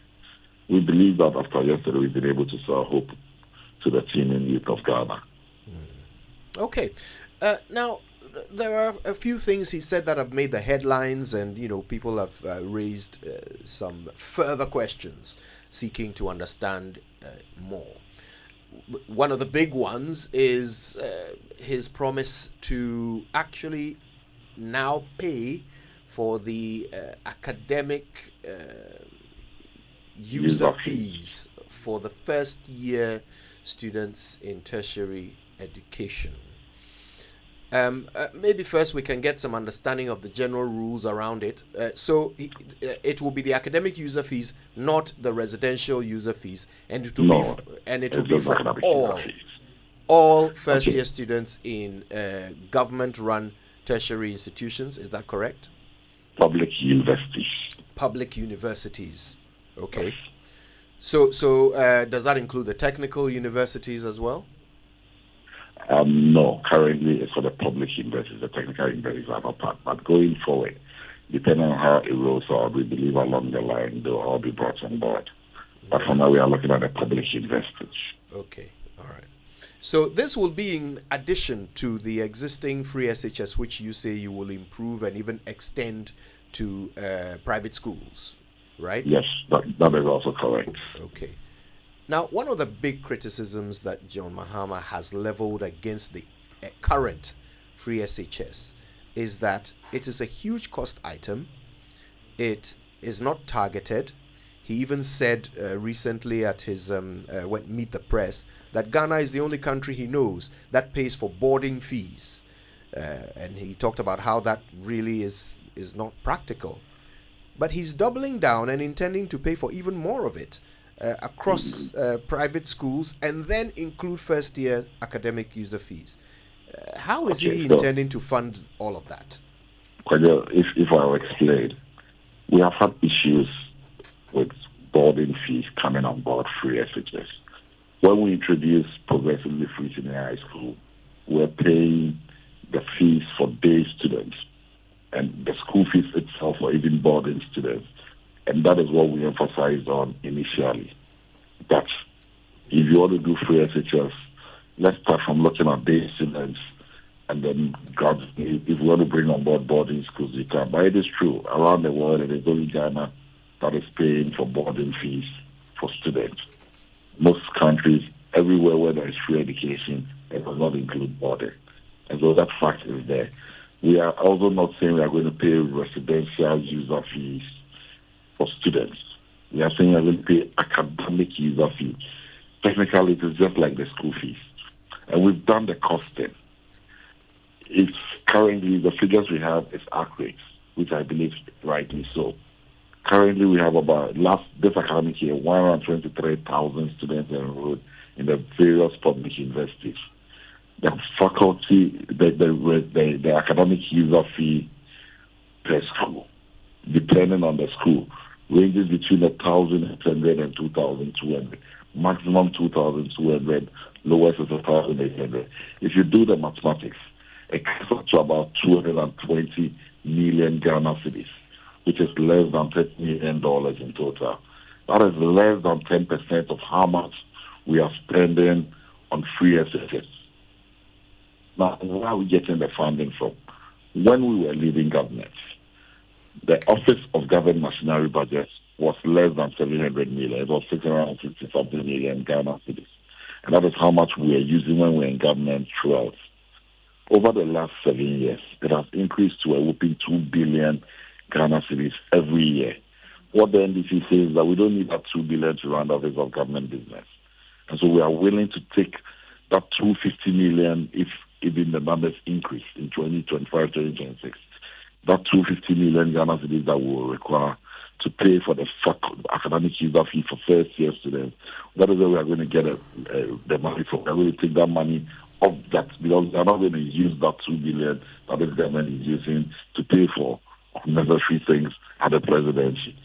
We believe that after yesterday, we've been able to sell hope to the team in youth of Ghana. Okay. Now, there are a few things he said that have made the headlines, and people have raised some further questions seeking to understand more. One of the big ones is his promise to actually now pay for the academic user fees for the first year students in tertiary education. Maybe first we can get some understanding of the general rules around it. So it will be the academic user fees, not the residential user fees, and it will be for all first-year students in government-run tertiary institutions. Is that correct? Public universities. Public universities. Okay. So does that include the technical universities as well? No, currently it's for the public universities. The technical universities are not part. But going forward, depending on how it rolls out, we believe along the line they'll all be brought on board. But for now, we are looking at the public universities. Okay, all right. So this will be in addition to the existing free SHS, which you say you will improve and even extend to private schools, right? Yes, that is also correct. Okay. Now, one of the big criticisms that John Mahama has leveled against the current free SHS is that it is a huge cost item. It is not targeted. He even said recently at his Meet the Press that Ghana is the only country he knows that pays for boarding fees. And he talked about how that really is not practical. But he's doubling down and intending to pay for even more of it. Across private schools and then include first-year academic user fees. How is he intending to fund all of that? If I will explain, we have had issues with boarding fees coming on board free SHS. When we introduced progressively free senior high school, we're paying the fees for day students and the school fees itself for even boarding students. And that is what we emphasized on initially. That if you want to do free SHS, let's start from looking at day students, and then gradually, if we want to bring on board boarding schools, you can. But it is true, around the world, it is only Ghana that is paying for boarding fees for students. Most countries, everywhere where there is free education, it does not include boarding. And so that fact is there. We are also not saying we are going to pay residential user fees for students. We are saying we're going to pay academic user fee. Technically, it is just like the school fees. And we've done the costing. It's currently, the figures we have is accurate, which I believe rightly so. Currently, we have about, this academic year, 123,000 students enrolled in the various public universities. The faculty, the academic user fee per school, depending on the school, ranges between 1,800 and 2,200. Maximum 2,200, lowest is 1,800. If you do the mathematics, it comes up to about 220 million Ghana cedis, which is less than $30 million in total. That is less than 10% of how much we are spending on free SSS. Now, where are we getting the funding from? When we were leaving government, the Office of Government Machinery Budget was less than 700 million. It was 650-something million Ghana cedis. And that is how much we are using when we're in government throughout. Over the last 7 years, it has increased to a whopping 2 billion Ghana cedis every year. What the NDC says is that we don't need that 2 billion to run the Office of Government Business. And so we are willing to take that 250 million if even the numbers increase in 2025, 2026. That 250 million Ghana cedis that we will require to pay for the academic user fee for first-year students. That is where we are going to get the money from. We are going to take that money off that, because we are not going to use that 2 billion that the government is using to pay for necessary things at the presidency.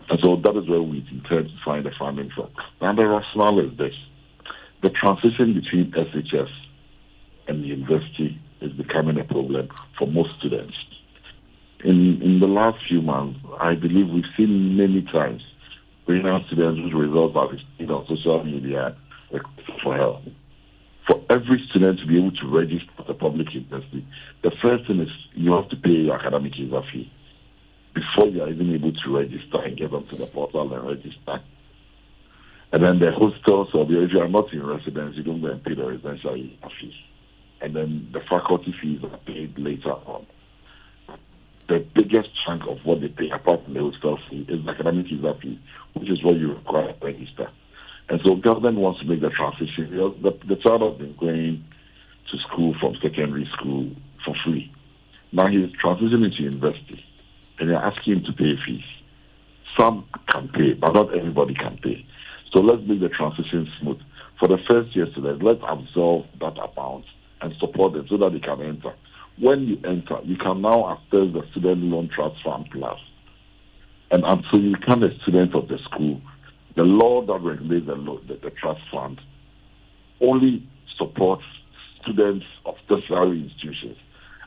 And so that is where we intend to find the funding from. And the rationale is this. The transition between SHS and university is becoming a problem for most students. In the last few months, I believe we've seen many times brilliant students whose results are displayed on social media for help. For every student to be able to register at a public university, the first thing is you have to pay your academic user fee before you are even able to register and get onto the portal and register. And then the hostels, or if you are not in residence, you don't go and pay the residential user fee. And then the faculty fees are paid later on. The biggest chunk of what they pay, apart from the hostel fee, is the academic user fee, which is what you require to register. And so government wants to make the transition. The child has been going to school from secondary school for free. Now he's transitioning into university, and you're asking him to pay fees. Some can pay, but not everybody can pay. So let's make the transition smooth. For the first year students, let's absorb that amount and support them so that they can enter. When you enter, you can now access the Student Loan Trust Fund Plus. And until you become a student of the school, the law that regulates the trust fund only supports students of tertiary institutions.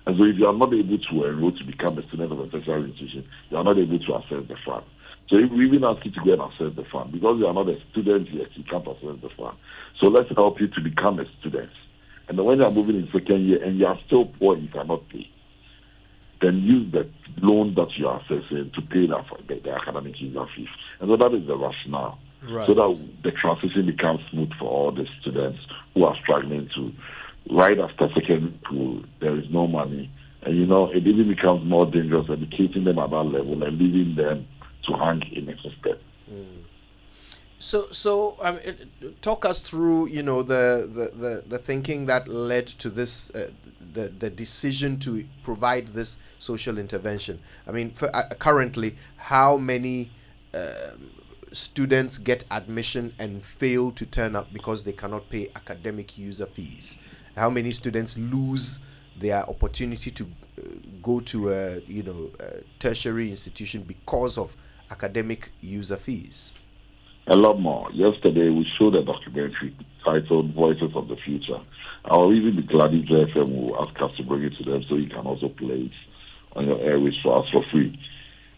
And so if you are not able to enroll to become a student of a tertiary institution, you are not able to access the fund. So if we even ask you to go and access the fund, because you are not a student yet, you can't access the fund. So let's help you to become a student. And then when you are moving in second year and you are still poor, you cannot pay, then use the loan that you are accessing to pay the academic user fees. And so that is the rationale. Right. So that the transition becomes smooth for all the students who are struggling to, right after secondary school, there is no money. And, it even becomes more dangerous educating them at that level and leaving them to hang in a system. So talk us through, the thinking that led to this, the decision to provide this social intervention. I mean, currently, how many students get admission and fail to turn up because they cannot pay academic user fees? How many students lose their opportunity to go to a tertiary institution because of academic user fees? A lot more. Yesterday, we showed a documentary titled Voices of the Future. I'll even be glad if JFM will ask us to bring it to them so you can also play it on your airways for us for free.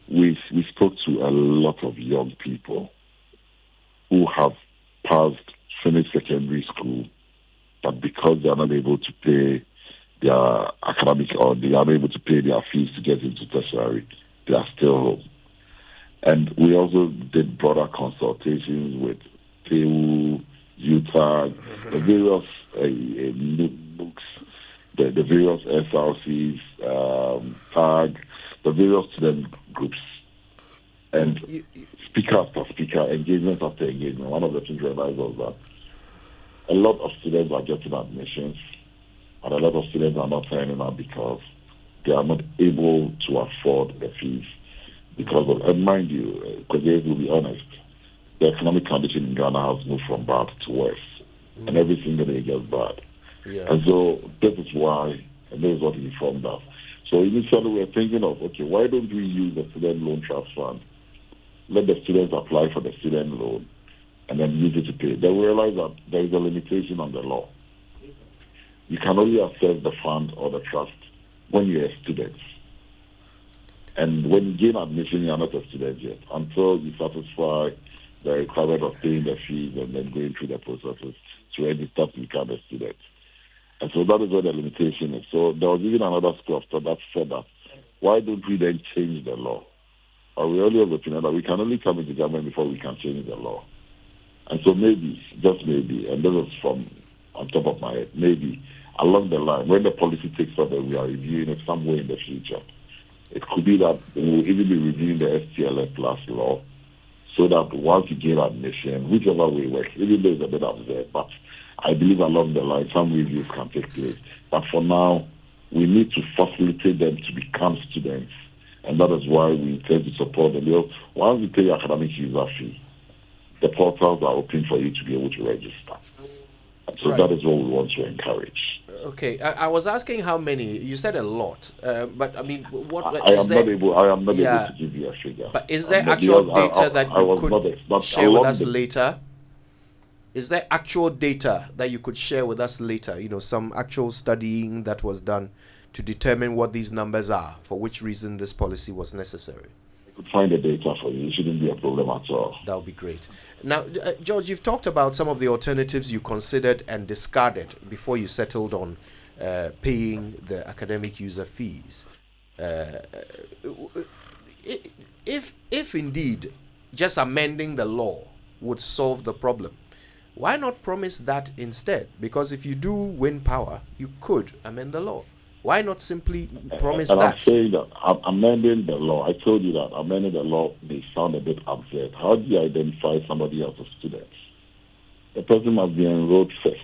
We spoke to a lot of young people who have finished secondary school, but because they are not able to pay their academic, or they are not able to pay their fees to get into tertiary, they are still home. And we also did broader consultations with TEU, UTAG, the various MOOCs, the various SRCs, TAG, the various student groups. And speaker after speaker, engagement after engagement, one of the things we realized was that a lot of students are getting admissions, and a lot of students are not signing up because they are not able to afford the fees. Because of, and mind you, Kwaje will be honest, the economic condition in Ghana has moved from bad to worse, and every single day gets bad. Yeah. And so this is why, and this is what he informed us. So initially we were thinking of, okay, why don't we use the student loan trust fund? Let the students apply for the student loan and then use it to pay. Then we realized that there is a limitation on the law. You can only access the fund or the trust when you're a student. And when you gain admission, you are not a student yet until you satisfy the requirement of paying the fees and then going through the processes to register to become a student. And so that is where the limitation is. So there was even another school of thought that said that, why don't we then change the law? Or we only have the opinion that we can only come into government before we can change the law. And so maybe, just maybe, and this is from on top of my head, maybe along the line, when the policy takes over, we are reviewing it somewhere in the future. It could be that we will even be reviewing the STLS plus law so that once you gain admission, whichever way works, even though it's a bit absurd, but I believe along the line some reviews can take place. But for now, we need to facilitate them to become students, and that is why we intend to support them. Because once you pay your academic user fee, the portals are open for you to be able to register. And so that is what we want to encourage. Okay, I was asking how many. You said a lot, but I mean, what I am not able to give you a figure. But is there actual data that you could share with us the, later? Is there actual data that you could share with us later? You know, some actual studying that was done to determine what these numbers are, for which reason this policy was necessary. I could find the data for you. It shouldn't be a problem at all. That would be great. Now, George, you've talked about some of the alternatives you considered and discarded before you settled on paying the academic user fees. If indeed just amending the law would solve the problem, why not promise that instead? Because if you do win power, you could amend the law. Why not simply promise and that? I'm saying that amending the law, I told you that amending the law may sound a bit absurd. How do you identify somebody as a student? The person must be enrolled first.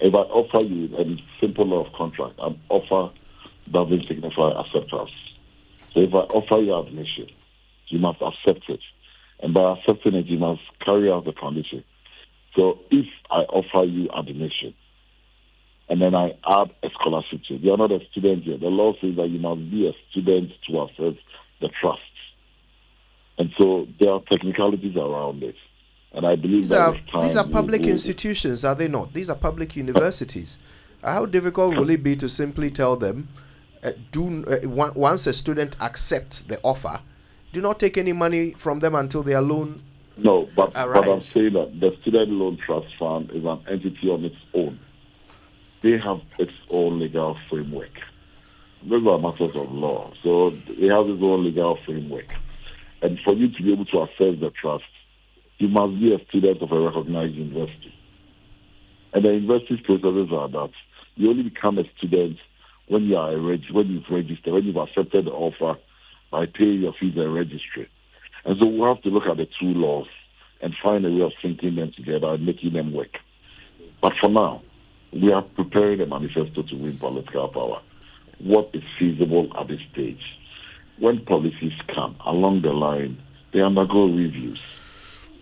If I offer you a simple law of contract, an offer doesn't signify acceptance. So if I offer you admission, you must accept it. And by accepting it, you must carry out the condition. So if I offer you admission, and then I add a scholarship to it, you're not a student yet. The law says that you must be a student to access the trust. And so there are technicalities around it. And I believe these that are public institutions, are they not? These are public universities. How difficult will it be to simply tell them, once a student accepts the offer, do not take any money from them until their loan No, but arrives? I'm saying that the Student Loan Trust Fund is an entity on its own. They have its own legal framework. Those are matters of law. So it has its own legal framework. And for you to be able to access the trust, you must be a student of a recognized university. And the university's processes are that you only become a student when you've registered, when you've accepted the offer by paying your fees and registry. And so we have to look at the two laws and find a way of syncing them together and making them work. But for now, we are preparing a manifesto to win political power. What is feasible at this stage? When policies come along the line, they undergo reviews.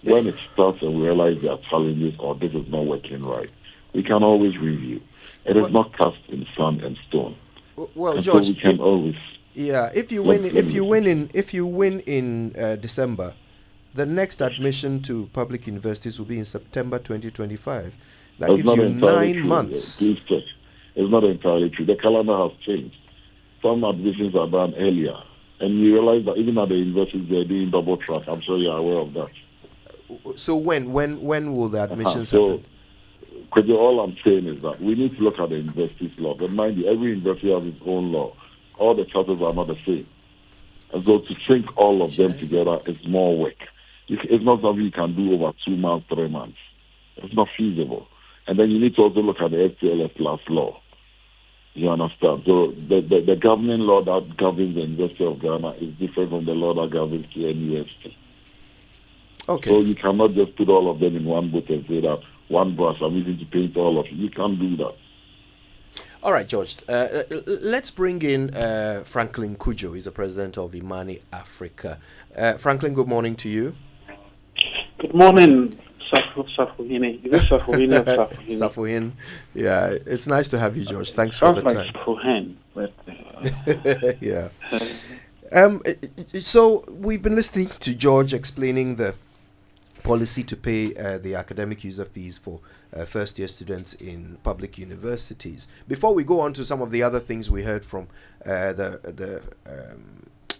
When it starts and we realize there are challenges or this is not working right, we can always review. It is not cast in sand and stone. Well, and George, so we can always. Yeah, if you win in December, the next admission to public universities will be in September 2025. That That's gives not you entirely 9 true. months. Please check. It's not entirely true. The calendar has changed. Some admissions are done earlier. And you realize that even at the universities, they're doing double track. I'm sure you're aware of that. So when will the admissions happen? Because all I'm saying is that we need to look at the university's law. But mind you, every university has its own law. All the charters are not the same. And so to sync all of them together is more work. It's not something you can do over 2 months, 3 months. It's not feasible. And then you need to also look at the STLS plus law. You understand? So the governing law that governs the University of Ghana is different from the law that governs the university. Okay. So you cannot just put all of them in one book and say that one brush, I'm using to paint all of it. You can't do that. All right, George. Let's bring in Franklin Kujo. He's the president of Imani Africa. Franklin, good morning to you. Good morning, Safuhine. Is it Safuhine or Safuhine? Safuhin. Yeah, it's nice to have you, George. Thanks for the time. Safuhin, but yeah. So we've been listening to George explaining the policy to pay the academic user fees for first-year students in public universities. Before we go on to some of the other things we heard from the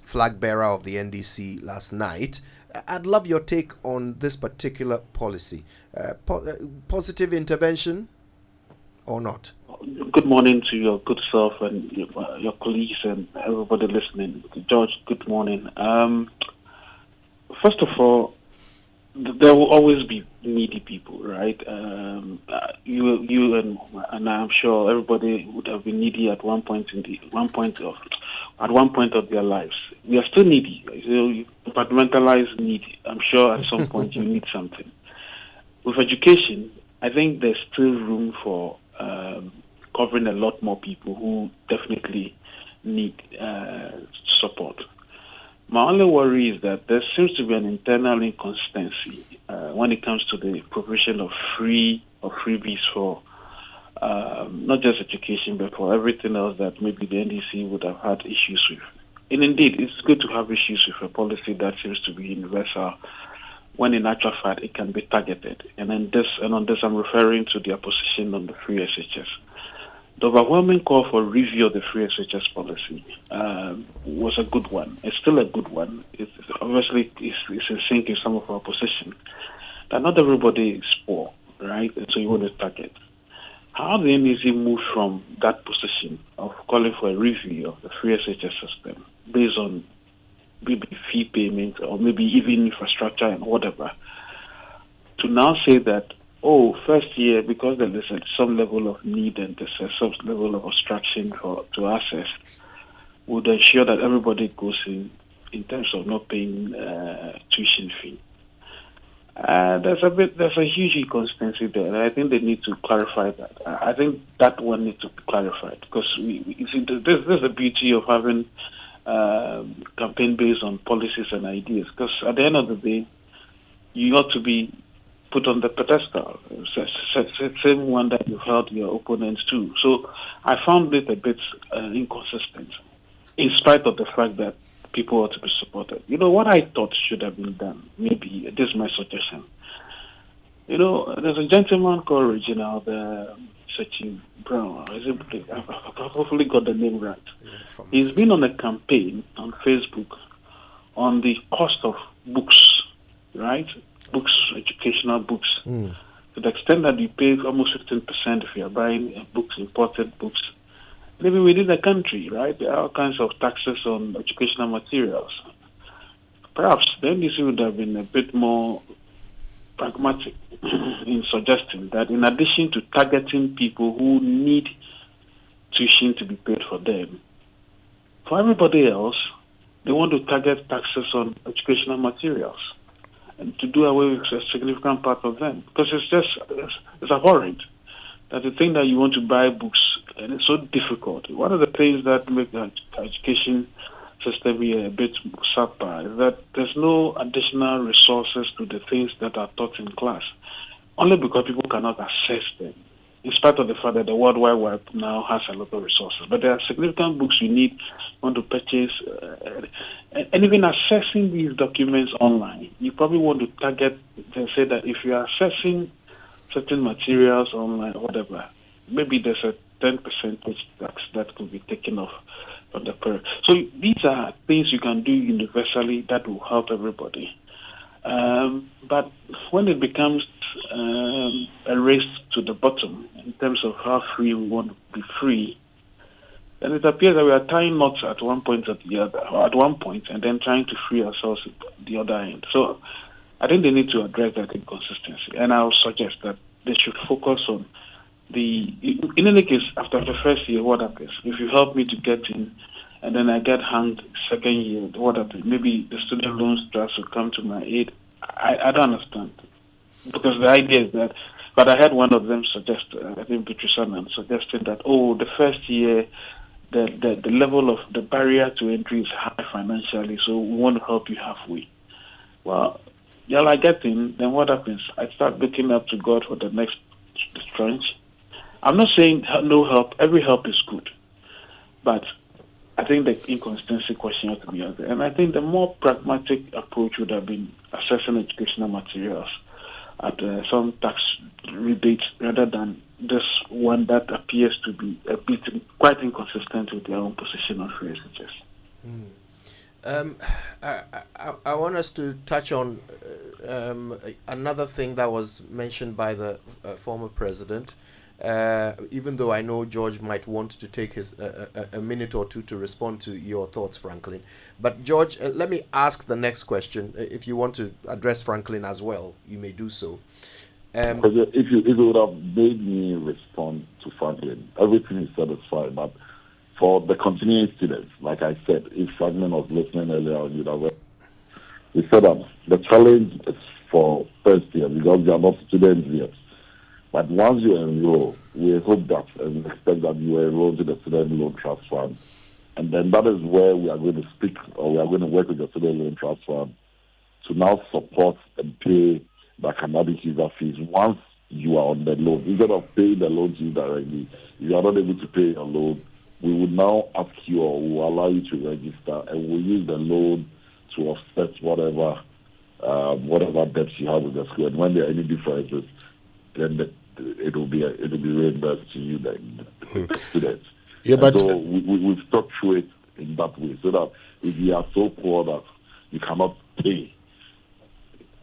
flag bearer of the NDC last night, I'd love your take on this particular policy. Positive intervention or not? good morning to your good self and your colleagues and everybody listening. George, good morning. First of all, there will always be needy people, right? You and I'm sure everybody would have been needy at one point of their lives. We are still needy. You compartmentalize need. I'm sure at some point you need something. With education, I think there's still room for covering a lot more people who definitely need support. My only worry is that there seems to be an internal inconsistency when it comes to the provision of freebies for not just education, but for everything else that maybe the NDC would have had issues with. And indeed, it's good to have issues with a policy that seems to be universal, when in actual fact it can be targeted. And on this, I'm referring to the opposition on the free SHS. The overwhelming call for review of the free SHS policy was a good one. It's still a good one. It's in sync with some of our position that not everybody is poor, right? And so you want to target. How the NEC moved from that position of calling for a review of the free SHS system based on maybe fee payment or maybe even infrastructure and whatever, to now say that, first year, because there is some level of need and there's some level of obstruction to access, would ensure that everybody goes in terms of not paying tuition fee. There's a huge inconsistency there, and I think they need to clarify that. I think that one needs to be clarified, because you see, there's the beauty of having campaign based on policies and ideas, because at the end of the day, you ought to be put on the pedestal, same one that you held your opponents to. So I found it a bit inconsistent, in spite of the fact that people ought to be supported. You know, what I thought should have been done, maybe, this is my suggestion. You know, there's a gentleman called Reginald Sechi Brown. I've hopefully got the name right. He's been on a campaign on Facebook on the cost of books, right? Books, educational books, to the extent that you pay almost 15% if you are buying books, imported books. Maybe within the country, right? There are all kinds of taxes on educational materials. Perhaps the NDC would have been a bit more pragmatic in suggesting that in addition to targeting people who need tuition to be paid for them, for everybody else, they want to target taxes on educational materials and to do away with a significant part of them, because it's abhorrent that the thing that you want to buy books, and it's so difficult. One of the things that make the education system here a bit subpar is that there's no additional resources to the things that are taught in class, only because people cannot access them, in spite of the fact that the World Wide Web now has a lot of resources. But there are significant books you want to purchase, and even accessing these documents online, you probably want to target and say that if you are accessing certain materials online or whatever, maybe there's a 10% tax that could be taken off from the parent. So these are things you can do universally that will help everybody. But when it becomes a race to the bottom in terms of how free we want to be free, then it appears that we are tying knots at one point or the other, or at one point, and then trying to free ourselves at the other end. So I think they need to address that inconsistency, and I would suggest that they should focus on in any case, after the first year, what happens? If you help me to get in, and then I get hanged second year, what happens? Maybe the student loans trust will come to my aid. I don't understand. Because the idea is that, but I had one of them suggest, I think Beatrice Annan suggesting that, the first year, the level of the barrier to entry is high financially, so we want to help you halfway. Well, I get in, then what happens? I start looking up to God for the next tranche. I'm not saying no help. Every help is good. But I think the inconsistency question has to be out there. And I think the more pragmatic approach would have been assessing educational materials at some tax rebates rather than this one that appears to be a bit quite inconsistent with their own position on free SHS. I want us to touch on another thing that was mentioned by the former president. Even though I know George might want to take a minute or two to respond to your thoughts, Franklin. But George, let me ask the next question. If you want to address Franklin as well, you may do so. If you would have made me respond to Franklin, everything he said is fine. But for the continuing students, like I said, if Franklin was listening earlier on, you'd have we said that the challenge is for first year because they are not students yet. But once you enroll, we hope that and expect that you enroll to the Student Loan Trust Fund. And then that is where we are going to speak, or we are going to work with the Student Loan Trust Fund to now support and pay the academic user fees once you are on the loan. Instead of paying the loan to you directly, if you are not able to pay your loan, we will now ask you or we will allow you to register and we'll use the loan to offset whatever debts you have with the school. And when there are any differences, then it will be reimbursed to you, the students. Yeah, but so we structure it in that way so that if you are so poor that you cannot pay,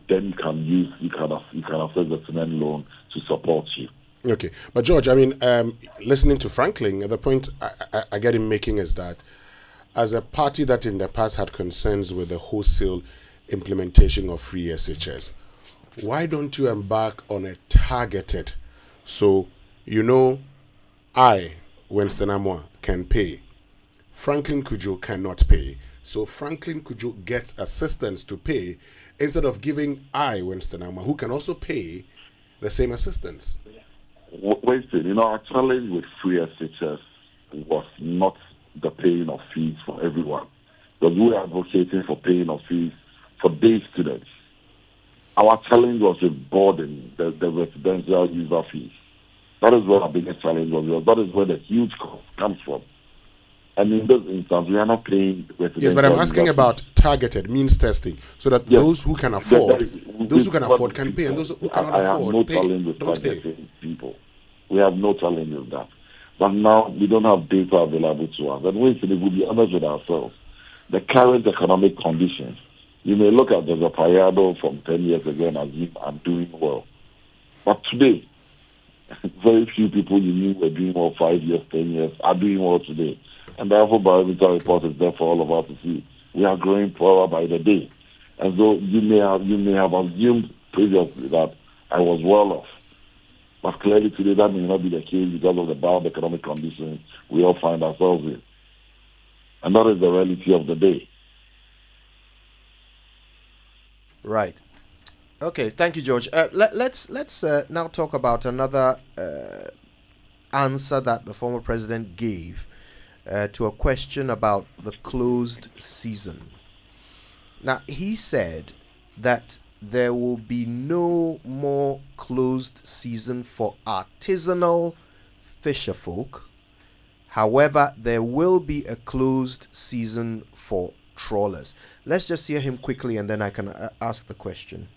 then you can access the student loan to support you. Okay, but George, I mean, listening to Franklin, the point I get him making is that as a party that in the past had concerns with the wholesale implementation of free SHS, why don't you embark on a targeted? So, I, Winston Amwa, can pay. Franklin Kujo cannot pay. So Franklin Kujo gets assistance to pay instead of giving I, Winston Amwa, who can also pay, the same assistance. Winston, our challenge with free SHS was not the paying of fees for everyone. Because we are advocating for paying of fees for day students. Our challenge was with boarding, the residential user fees. That is where our biggest challenge was. That is where the huge cost comes from. And in this instance, we are not paying residential. Yes, but I'm asking about targeted means testing, so that those who can afford, can pay, and those who cannot afford pay. Don't pay. People. We have no challenge with that. But now we don't have data available to us. And we will be honest with ourselves. The current economic conditions, you may look at the Zapayado from 10 years ago and assume I'm doing well. But today, very few people you knew were doing well 5 years, 10 years, are doing well today. And therefore, barometer report is there for all of us to see. We are growing poorer by the day. And so you may have assumed previously that I was well off. But clearly today that may not be the case because of the bad economic conditions we all find ourselves in. And that is the reality of the day. Right. Okay, thank you, George. Let's now talk about another answer that the former president gave to a question about the closed season. Now, he said that there will be no more closed season for artisanal fisherfolk. However, there will be a closed season for trawlers. Let's just hear him quickly and then I can ask the question.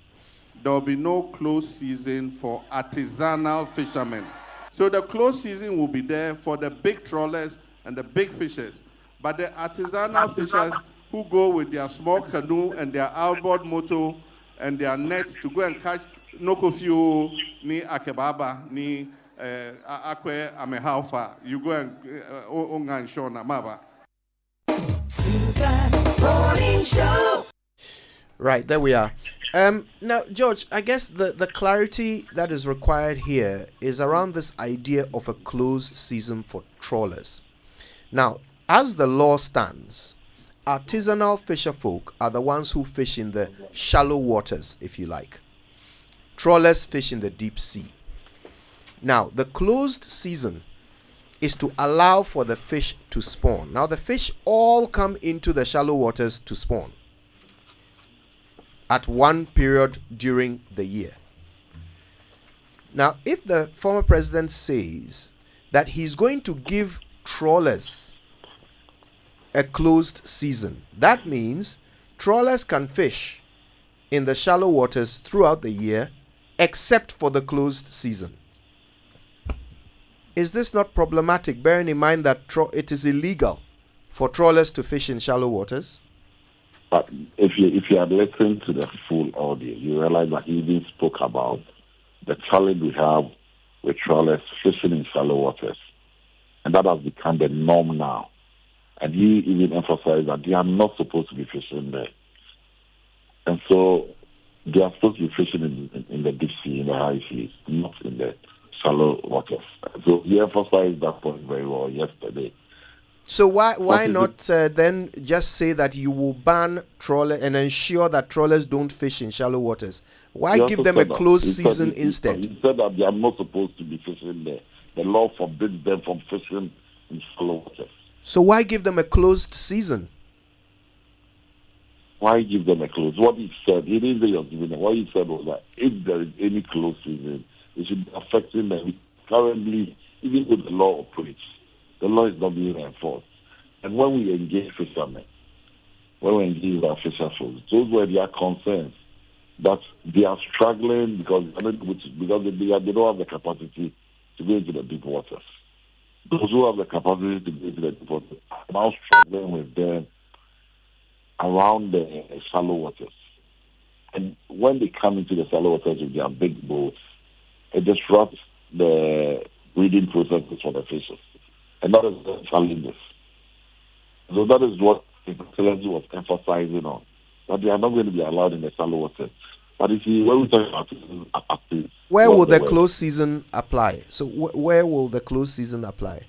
There will be no closed season for artisanal fishermen. So the closed season will be there for the big trawlers and the big fishers. But the artisanal fishers who go with their small canoe and their outboard motor and their nets to go and catch nokofio, ni akebaba, ni akwe amehalfa. You go and ongan shona maba. Right, there we are. Now, George, I guess the clarity that is required here is around this idea of a closed season for trawlers. Now, as the law stands, artisanal fisher folk are the ones who fish in the shallow waters, if you like. Trawlers fish in the deep sea. Now, the closed season is to allow for the fish to spawn. Now, the fish all come into the shallow waters to spawn at one period during the year. Now, if the former president says that he's going to give trawlers a closed season, that means trawlers can fish in the shallow waters throughout the year except for the closed season. Is this not problematic, bearing in mind that it is illegal for trawlers to fish in shallow waters? But if you had listened to the full audio, you realize that he even spoke about the challenge we have with trawlers fishing in shallow waters. And that has become the norm now. And he even emphasized that they are not supposed to be fishing there. And so they are supposed to be fishing in the deep sea, in the high seas, not in the shallow waters. So he emphasized that point very well yesterday. So why not then just say that you will ban trawlers and ensure that trawlers don't fish in shallow waters? Why give them a closed season instead? He said that they are not supposed to be fishing there. The law forbids them from fishing in shallow waters. So why give them a closed season? Why give them a closed? What he said, he didn't say he was giving them. What he said was that if there is any closed season, it should be affecting them. Currently, even with the law operates, the law is not being enforced. And when we engage fishermen, when we engage our fisher folks, those were their concerns that they are struggling because they don't have the capacity to go into the deep waters. Those who have the capacity to go into the deep waters are now struggling with them around the shallow waters. And when they come into the shallow waters with their big boats, it disrupts the breeding processes for the fishes. And that is the challenges. So that is what the Excellency was emphasizing on, that they are not going to be allowed in the shallow waters. But you see, when we talk about where will the closed season apply? So where will the closed season apply?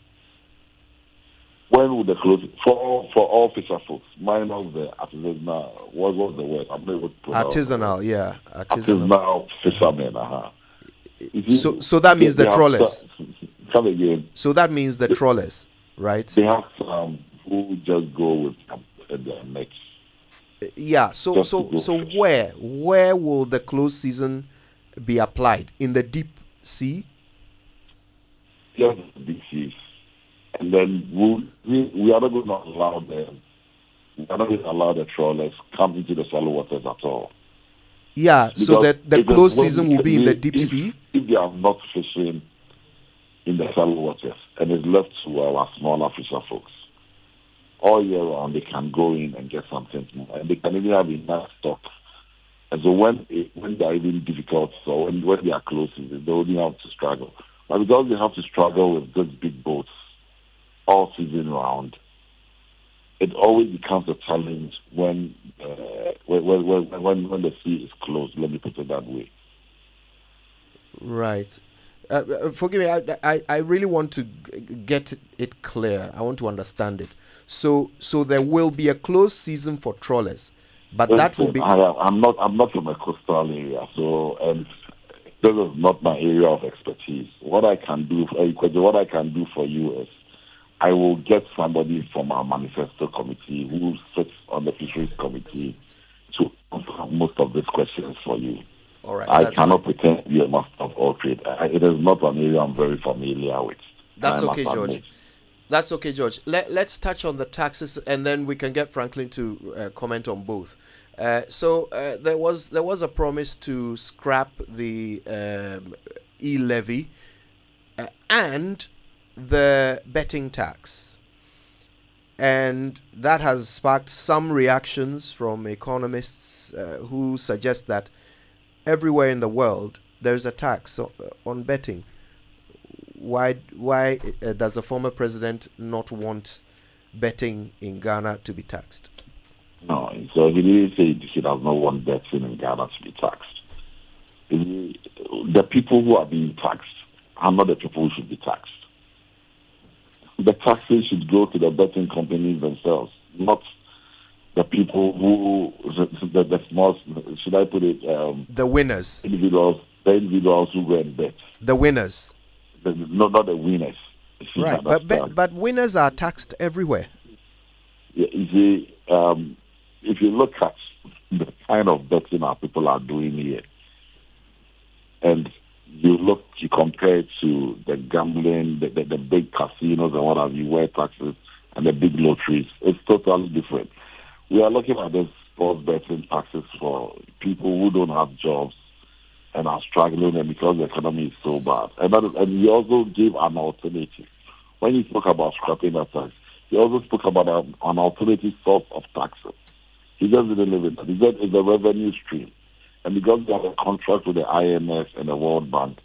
When will the close for all fisher folks? Minus the artisanal. What was the word? I'm not able to pronounce artisanal, yeah. Artisanal fishermen. So that means the trawlers. Come again. So that means the trawlers, right? They have some who just go with their nets. Yeah. So where will the closed season be applied? In the deep sea? Yes, deep sea. And then we are not going to allow them. We are not going to allow the trawlers come into the shallow waters at all. Yeah, so that the closed season will be in the deep sea? If they are not fishing in the shallow waters and it's left to our smaller fisher folks, all year round they can go in and get something more. And they can even have enough stock. And so when they are even difficult, so when they are closed, they only have to struggle. But because they have to struggle with those big boats all season round, it always becomes a challenge when the sea is closed. Let me put it that way. Right. Forgive me. I really want to get it clear. I want to understand it. So there will be a closed season for trawlers, but that will be. I'm not from a coastal area, so this is not my area of expertise. What I can do for you is, I will get somebody from our Manifesto committee who sits on the fisheries committee to answer most of these questions for you. All right. I cannot pretend to be a master of all trade. It is not an area I'm very familiar with. That's okay, George. That's okay, George. Let's touch on the taxes, and then we can get Franklin to comment on both. So there was a promise to scrap the e-levy and the betting tax, and that has sparked some reactions from economists who suggest that everywhere in the world there's a tax on betting. Why does the former president not want betting in Ghana to be taxed? No, so he didn't say he does not want betting in Ghana to be taxed. The people who are being taxed are not the people who should be taxed. The taxes should go to the betting companies themselves, not the people who, the small, should I put it? The winners. The individuals who go and bet. The winners. No, not the winners. Right, but winners are taxed everywhere. Yeah, you see, if you look at the kind of betting our people are doing here, and you compare it to the gambling, the big casinos and what have you, where taxes and the big lotteries, it's totally different. We are looking at this sports betting taxes for people who don't have jobs and are struggling, and because the economy is so bad. And he also gave an alternative. When you spoke about scrapping that tax, he also spoke about an alternative source of taxes. He just didn't live in that. He said it's a revenue stream. And because they have a contract with the IMF and the World Bank,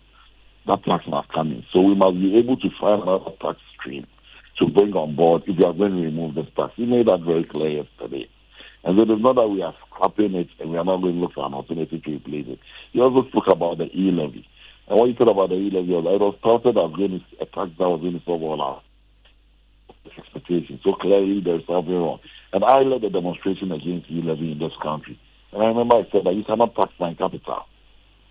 that tax must come in. So we must be able to find another tax stream to bring on board if we are going to remove this tax. He made that very clear yesterday. And so it's not that we are scrapping it and we are not going to look for an alternative to replace it. He also spoke about the e-levy. And what he said about the e-levy was it was started as a tax that was going to solve all our expectations. So clearly there's something wrong. And I led a demonstration against e-levy in this country. And I remember I said that you cannot tax my capital.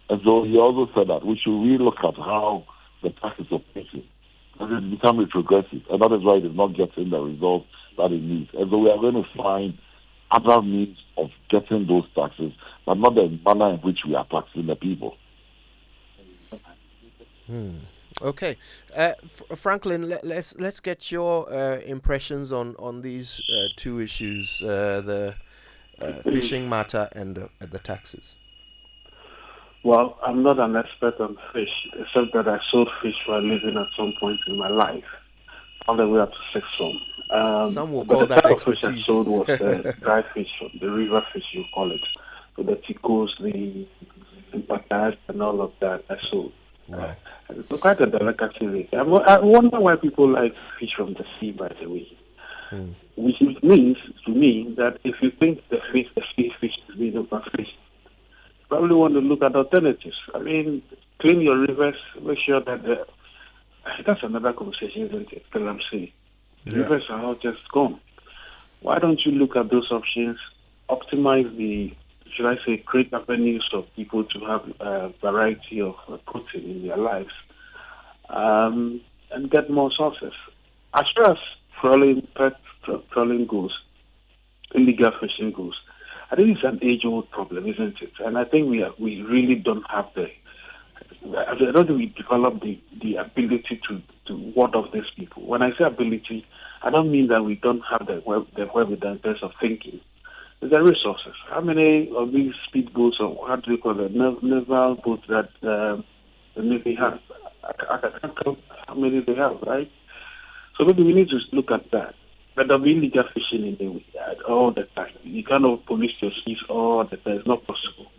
And so he also said that we should relook at how the tax is operating. And it's become retrogressive. And that is why it is not getting the results that it needs. And so we are going to find other means of getting those taxes, but not the manner in which we are taxing the people. Okay, Franklin, let's get your impressions on these two issues: the fishing matter and the taxes. Well, I'm not an expert on fish, except that I sold fish for a living at some point in my life, all the way up to 6 form. Some will call that expertise. The fish I sold was dry fish, the river fish you call it. So the ticos, the patatas, and all of that I sold. Wow. It's quite a delicacy. I wonder why people like fish from the sea, by the way. Which means to me that if you think the fish is being overfished, probably want to look at alternatives. I mean, clean your rivers, make sure that that's another conversation, isn't it? Because I'm saying the rivers are all just gone. Why don't you look at those options, optimize create avenues for people to have a variety of protein in their lives, and get more sources. As far as trawling goes, illegal fishing goes, I think it's an age-old problem, isn't it? And I think we really don't have I don't think we develop the ability to ward off these people. When I say ability, I don't mean that we don't have the wherewithal in terms of thinking. The resources. How many of these speedboats, or how do we call it, naval boats that the Navy has? I can't count how many they have, right? So maybe we need to look at that. But there'll be illegal fishing all the time. You cannot police your seas all the time. It's not possible.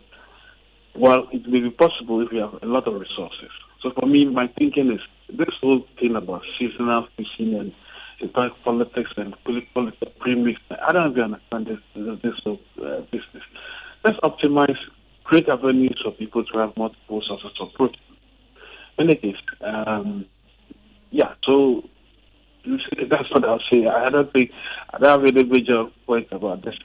Well, it may be possible if you have a lot of resources. So for me, my thinking is this whole thing about seasonal fishing and politics and political premix. I don't even understand this whole business. Let's optimize, create avenues for people to have multiple sources of protein. In any case, so that's what I'll say. I don't have any major point about this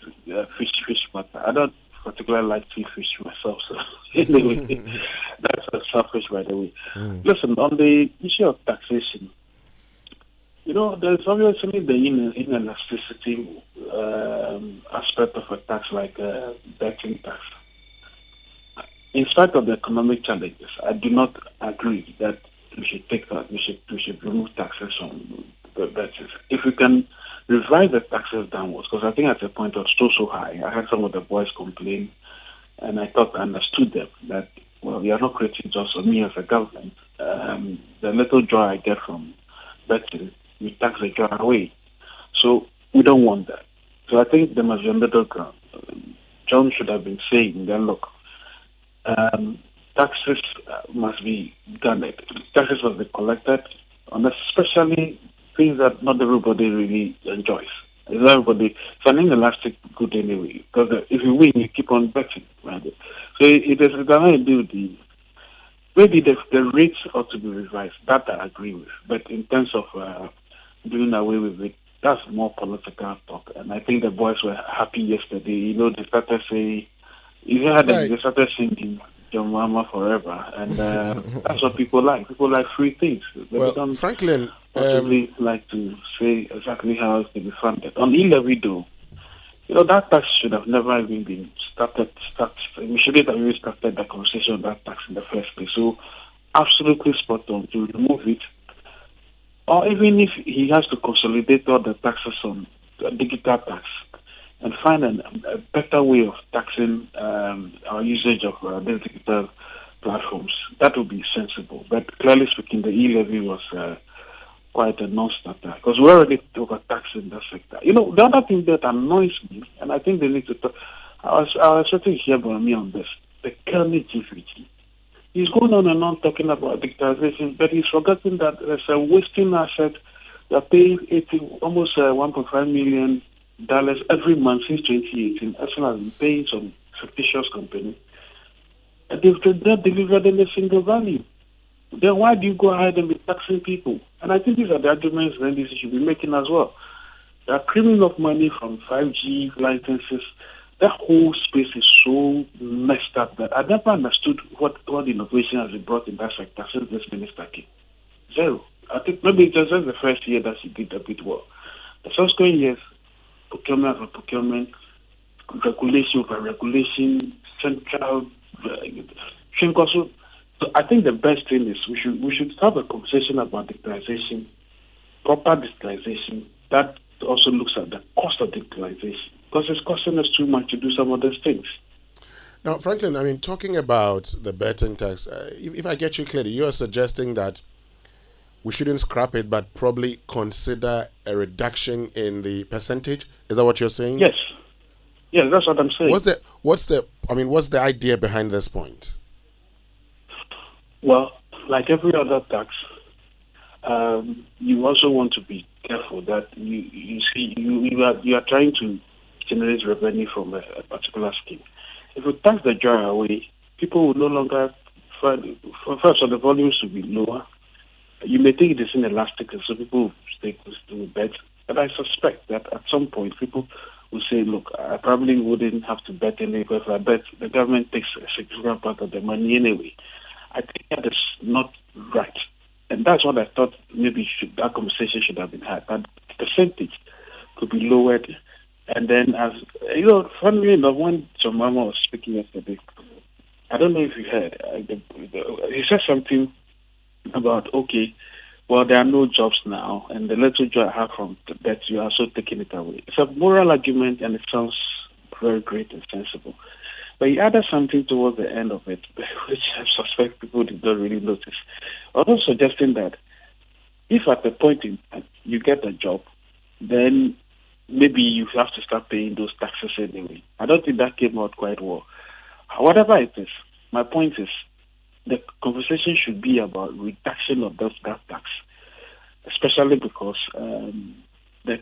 fish matter. I don't particularly like seafish myself, so anyway, that's selfish, by the way. Listen, on the issue of taxation, there's obviously the inelasticity aspect of a tax like betting tax. In spite of the economic challenges, I do not agree that we should remove taxes from the bettors. If we can revise the taxes downwards, because I think at the point it was so high. I heard some of the boys complain, and I thought I understood them that we are not creating jobs for me as a government. The little joy I get from betting, we tax the joy away. So we don't want that. So I think there must be a middle ground. John should have been saying that, look, taxes must be garnered. Taxes must be collected, and especially things that not everybody really enjoys. Is everybody? It's an inelastic good anyway. Because if you win, you keep on betting. Right? So it has nothing to do with maybe the rates ought to be revised. That I agree with. But in terms of doing away with it, that's more political talk. And I think the boys were happy yesterday. You know, they started saying, you heard them, they started singing John Mama Forever. And that's what people like. People like free things. They Well, Franklin, possibly like to say exactly how it's to be funded. On e-levy, though, you know, that tax should have never even been started. We shouldn't have even started the conversation on that tax in the first place. So, absolutely spot on to remove it. Or even if he has to consolidate all the taxes on digital tax and find a better way of taxing our usage of these digital platforms, that would be sensible. But clearly speaking, the e-levy was quite a non-starter because we already overtaxing that sector. You know, the other thing that annoys me, and I think they need to talk, I was certainly hear about me on this, the Kelly GVG. He's going on and on talking about digitalization, but he's forgotten that there's a wasting asset. They're paying almost $1.5 million every month since 2018, as well as paying some fictitious company. And they've not delivered any single value. Then why do you go ahead and be taxing people? And I think these are the arguments that NDC should be making as well. They are creaming up money from 5G licenses. That whole space is so messed up that I never understood what innovation has been brought in that sector since this minister came. Zero. I think maybe it's just the first year that she did a bit well. The subsequent years, procurement over procurement, regulation over regulation, central also. So I think the best thing is we should have a conversation about digitalization, proper digitalization that also looks at the cost of digitalization because it's costing us too much to do some of those things. Now, Franklin, I mean, talking about the betting tax, if I get you clearly, you are suggesting that we shouldn't scrap it, but probably consider a reduction in the percentage. Is that what you're saying? Yes. Yeah, that's what I'm saying. What's the idea behind this point? Well, like every other tax, you also want to be careful that you are trying to generate revenue from a particular scheme. If you tax the joy away, people will no longer find. First, the volumes will be lower. You may think it is inelastic, and so people will stay to bet. But I suspect that at some point, people will say, "Look, I probably wouldn't have to bet anyway because I bet the government takes a significant part of the money anyway." I think that is not right. And that's what I thought maybe that conversation should have been had. But the percentage could be lowered. And then, as you know, funnily enough, when John Mama was speaking yesterday, I don't know if you heard, he said something about, okay, well, there are no jobs now, and the little job I have from that you are also taking it away. It's a moral argument, and it sounds very great and sensible. But he added something towards the end of it, which I suspect people did not really notice. Also suggesting that if at the point in time you get a job, then maybe you have to start paying those taxes anyway. I don't think that came out quite well. Whatever it is, my point is the conversation should be about reduction of that tax, especially because the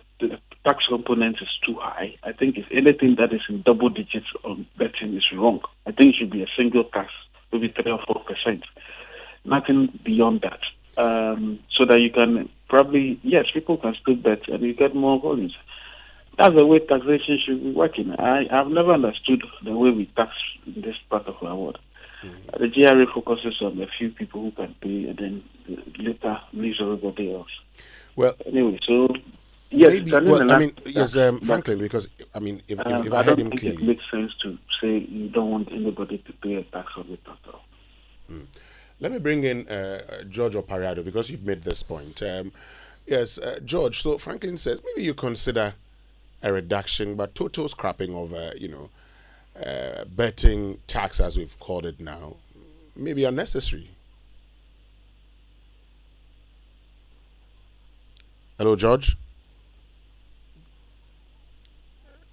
tax component is too high. I think if anything that is in double digits on betting is wrong. I think it should be a single tax, maybe 3 or 4%. Nothing beyond that. So that you can probably, yes, people can still bet and you get more volumes. That's the way taxation should be working. I've never understood the way we tax in this part of our world. The GRA focuses on a few people who can pay and then later leaves everybody else. Well, anyway, so yes, Franklin, because I mean, if I heard him don't think clearly, it makes sense to say you don't want anybody to pay a tax on it at all. Let me bring in George Opariado because you've made this point. Yes, George. So Franklin says maybe you consider a reduction, but total scrapping of betting tax, as we've called it now, may be unnecessary. Hello, George.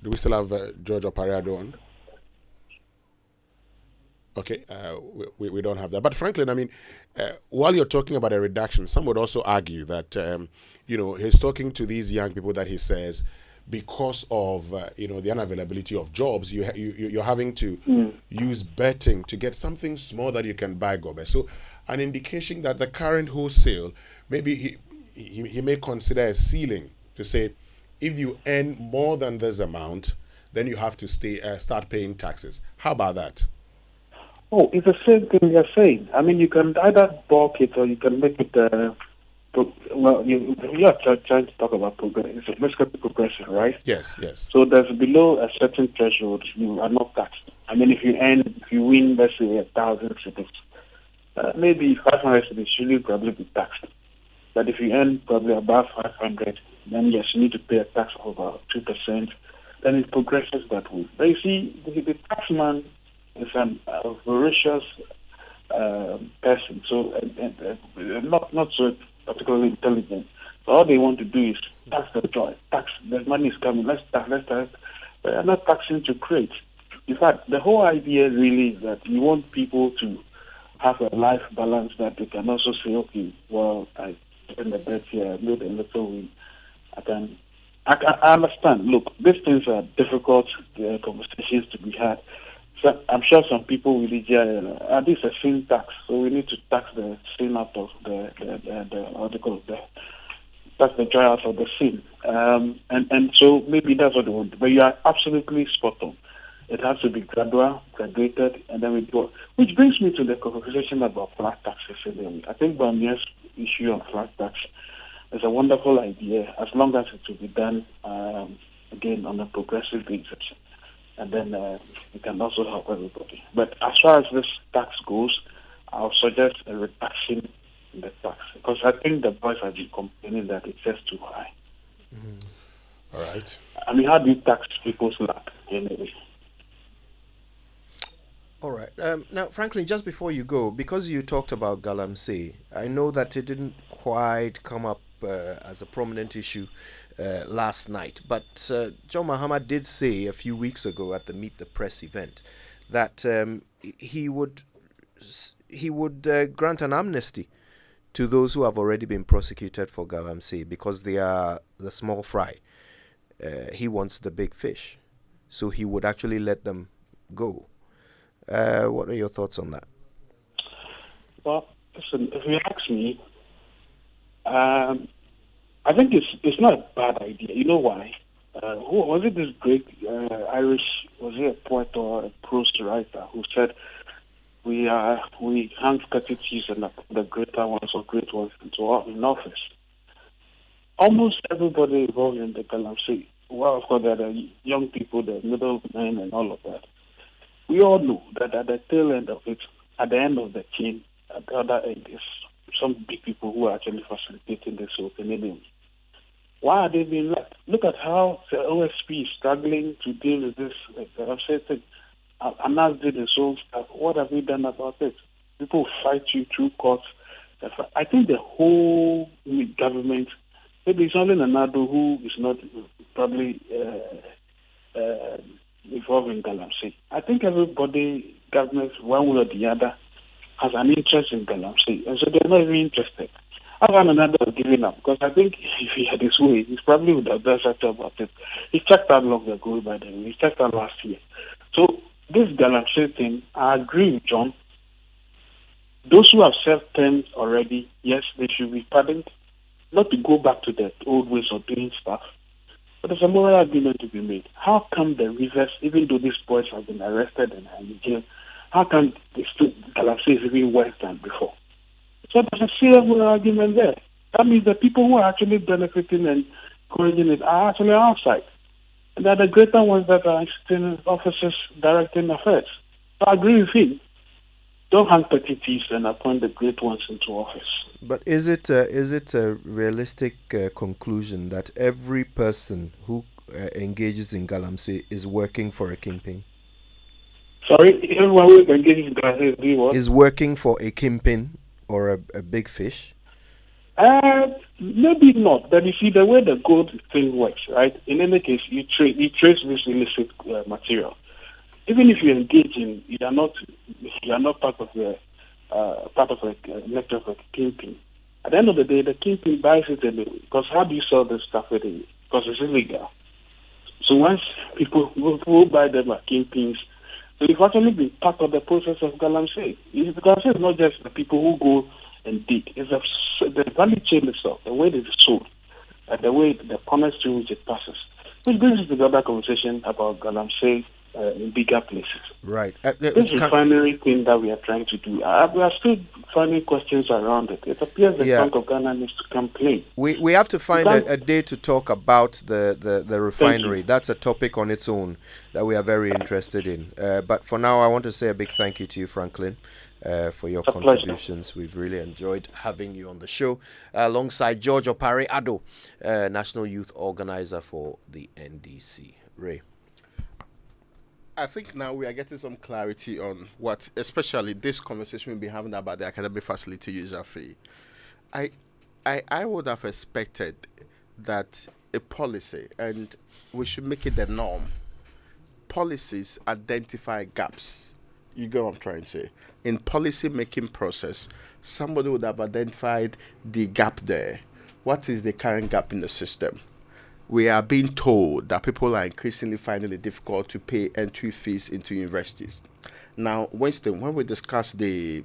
Do we still have George Opariado on? Okay, we don't have that. But Franklin, I mean, while you're talking about a reduction, some would also argue that, he's talking to these young people that he says because of the unavailability of jobs, you're having to use betting to get something small that you can buy gobe. So an indication that the current wholesale, maybe he may consider a ceiling to say, if you earn more than this amount, then you have to start paying taxes. How about that? Oh, it's the same thing you're saying. I mean, you can either bulk it or you can make it. You are trying to talk about progression. It's basically progression, right? Yes. So there's below a certain threshold, you are not taxed. I mean, if you win, let's say 1,000 cities, maybe 500 cities should probably be taxed. But if you earn probably above 500, then yes, you need to pay a tax of about 2%. Then it progresses that way. But you see, the taxman is a voracious person, so not so particularly intelligent. So all they want to do is tax the joy, tax. The money is coming. Let's tax. But they're not taxing to create. In fact, the whole idea really is that you want people to have a life balance that they can also say, okay, well, I spend a bet here, I made a little win. I understand. Look, these things are difficult conversations to be had. So I'm sure some people will be this is a sin tax, so we need to tax the sin out of tax the joy out of the sin. And so maybe that's what they want. But you are absolutely spot on. It has to be graduated, and then we go. Which brings me to the conversation about flat taxes. I think Bamia's issue on flat tax is a wonderful idea, as long as it will be done again on a progressive basis, and then it can also help everybody. But as far as this tax goes, I'll suggest a reduction in the tax, because I think the boys have been complaining that it's just too high. All right. I mean, how do you tax people's luck anyway? All right. Now, Franklin, just before you go, because you talked about Galamsey, I know that it didn't quite come up as a prominent issue last night, but John Mahama did say a few weeks ago at the Meet the Press event that he would grant an amnesty to those who have already been prosecuted for Galamsey because they are the small fry. He wants the big fish, so he would actually let them go. What are your thoughts on that? Well, listen, if you ask me, I think it's not a bad idea. You know why? Who was it? This great Irish, was he a poet or a prose writer who said, "We hang petty and the greater ones or great ones in office." Almost everybody involved in the Galamsey, well, of course, there are the young people, the middlemen, and all of that. We all know that at the tail end of it, at the end of the chain, at the other end is some big people who are actually facilitating this whole thing. Why are they being left? Look at how the OSP is struggling to deal with this. I've said that Anas did his own stuff. What have we done about it? People fight you through courts. I think the whole government, maybe it's only Nanado who is not probably involved in Galamsey. I think everybody, governments, one way or the other, has an interest in Galamsey, and so they're not even interested. I have another giving up, because I think if he had his way, he probably would have done something about it. He checked out long ago, by the way. He checked out last year. So this Galamsey thing, I agree with John. Those who have served terms already, yes, they should be pardoned, not to go back to the old ways of doing stuff. But there's a moral argument to be made. How come the reverse, even though these boys have been arrested and are in jail, how come the Galamsey is even worse than before? So there's a serious moral argument there. That means the people who are actually benefiting and encouraging it are actually outside. And they're the greater ones that are in offices directing affairs. So I agree with him. Don't hang petty and appoint the great ones into office. But is it a realistic conclusion that every person who engages in Galamsey is working for a kingpin? Sorry, everyone who engages in Galamsey is working for a kingpin or a big fish? Maybe not. But you see, the way the gold thing works, right? In any case, you trace this illicit material. Even if you engage in, you are not part of the network of a kingpin. At the end of the day, the kingpin buys it anyway. Because how do you sell this stuff anyway? Because it's illegal. So once people who buy them are kingpins, so you've actually been part of the process of galamsey. Galamsey is not just the people who go and dig. It's the value chain itself, the way it is sold, the way the commerce through which it passes. Which brings us to the other conversation about galamsey in bigger places. Right. This refinery thing that we are trying to do, we are still finding questions around it. It appears the Bank of Ghana needs to come clean. We have to find a day to talk about the refinery. That's a topic on its own that we are very interested in. But for now, I want to say a big thank you to you, Franklin, for your contributions. We've really enjoyed having you on the show alongside George Opare Addo, National Youth Organizer for the NDC. Ray. I think now we are getting some clarity on what, especially this conversation we'll be having about the academic facility user fee. I would have expected that a policy, and we should make it the norm, policies identify gaps. You get what I'm trying to say? In policy making process, somebody would have identified the gap there. What is the current gap in the system? We are being told that people are increasingly finding it difficult to pay entry fees into universities. Now, Winston, when we discussed the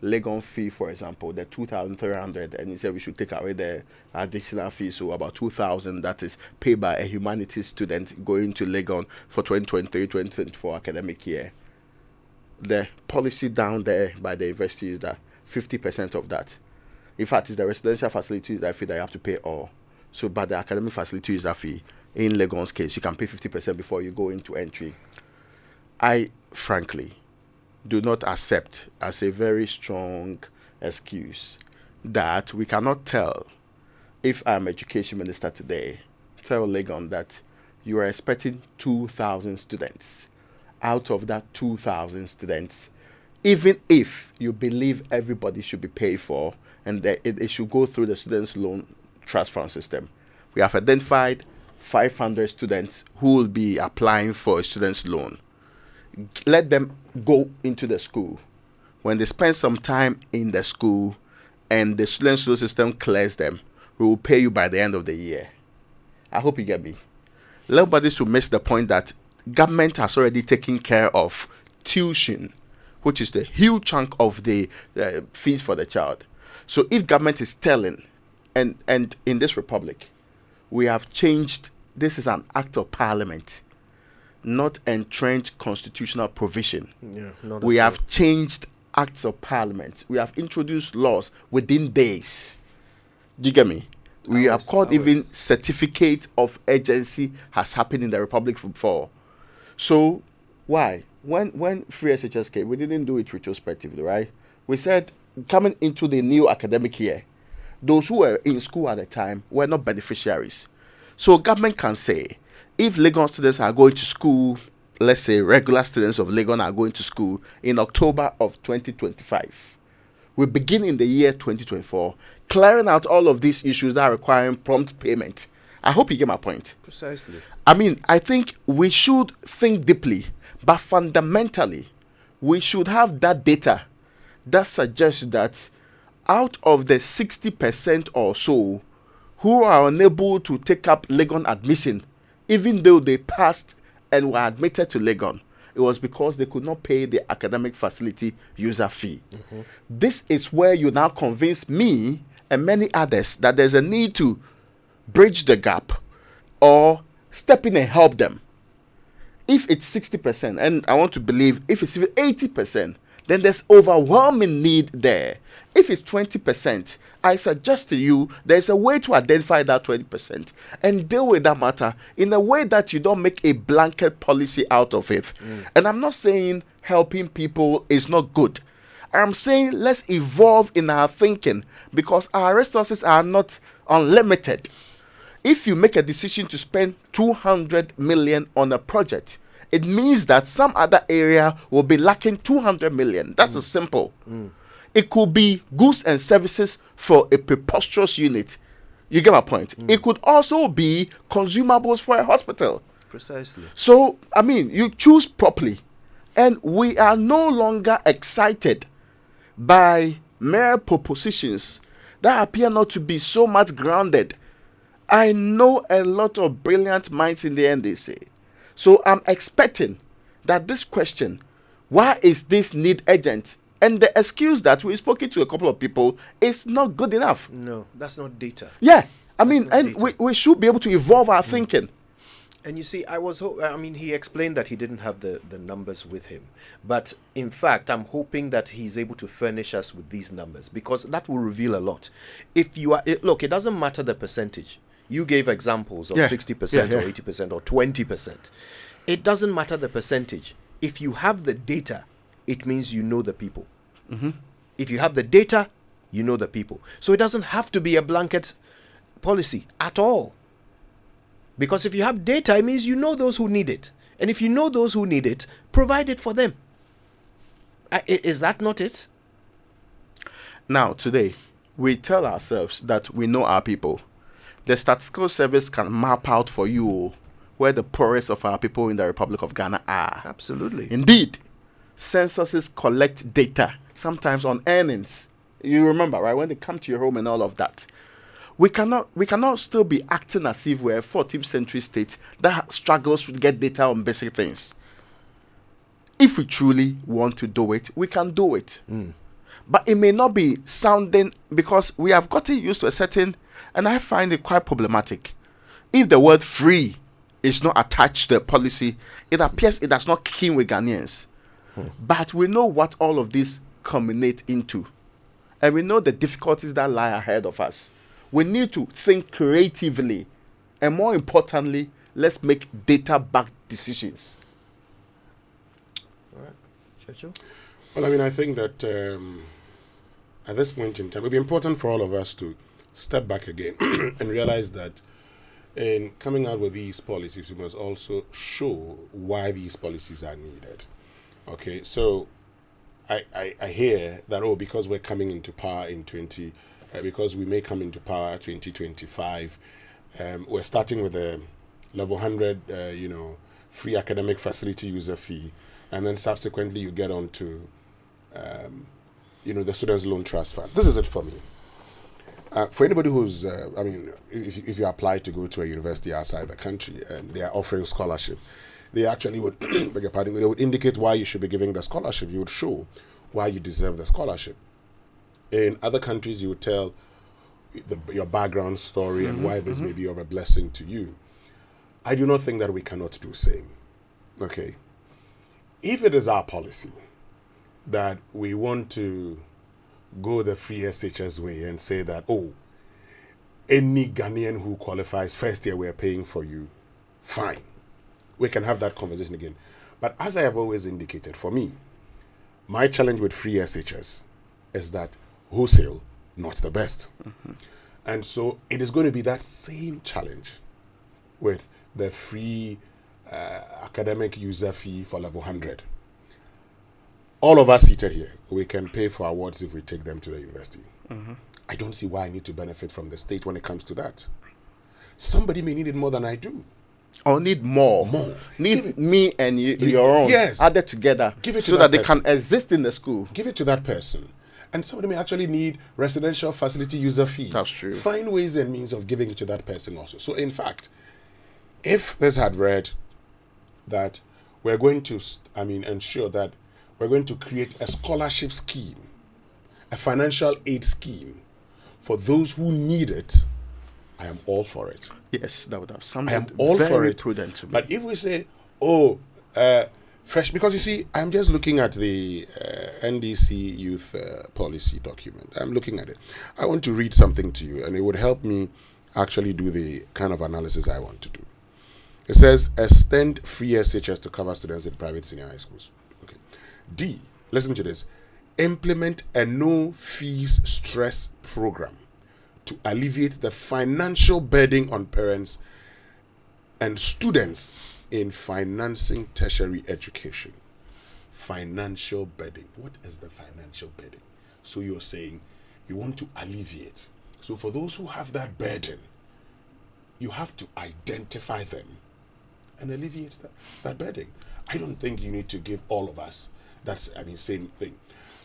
Legon fee, for example, the 2,300, and you said we should take away the additional fee, so about 2,000 that is paid by a humanities student going to Legon for 2023-2024 academic year. The policy down there by the university is that 50% of that, in fact, it's the residential facilities that fee that you have to pay all. So, but the academic facility user fee, in Legon's case, you can pay 50% before you go into entry. I, frankly, do not accept as a very strong excuse that we cannot tell, if I'm education minister today, tell Legon that you are expecting 2,000 students. Out of that 2,000 students, even if you believe everybody should be paid for and that it should go through the students' loan trust fund system, we have identified 500 students who will be applying for a student's loan. Let them go into the school. When they spend some time in the school and the student's loan system clears them, we will pay you by the end of the year. I hope you get me. Nobody should miss the point that government has already taken care of tuition, which is the huge chunk of the fees for the child. So if government is telling, and in this republic, we have changed, this is an act of parliament, not entrenched constitutional provision. We have changed acts of parliament. We have introduced laws within days. Do you get me? We have called even certificate of urgency has happened in the republic before. So why? When free SHS came, we didn't do it retrospectively, right? We said coming into the new academic year, those who were in school at the time were not beneficiaries. So government can say, if Legon students are going to school, let's say regular students of Legon are going to school in October of 2025, we begin in the year 2024, clearing out all of these issues that are requiring prompt payment. I hope you get my point. Precisely. I mean, I think we should think deeply, but fundamentally, we should have that data that suggests that out of the 60% or so who are unable to take up Legon admission, even though they passed and were admitted to Legon, it was because they could not pay the academic facility user fee. This is where you now convince me and many others that there's a need to bridge the gap or step in and help them. If it's 60%, and I want to believe if it's even 80%, then there's overwhelming need there. If it's 20%, I suggest to you there's a way to identify that 20% and deal with that matter in a way that you don't make a blanket policy out of it. And I'm not saying helping people is not good. I'm saying let's evolve in our thinking because our resources are not unlimited. If you make a decision to spend 200 million on a project, it means that some other area will be lacking 200 million. That's a simple. It could be goods and services for a preposterous unit. You get my point? It could also be consumables for a hospital. Precisely. So, I mean, you choose properly. And we are no longer excited by mere propositions that appear not to be so much grounded. I know a lot of brilliant minds in the NDC. So I'm expecting that this question, why is this need urgent? And the excuse that we've spoken to a couple of people is not good enough. No, that's not data. Yeah. And we should be able to evolve our thinking. And you see, he explained that he didn't have the numbers with him. But in fact, I'm hoping that he's able to furnish us with these numbers, because that will reveal a lot. If you are, look, it doesn't matter the percentage. You gave examples of 60% or 80% or 20%. It doesn't matter the percentage. If you have the data, it means you know the people. Mm-hmm. If you have the data, you know the people. So it doesn't have to be a blanket policy at all. Because if you have data, it means you know those who need it. And if you know those who need it, provide it for them. Is that not it? Now, today, we tell ourselves that we know our people. The Statistical Service can map out for you where the poorest of our people in the Republic of Ghana are. Absolutely. Indeed. Censuses collect data, sometimes on earnings. You remember, right? When they come to your home and all of that. We cannot still be acting as if we're a 14th century state that struggles to get data on basic things. If we truly want to do it, we can do it. But it may not be sounding, because we have gotten used to a certain, and I find it quite problematic. If the word free is not attached to the policy, it appears it does not kick in with Ghanaians. But we know what all of this culminate into. And we know the difficulties that lie ahead of us. We need to think creatively, and more importantly, let's make data-backed decisions. All right, Churchill? Well, I think that at this point in time, it would be important for all of us to step back again and realize that in coming out with these policies, we must also show why these policies are needed. Okay, so I hear that, because we're coming into power in because we may come into power 2025, we're starting with a level 100, free academic facility user fee, and then subsequently you get on to, the Students' Loan Trust Fund. This is it for me. For anybody who's, if you apply to go to a university outside the country and they are offering scholarship, they actually would, beg your pardon, they would indicate why you should be giving the scholarship. You would show why you deserve the scholarship. In other countries, you would tell your background story and why this may be of a blessing to you. I do not think that we cannot do the same. Okay. If it is our policy that we want to go the free SHS way and say that, any Ghanaian who qualifies first year, we're paying for you, fine. We can have that conversation again. But as I have always indicated, for me, my challenge with free SHS is that wholesale, not the best. And so it is going to be that same challenge with the free academic user fee for level 100. All of us seated here, we can pay for awards if we take them to the university. I don't see why I need to benefit from the state when it comes to that. Somebody may need it more than I do. Or need more. Need me and your own added together. Give it to so that they person. can exist in the school. Give it to that person. And somebody may actually need residential facility user fee. That's true. Find ways and means of giving it to that person also. So in fact, if this had read that we're going to, ensure that we're going to create a scholarship scheme, a financial aid scheme for those who need it, I am all for it. Yes, that would have sounded I am all for it. Prudent to me. But if we say, fresh, because you see, I'm just looking at the NDC youth policy document. I'm looking at it. I want to read something to you, and it would help me actually do the kind of analysis I want to do. It says, extend free SHS to cover students in private senior high schools. Okay. D, listen to this. Implement a no fees stress program to alleviate the financial burden on parents and students in financing tertiary education. Financial burden. What is the financial burden? So you're saying you want to alleviate. So for those who have that burden, you have to identify them and alleviate that burden. I don't think you need to give all of us that same thing.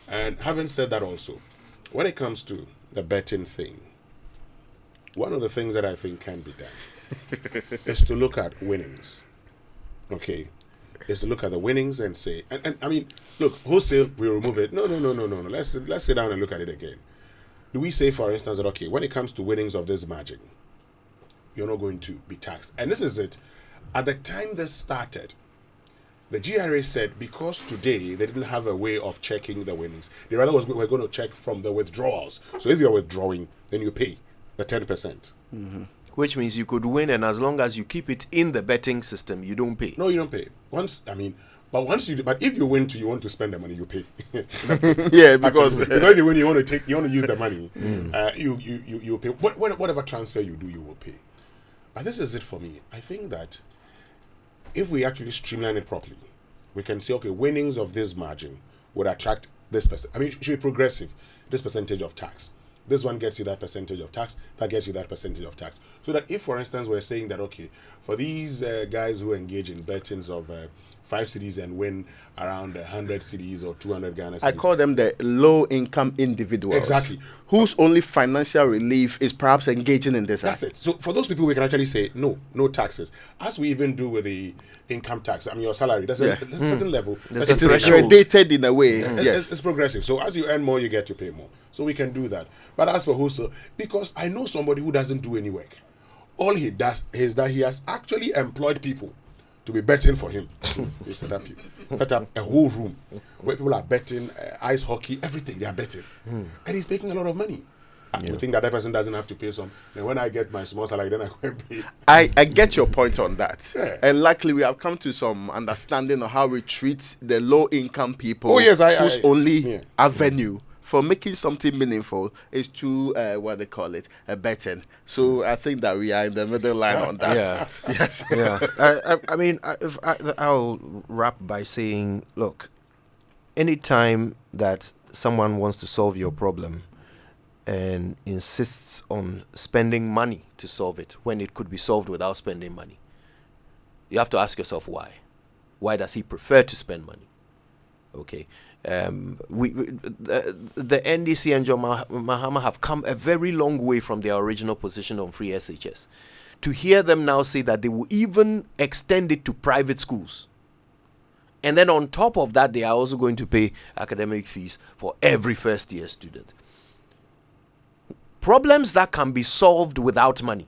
And having said that also, when it comes to the betting thing, one of the things that I think can be done is to look at winnings. Okay, is to look at the winnings and say, and I mean, look, wholesale, we remove it. No. Let's sit down and look at it again. Do we say, for instance, that okay, when it comes to winnings of this margin, you're not going to be taxed? And this is it. At the time this started, the GRA said because today they didn't have a way of checking the winnings, they rather were going to check from the withdrawals. So if you're withdrawing, then you pay the 10%. Mm-hmm. Which means you could win, and as long as you keep it in the betting system, you don't pay. No, you don't pay. But if you win, you want to spend the money, you pay. That's it. Yeah, because if you win, you want to use the money. You pay. Whatever transfer you do, you will pay. But this is it for me. I think that if we actually streamline it properly, we can say, okay, winnings of this margin would attract this percent. I mean, it should be progressive. This percentage of tax. This one gets you that percentage of tax. That gets you that percentage of tax. So that if, for instance, we're saying that, okay, for these guys who engage in bettings of 5 cedis and win around 100 cedis or 200 Ghana cedis. I call them the low-income individuals. Exactly. Whose only financial relief is perhaps engaging in this. That's it. So for those people, we can actually say, no taxes. As we even do with the income tax. I mean, your salary, there's a certain level. There's a threshold. Gradated in a way. Yes. It's progressive. So as you earn more, you get to pay more. So we can do that. But as for wholesale, because I know somebody who doesn't do any work. All he does is that he has actually employed people to be betting for him. He set up a whole room where people are betting, ice hockey, everything, they are betting. And he's making a lot of money. You think that person doesn't have to pay some. And when I get my small salary, then I go and pay. I get your point on that. Yeah. And luckily, we have come to some understanding of how we treat the low-income people whose only avenue for making something meaningful is to, what they call it, a betting. So I think that we are in the middle line on that. Yeah. Yes. Yeah. I mean, I'll wrap by saying, look, anytime that someone wants to solve your problem and insists on spending money to solve it when it could be solved without spending money, you have to ask yourself why. Why does he prefer to spend money? Okay. The NDC and John Mahama have come a very long way from their original position on free SHS. To hear them now say that they will even extend it to private schools. And then on top of that, they are also going to pay academic fees for every first-year student. Problems that can be solved without money.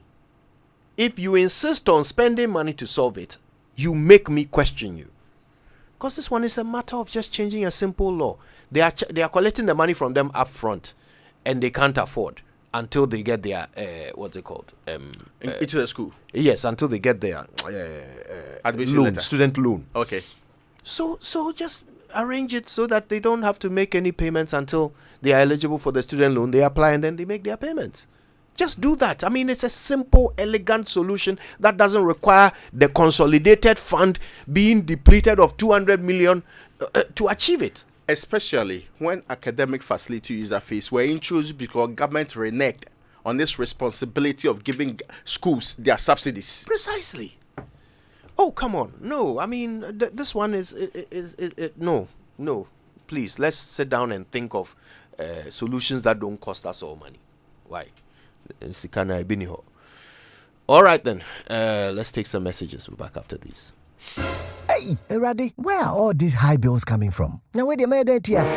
If you insist on spending money to solve it, you make me question you. Because this one is a matter of just changing a simple law. They are collecting the money from them up front, and they can't afford until they get their what's it called? Into the school. Yes, until they get their admission letter. Student loan. Okay. So just arrange it so that they don't have to make any payments until they are eligible for the student loan. They apply and then they make their payments. Just do that. I mean, it's a simple, elegant solution that doesn't require the consolidated fund being depleted of 200 million to achieve it. Especially when academic facility user fees were introduced because government reneged on this responsibility of giving schools their subsidies. Precisely. Oh, come on. No, I mean, this one is no. Please, let's sit down and think of solutions that don't cost us all money. Why? All right then, let's take some messages. We're back after these. Hey, Eradi, where are all these high bills coming from? Now, where they made it here?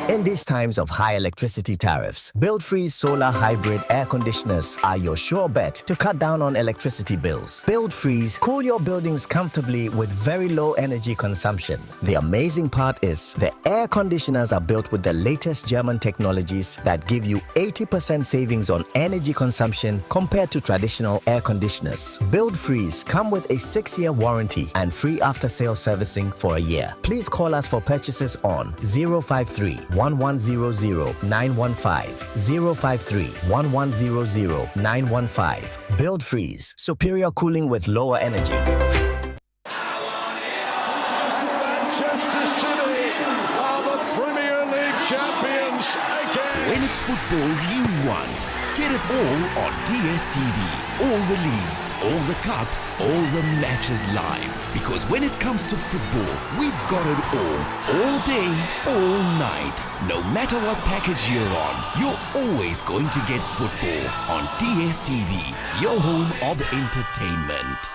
In these times of high electricity tariffs, Build-Free Solar Hybrid Air Conditioners are your sure bet to cut down on electricity bills. Build-Freeze cool your buildings comfortably with very low energy consumption. The amazing part is the air conditioners are built with the latest German technologies that give you 80% savings on energy consumption compared to traditional air conditioners. Build-Freeze come with a 6-year warranty and free after-sale servicing for a year. Please call us for purchases on 053-1100-915, 053-1100-915. Build Freeze, superior cooling with lower energy. Manchester City are the Premier League champions again. When it's football you want, get it all on DSTV. All the leagues, all the cups, all the matches live. Because when it comes to football, we've got it all day, all night. No matter what package you're on, you're always going to get football on DSTV, your home of entertainment.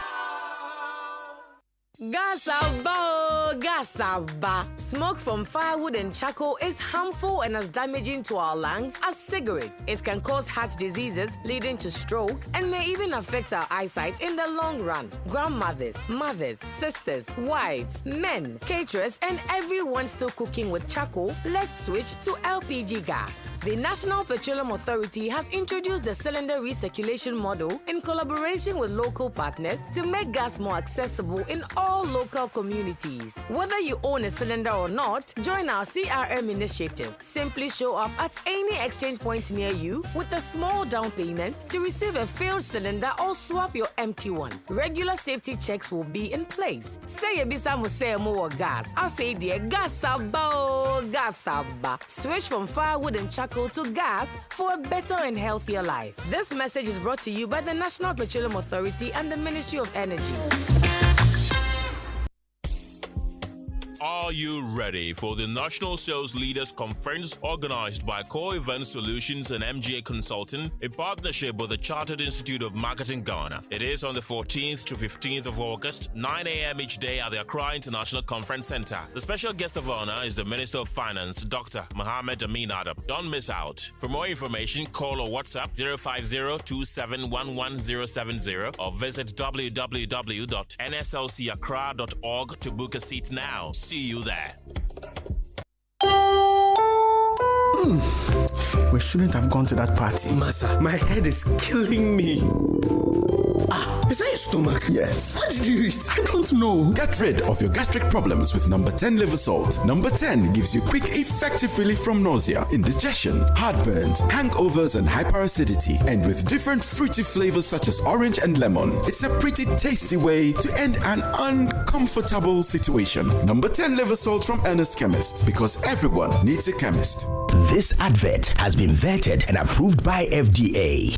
Gasaba. Smoke from firewood and charcoal is harmful and as damaging to our lungs as cigarettes. It can cause heart diseases leading to stroke and may even affect our eyesight in the long run. Grandmothers, mothers, sisters, wives, men, caterers, and everyone still cooking with charcoal, let's switch to LPG gas. The National Petroleum Authority has introduced the cylinder recirculation model in collaboration with local partners to make gas more accessible in all local communities. Whether you own a cylinder or not, join our CRM initiative. Simply show up at any exchange point near you with a small down payment to receive a filled cylinder or swap your empty one. Regular safety checks will be in place. Say ebisa musemo or gas. Afeidie gasaba. Switch from firewood and charcoal to gas for a better and healthier life. This message is brought to you by the National Petroleum Authority and the Ministry of Energy. Are you ready for the National Sales Leaders Conference organized by Core Event Solutions and MGA Consulting in partnership with the Chartered Institute of Marketing Ghana? It is on the 14th to 15th of August, 9 a.m. each day at the Accra International Conference Center. The special guest of honor is the Minister of Finance, Dr. Mohammed Amin Adam. Don't miss out. For more information, call or WhatsApp 050-2711070 or visit www.nslcaccra.org to book a seat now. See you there. We shouldn't have gone to that party. Masa, my head is killing me. Is that your stomach? Yes. What did you eat? I don't know. Get rid of your gastric problems with number 10 liver salt. Number 10 gives you quick, effective relief from nausea, indigestion, heartburns, hangovers, and hyperacidity. And with different fruity flavors such as orange and lemon, it's a pretty tasty way to end an uncomfortable situation. Number 10 liver salt from Ernest Chemist, because everyone needs a chemist. This advert has been vetted and approved by FDA.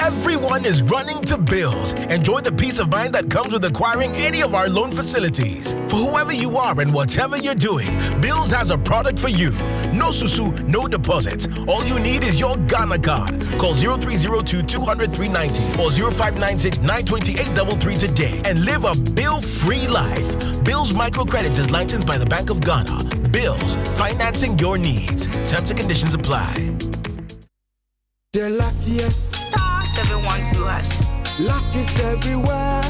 Everyone is running to Bills. Enjoy the peace of mind that comes with acquiring any of our loan facilities. For whoever you are and whatever you're doing, Bills has a product for you. No susu, no deposits. All you need is your Ghana card. Call 0302-200-390 or 0596-928-33 today and live a bill-free life. Bills Microcredit is licensed by the Bank of Ghana. Bills, financing your needs. Terms and conditions apply. The luckiest. Star 712 hash. Luck is everywhere.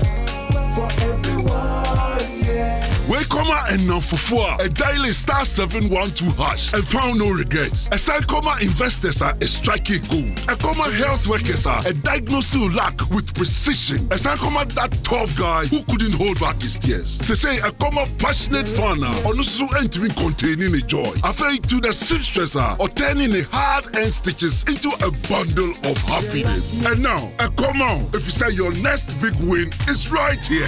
For everyone, yeah. Welcome and now for a daily star 712 hash and found no regrets. A side comma investors are a striking gold. A comma health workers are a diagnosing luck with precision. A side comma that tough guy who couldn't hold back his tears. Say a comma passionate farmer on also entering containing a joy. After to the seamstresser or turning a hard-earned stitches into a bundle of happiness. And now a comma if you say your next big win is right here.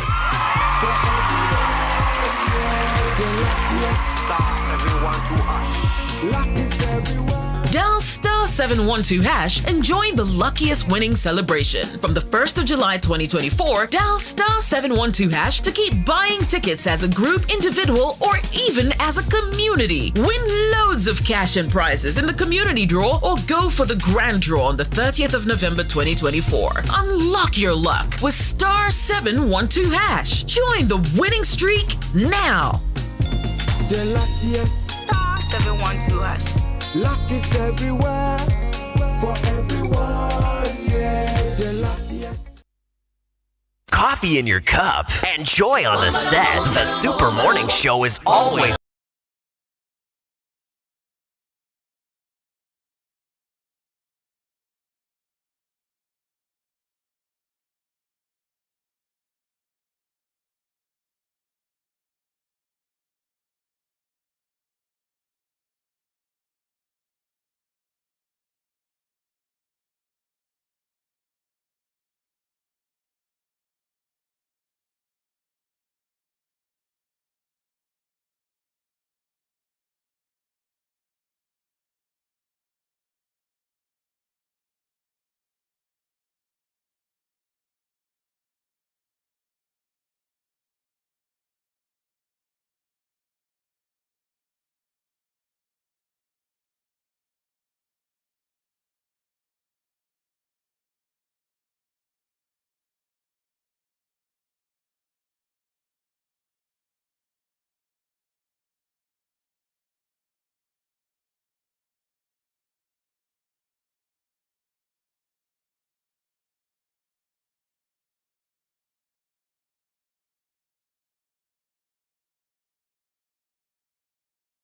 Dial star 712 hash and join the luckiest winning celebration. From the 1st of July 2024, dial star 712 hash to keep buying tickets as a group, individual, or even as a community. Win loads of cash and prizes in the community draw or go for the grand draw on the 30th of November 2024. Unlock your luck with star 712 hash. Join the winning streak now. The luckiest. Star 712 hash. Luck is everywhere. For everyone, yeah. The luckiest. Coffee in your cup and joy on the set. The Super Morning Show is always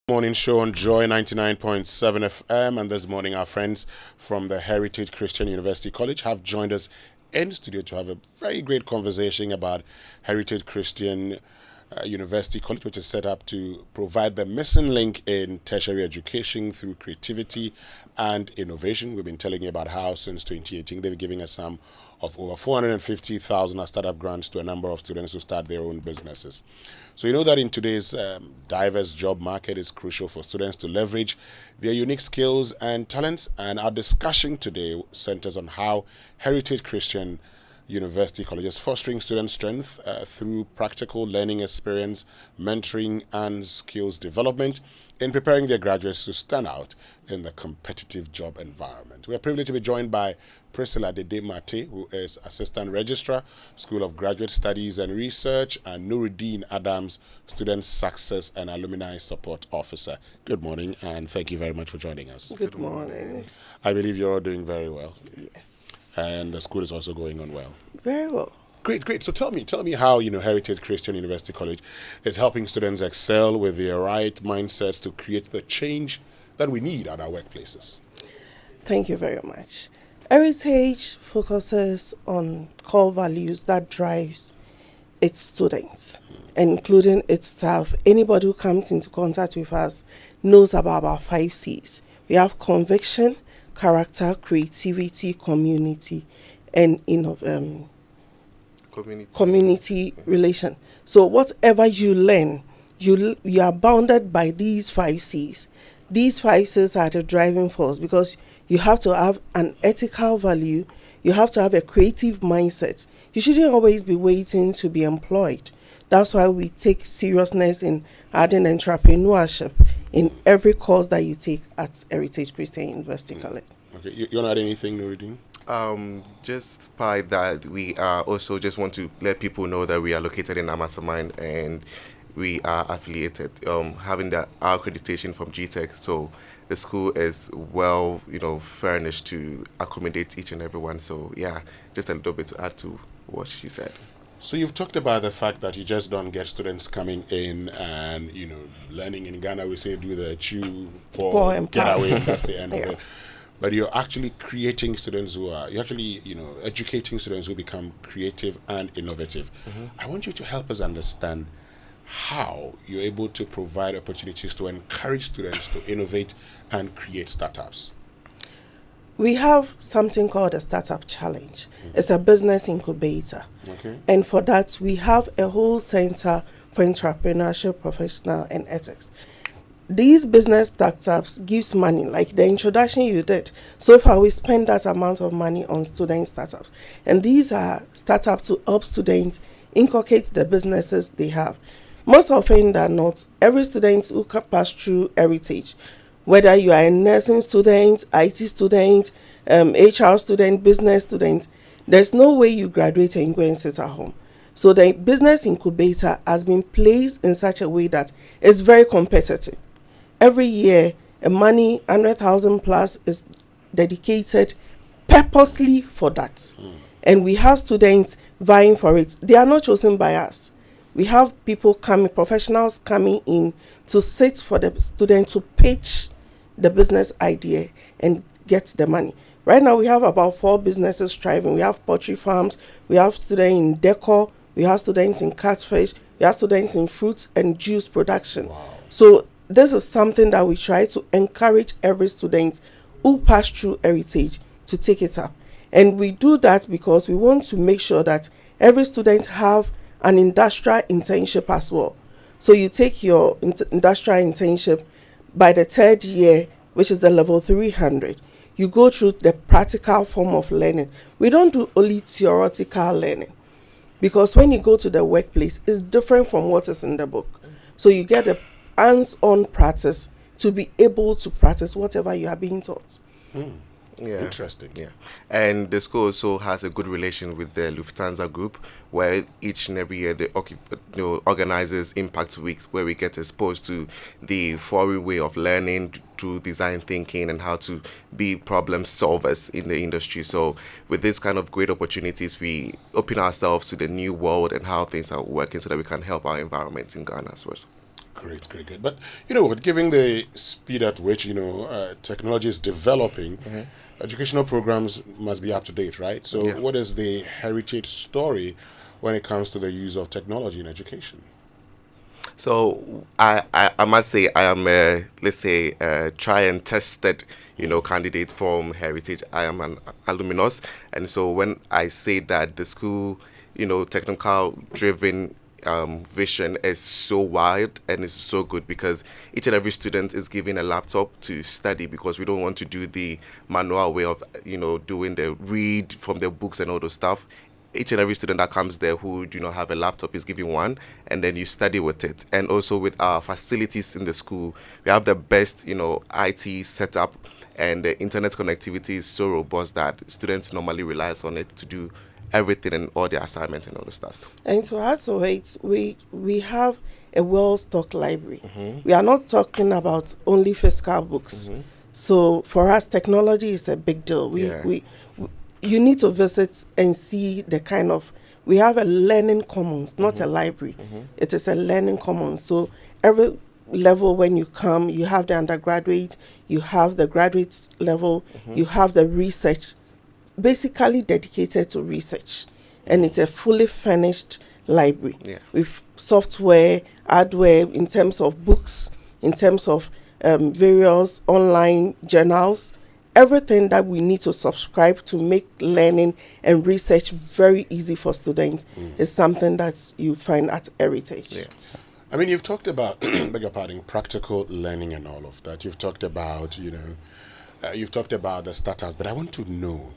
Morning show on Joy 99.7 FM, and this morning our friends from the Heritage Christian University College have joined us in studio to have a very great conversation about Heritage Christian University College, which is set up to provide the missing link in tertiary education through creativity and innovation. We've been telling you about how since 2018 they've been giving a sum of over 450,000 as startup grants to a number of students who start their own businesses. So you know that in today's diverse job market, it's crucial for students to leverage their unique skills and talents. And our discussion today centers on how Heritage Christian University College is fostering student strength through practical learning experience, mentoring, and skills development in preparing their graduates to stand out in the competitive job environment. We are privileged to be joined by Priscilla Dede Mate, who is Assistant Registrar, School of Graduate Studies and Research, and Nuruddin Adams, Student Success and Alumni Support Officer. Good morning, and thank you very much for joining us. Good morning. I believe you're all doing very well. Yes. And the school is also going on well. Very well. Great. So tell me how, Heritage Christian University College is helping students excel with their right mindsets to create the change that we need at our workplaces. Thank you very much. Heritage focuses on core values that drives its students, including its staff. Anybody who comes into contact with us knows about our 5 C's. We have conviction, character, creativity, community, and community relation. So whatever you learn, you are bounded by these 5 C's. These 5 C's are the driving force, because you have to have an ethical value, you have to have a creative mindset. You shouldn't always be waiting to be employed. That's why we take seriousness in adding entrepreneurship in every course that you take at Heritage Christian University College. Okay, you want to add anything, Nuruddin? Just by that, we also just want to let people know that we are located in Amasaman and we are affiliated, having our accreditation from GTEC. So the school is well, furnished to accommodate each and everyone. So yeah, just a little bit to add to what she said. So you've talked about the fact that you just don't get students coming in and, learning. In Ghana, we say do the chew or get away. That's the end of it. But you're actually creating students educating students who become creative and innovative. Mm-hmm. I want you to help us understand how you're able to provide opportunities to encourage students to innovate and create startups. We have something called a Startup Challenge. Mm-hmm. It's a business incubator. Okay. And for that, we have a whole center for entrepreneurship, professional, and ethics. These business startups gives money, like the introduction you did. So far, we spend that amount of money on student startups. And these are startups to help students inculcate the businesses they have. Most often than not, every student who can pass through Heritage, whether you are a nursing student, IT student, HR student, business student, there's no way you graduate and go and sit at home. So the business incubator has been placed in such a way that it's very competitive. Every year, a money 100,000 plus is dedicated purposely for that. And we have students vying for it. They are not chosen by us. We have people coming, professionals coming in to sit for the student to pitch the business idea and get the money. Right now, we have about 4 businesses striving. We have poultry farms, we have students in decor, we have students in catfish, we have students in fruits and juice production. Wow. So this is something that we try to encourage every student who pass through Heritage to take it up. And we do that because we want to make sure that every student have an industrial internship as well. So you take your industrial internship by the 3rd year, which is the level 300. You go through the practical form of learning. We don't do only theoretical learning, because when you go to the workplace, it's different from what is in the book. So you get a hands-on practice to be able to practice whatever you are being taught. Yeah. Interesting. Yeah. And the school also has a good relation with the Lufthansa Group, where each and every year they organizes Impact Weeks, where we get exposed to the foreign way of learning through design thinking and how to be problem solvers in the industry. So with this kind of great opportunities, we open ourselves to the new world and how things are working so that we can help our environment in Ghana as well. Great. But you know what? Given the speed at which technology is developing, educational programs must be up to date, right? So, what is the heritage story when it comes to the use of technology in education? So I must say I am let's say try and tested candidate from Heritage. I am an alumnus, and so when I say that the school technical driven vision is so wide and it's so good, because each and every student is given a laptop to study, because we don't want to do the manual way of doing the read from the books and all those stuff. Each and every student that comes there who do not have a laptop is given one, and then you study with it. And also with our facilities in the school, we have the best IT setup, and the internet connectivity is so robust that students normally rely on it to do everything and all their assignments and all the stuff. And to add to it, we have a well-stocked library. We are not talking about only physical books. So for us, technology is a big deal. You need to visit and see the kind of, we have a learning commons, not a library. It is a learning commons. So every level when you come, you have the undergraduate, you have the graduate level, you have the research, basically dedicated to research. And it's a fully furnished library with software, hardware, in terms of books, in terms of various online journals. Everything that we need to subscribe to make learning and research very easy for students is something that you find at Heritage. I mean, you've talked about, beg your pardon, practical learning and all of that. You've talked about, you've talked about the starters, but I want to know,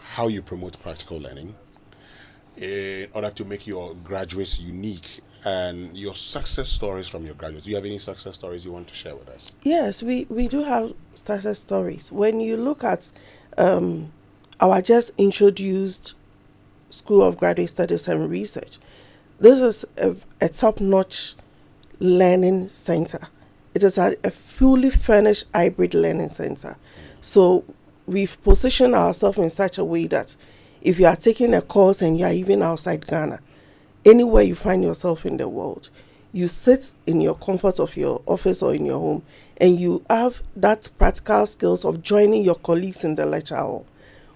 how you promote practical learning in order to make your graduates unique, and your success stories from your graduates. Do you have any success stories you want to share with us? Yes, we do have success stories. When you look at our just introduced School of Graduate Studies and Research, this is a top-notch learning center. It is a fully furnished hybrid learning center. So we've positioned ourselves in such a way that if you are taking a course and you are even outside Ghana, anywhere you find yourself in the world, you sit in your comfort of your office or in your home, and you have that practical skills of joining your colleagues in the lecture hall.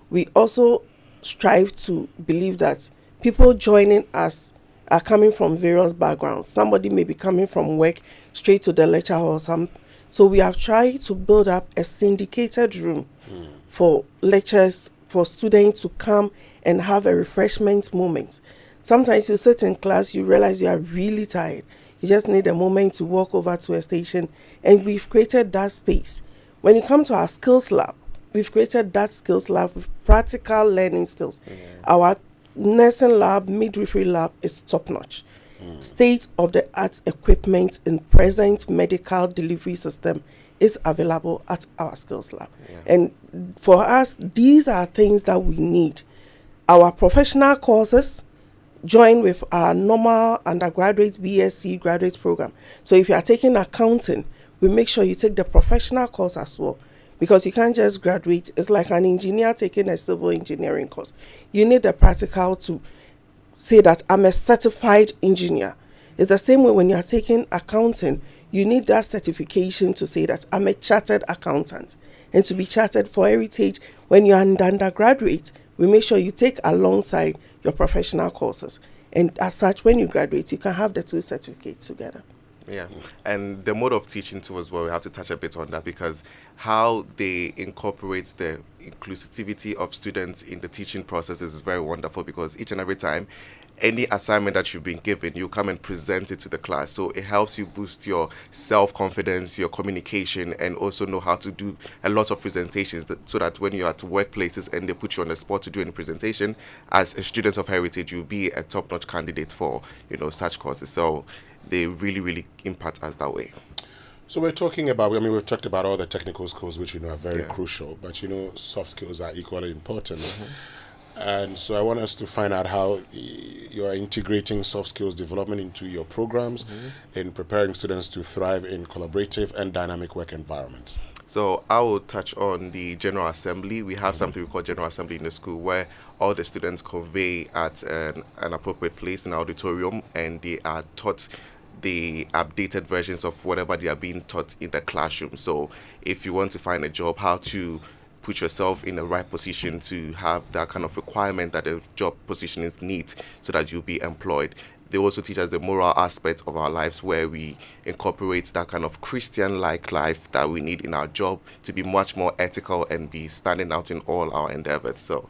We also strive to believe that people joining us are coming from various backgrounds. Somebody may be coming from work straight to the lecture hall. So we have tried to build up a syndicated room for lectures, for students to come and have a refreshment moment. Sometimes you sit in class, you realize you are really tired. You just need a moment to walk over to a station, and we've created that space. When you come to our skills lab, we've created that skills lab with practical learning skills. Our nursing lab, midwifery lab is top-notch. State-of-the-art equipment in present medical delivery system is available at our skills lab. And for us, these are things that we need. Our professional courses join with our normal undergraduate BSc graduate program. So if you are taking accounting, we make sure you take the professional course as well, because you can't just graduate. It's like an engineer taking a civil engineering course. You need the practical to say that I'm a certified engineer. It's the same way when you are taking accounting, you need that certification to say that I'm a chartered accountant. And to be chartered for Heritage, when you're an undergraduate, we make sure you take alongside your professional courses. And as such, when you graduate, you can have the two certificates together. Yeah, and the mode of teaching too as well, we have to touch a bit on that, because how they incorporate the inclusivity of students in the teaching process is very wonderful, because each and every time, any assignment that you've been given, you come and present it to the class. So it helps you boost your self-confidence, your communication, and also know how to do a lot of presentations, so that when you're at workplaces and they put you on the spot to do any presentation, as a student of Heritage, you'll be a top-notch candidate for such courses. So they really impact us that way. So we're talking about, we've talked about all the technical skills, which we know are very crucial, but soft skills are equally important. And so I want us to find out how you're integrating soft skills development into your programs in preparing students to thrive in collaborative and dynamic work environments. So I will touch on the General Assembly. We have something we call General Assembly in the school, where all the students convey at an appropriate place in the auditorium, and they are taught the updated versions of whatever they are being taught in the classroom. So if you want to find a job, how to put yourself in the right position to have that kind of requirement that the job position is neat so that you'll be employed. They also teach us the moral aspect of our lives, where we incorporate that kind of Christian-like life that we need in our job to be much more ethical and be standing out in all our endeavors. So,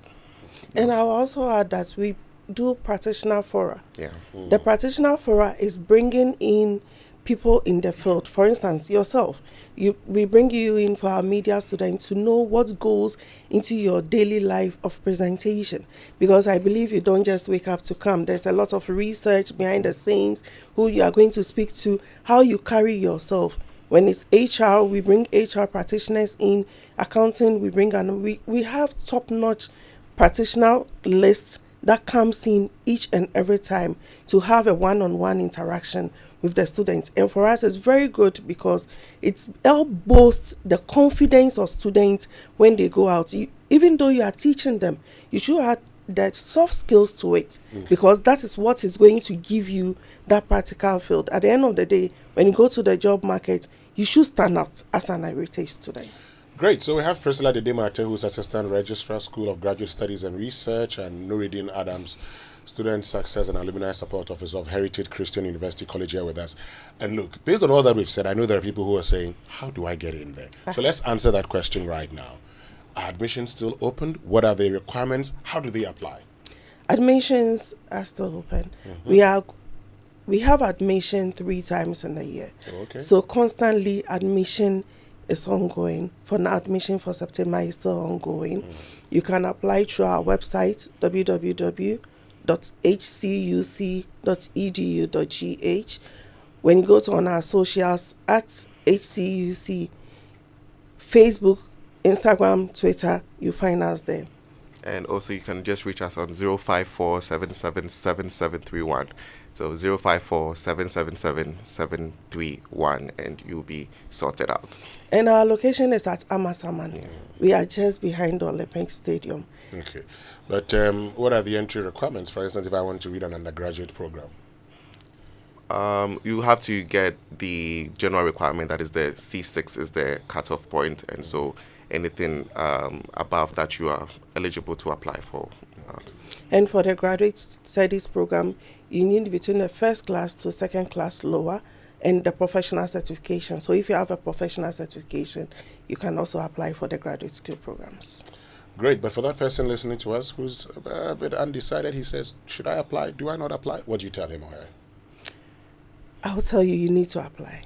and I'll also add that we do practitioner fora. Yeah. The practitioner fora is bringing in people in the field. For instance, yourself, we bring you in for our media students to know what goes into your daily life of presentation, because I believe you don't just wake up to come. There's a lot of research behind the scenes, who you are going to speak to, how you carry yourself. When it's HR, we bring HR practitioners in. Accounting, we bring, and we have top-notch practitioner lists that comes in each and every time to have a one-on-one interaction with the students. And for us, it's very good because it helps boost the confidence of students when they go out. Even though you are teaching them, you should add that soft skills to it, because that is what is going to give you that practical field. At the end of the day, when you go to the job market, you should stand out as an heritage student. Great. So we have Priscilla Dedemate, who's Assistant Registrar, School of Graduate Studies and Research, and Nuruddin Adams, Student Success and Alumni Support Officer of Heritage Christian University College, here with us. And look, based on all that we've said, I know there are people who are saying, how do I get in there? So let's answer that question right now. Are admissions still open? What are the requirements? How do they apply? Admissions are still open. We have admission 3 times in a year. Okay. So constantly admission is ongoing. For now, admission for September is still ongoing. You can apply through our website, www.hcuc.edu.gh. When you go to on our socials at HCUC, Facebook, Instagram, Twitter, you find us there. and also you can just reach us on 054-777-7731. So 054-777-731, and you'll be sorted out. And our location is at Amasaman. We are just behind the Olympic Stadium. Okay. But what are the entry requirements? For instance, if I want to read an undergraduate program? You have to get the general requirement, that is the C6 is the cutoff point, and so anything above that you are eligible to apply for. And for the graduate studies program, you need between the first class to second class lower and the professional certification. So if you have a professional certification, you can also apply for the graduate school programs. Great, but for that person listening to us who's a bit undecided, he says, should I apply? Do I not apply? What do you tell him or her? I will tell you, you need to apply.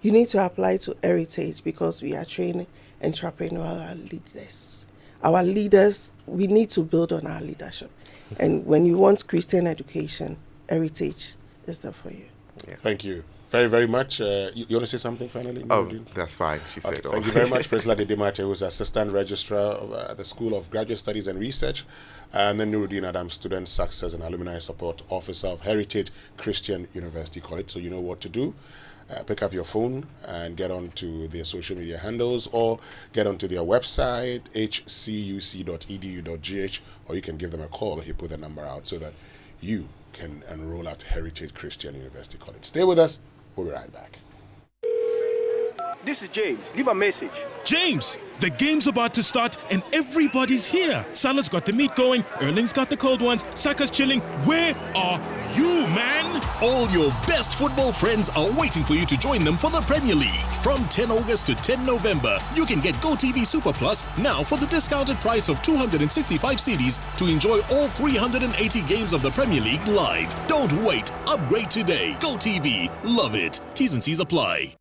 You need to apply to Heritage because we are training entrepreneurial leaders. Our leaders, we need to build on our leadership. And when you want Christian education, Heritage is there for you. Yeah. Thank you very, very much. You want to say something finally? Oh, that's fine. She said Thank you very much, Priscilla Dedemate, who's Assistant Registrar of the School of Graduate Studies and Research, and then Nuruddin Adams, Student Success and Alumni Support Officer of Heritage Christian University College. So you know what to do. Pick up your phone and get onto their social media handles, or get onto their website, hcuc.edu.gh, or you can give them a call. He put the number out so that you can enroll at Heritage Christian University College. Stay with us. We'll be right back. This is James. Leave a message. James, the game's about to start and everybody's here. Salah's got the meat going, Erling's got the cold ones, Saka's chilling. Where are you, man? All your best football friends are waiting for you to join them for the Premier League. From 10 August to 10 November, you can get GoTV Super Plus now for the discounted price of 265 cedis to enjoy all 380 games of the Premier League live. Don't wait. Upgrade today. GoTV. Love it. T's and C's apply.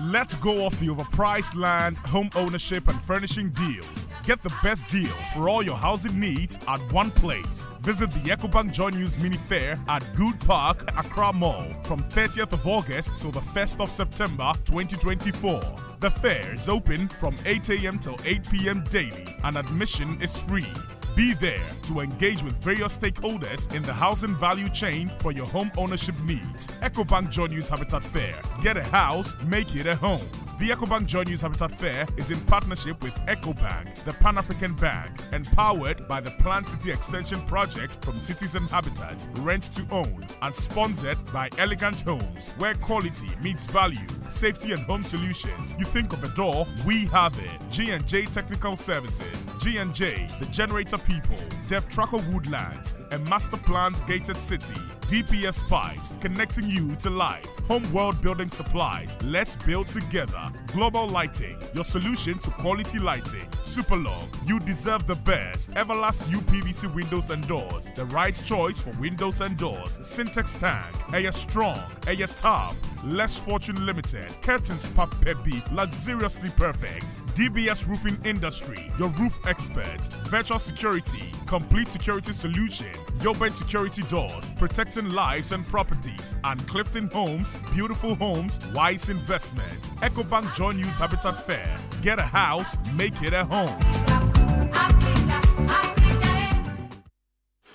Let go of the overpriced land, home ownership, and furnishing deals. Get the best deals for all your housing needs at one place. Visit the EcoBank Joy News Mini Fair at Good Park, Accra Mall from 30th of August till the 1st of September 2024. The fair is open from 8 a.m. till 8 p.m. daily, and admission is free. Be there to engage with various stakeholders in the housing value chain for your home ownership needs. EcoBank Joy News Habitat Fair. Get a house, make it a home. The EcoBank Joy News Habitat Fair is in partnership with EcoBank, the Pan-African Bank, and powered by the Plant City Extension Project from Cities and Habitats, Rent to Own, and sponsored by Elegant Homes, where quality meets value, safety and home solutions. You think of a door, we have it. G&J Technical Services, G&J, the Generator People, Def Tracker Woodlands, a master planned gated city, DPS Pipes, connecting you to life, Home World Building Supplies, let's build together, Global Lighting, your solution to quality lighting, Superlog, you deserve the best, Everlast UPVC windows and doors, the right choice for windows and doors, Syntex Tank, Air Strong, Air Tough, Less Fortune Limited, Curtains Papebi, luxuriously perfect, DBS Roofing Industry, your roof experts, Virtual Security, complete security solution, Yoben Security Doors, protecting lives and properties, and Clifton Homes, beautiful homes, wise investment. EcoBank Joy News Habitat Fair. Get a house, make it a home.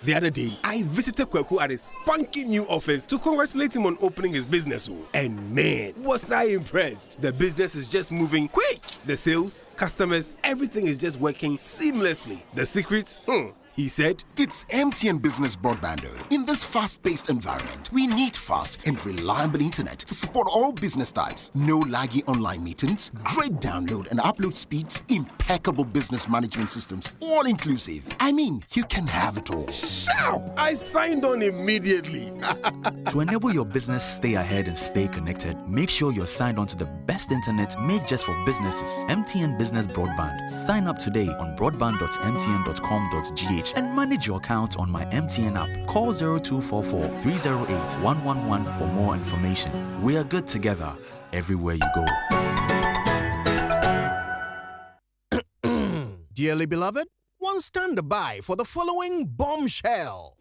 The other day, I visited Kweku at his spunky new office to congratulate him on opening his business. And man, was I impressed. The business is just moving quick. The sales, customers, everything is just working seamlessly. The secret? He said, it's MTN Business Broadband. In this fast-paced environment, we need fast and reliable internet to support all business types. No laggy online meetings, great download and upload speeds, impeccable business management systems, all inclusive. I mean, you can have it all. Shout! I signed on immediately. To enable your business stay ahead and stay connected, make sure you're signed on to the best internet made just for businesses. MTN Business Broadband. Sign up today on broadband.mtn.com.gh and manage your account on my MTN app. Call 0244 308 111 for more information. We are good together everywhere you go. Dearly beloved, one stand by for the following bombshell.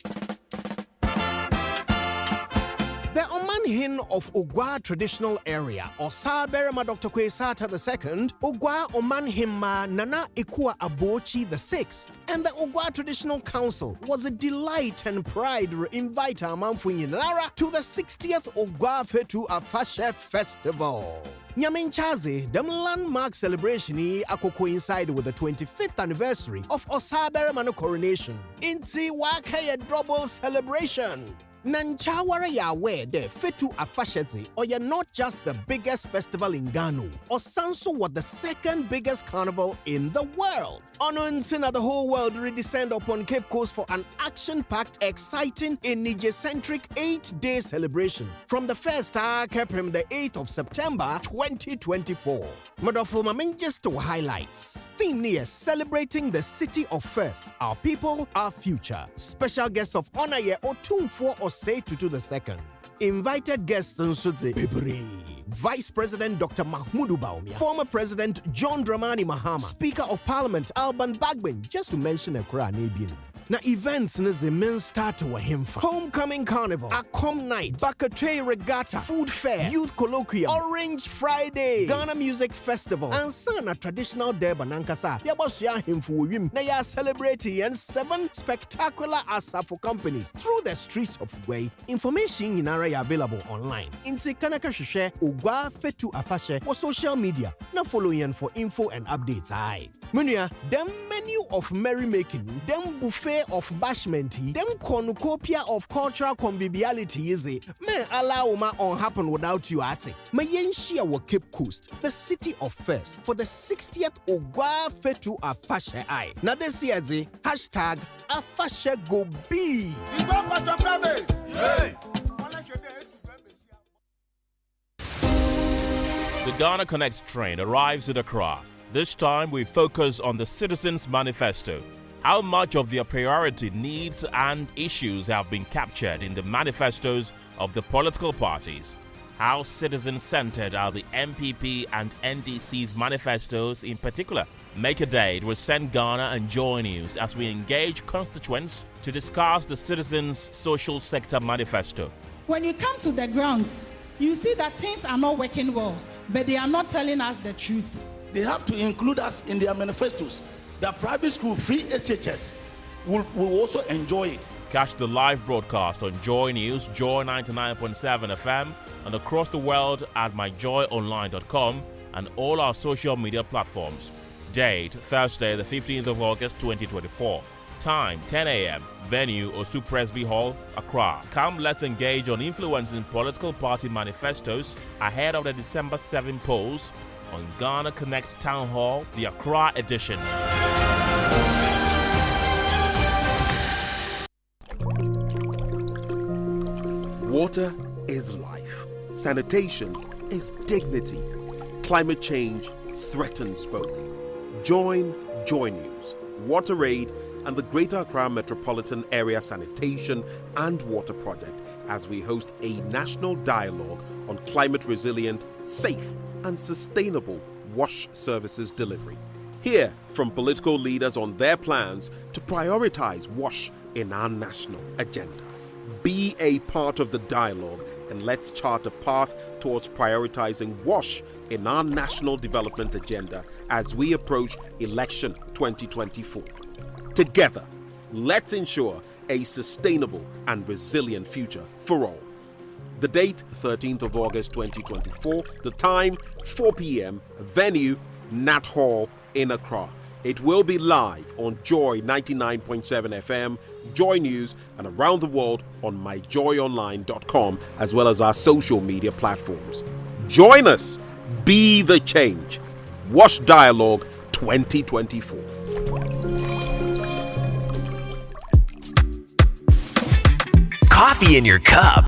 The Omanhin of Ogwa traditional area, Osaberema Dr. Kwesata II, Ogwa Omanhima Nana Ikua Abochi VI, and the Ogwa Traditional Council was a delight and pride to invite Amanfunyinara to the 60th Ogwa Fetu Afashe Festival. Nyaminchaze, the landmark celebration coincide with the 25th anniversary of Osaberema coronation. Inti Wakaya double celebration. Nanchawara Yahweh de Fetu Afasheti, or you're not just the biggest festival in Ghana, or Sanso was the second biggest carnival in the world. Onuntina, the whole world redescend upon Cape Coast for an action-packed, exciting, Niger-centric 8-day celebration from the first kept him the 8th of September 2024. Madofuma just to highlights. Theme near celebrating the city of first, our people, our future. Special guest of honor here, Otumfo Osei Tutu II. Invited guests Nsudze Bibri, Vice President Dr. Mahmoud Baumia, former President John Dramani Mahama, Speaker of Parliament Alban Bagbin, just to mention a Kuranebian. Now events the men start to him. Homecoming Carnival, Akom Night, Bakatay Regatta, Food Fair, Youth Colloquium, Orange Friday, Ghana Music Festival, and Sana Traditional Derba Nankasa. Yabosya him for him. Now you are celebrating and 7 spectacular Asafo companies through the streets of Way. Information in area available online. Inti Kanaka Shishe, Ogwa Fetu Afashe, or social media. Now following for info and updates. Aye. Munia, them menu of merrymaking, them buffet of bashment, them cornucopia of cultural conviviality is it. May allow ma on happen without you at it. May yen share wa Cape Coast, the city of first, for the 60th Ogwa Fetu Afashe Eye. Now this year's hashtag Afashe Go B. The Ghana Connect train arrives at Accra. This time we focus on the Citizens' Manifesto. How much of their priority, needs and issues have been captured in the manifestos of the political parties? How citizen-centered are the MPP and NDC's manifestos in particular? Make a date with Send Ghana and Joy News as we engage constituents to discuss the Citizens' Social Sector Manifesto. When you come to the grounds, you see that things are not working well, but they are not telling us the truth. They have to include us in their manifestos. The private school free SHS will also enjoy it. Catch the live broadcast on Joy News, Joy 99.7 FM, and across the world at myjoyonline.com and all our social media platforms. Date, Thursday, the 15th of August 2024. Time, 10 a.m. Venue, Osu Presby Hall, Accra. Come, let's engage on influencing political party manifestos ahead of the December 7 polls on Ghana Connect Town Hall, the Accra edition. Water is life. Sanitation is dignity. Climate change threatens both. Join Joy News, WaterAid, and the Greater Accra Metropolitan Area Sanitation and Water Project as we host a national dialogue on climate resilient, safe, and sustainable wash services delivery. Hear from political leaders on their plans to prioritize wash in our national agenda. Be a part of the dialogue and let's chart a path towards prioritizing wash in our national development agenda as we approach election 2024. Together, let's ensure a sustainable and resilient future for all. The date, 13th of August 2024. The time, 4 p.m. Venue, Nat Hall in Accra. It will be live on Joy 99.7 FM, Joy News, and around the world on myjoyonline.com, as well as our social media platforms. Join us. Be the change. Wash Dialogue 2024. Coffee in your cup.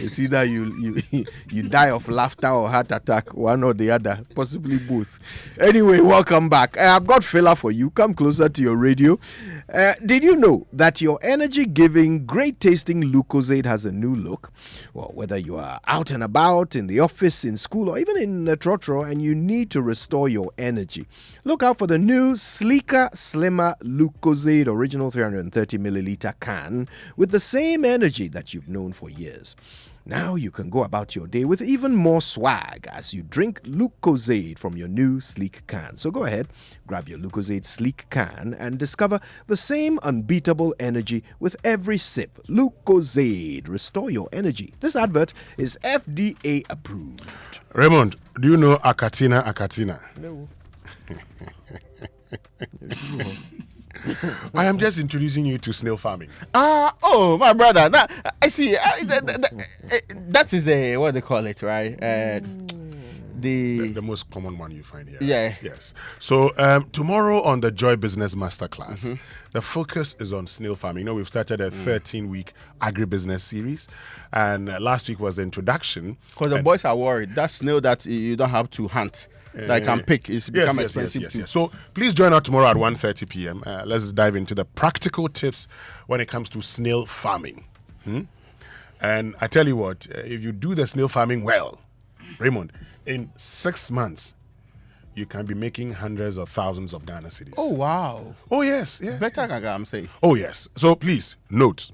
It's either you die of laughter or heart attack, one or the other, possibly both. Anyway, welcome back. I've got filler for you. Come closer to your radio. Did you know that your energy-giving, great-tasting Lucozade has a new look? Well, whether you are out and about, in the office, in school, or even in the trotro, and you need to restore your energy, look out for the new, sleeker, slimmer Lucozade Original 330 milliliter can with the same energy that you've known for years. Now you can go about your day with even more swag as you drink Lucozade from your new sleek can. So go ahead, grab your Lucozade sleek can and discover the same unbeatable energy with every sip. Lucozade, restore your energy. This advert is FDA approved. Raymond, do you know Akatina? No. I am just introducing you to snail farming. My brother. I see. That is what they call it, right? The most common one you find here. Yeah. Right? Yes. So tomorrow on the Joy Business Masterclass, the focus is on snail farming. You know, we've started a 13-week agribusiness series, and last week was the introduction. Because the boys are worried. That snail that you don't have to hunt, that can pick, is become expensive too. Yes. So please join us tomorrow at 1:30 p.m. Let's dive into the practical tips when it comes to snail farming. And I tell you what, if you do the snail farming well, Raymond, in 6 months, you can be making hundreds of thousands of Ghana cedis. Oh, wow. Oh, yes. Better than I'm saying. Oh, yes. So please, note,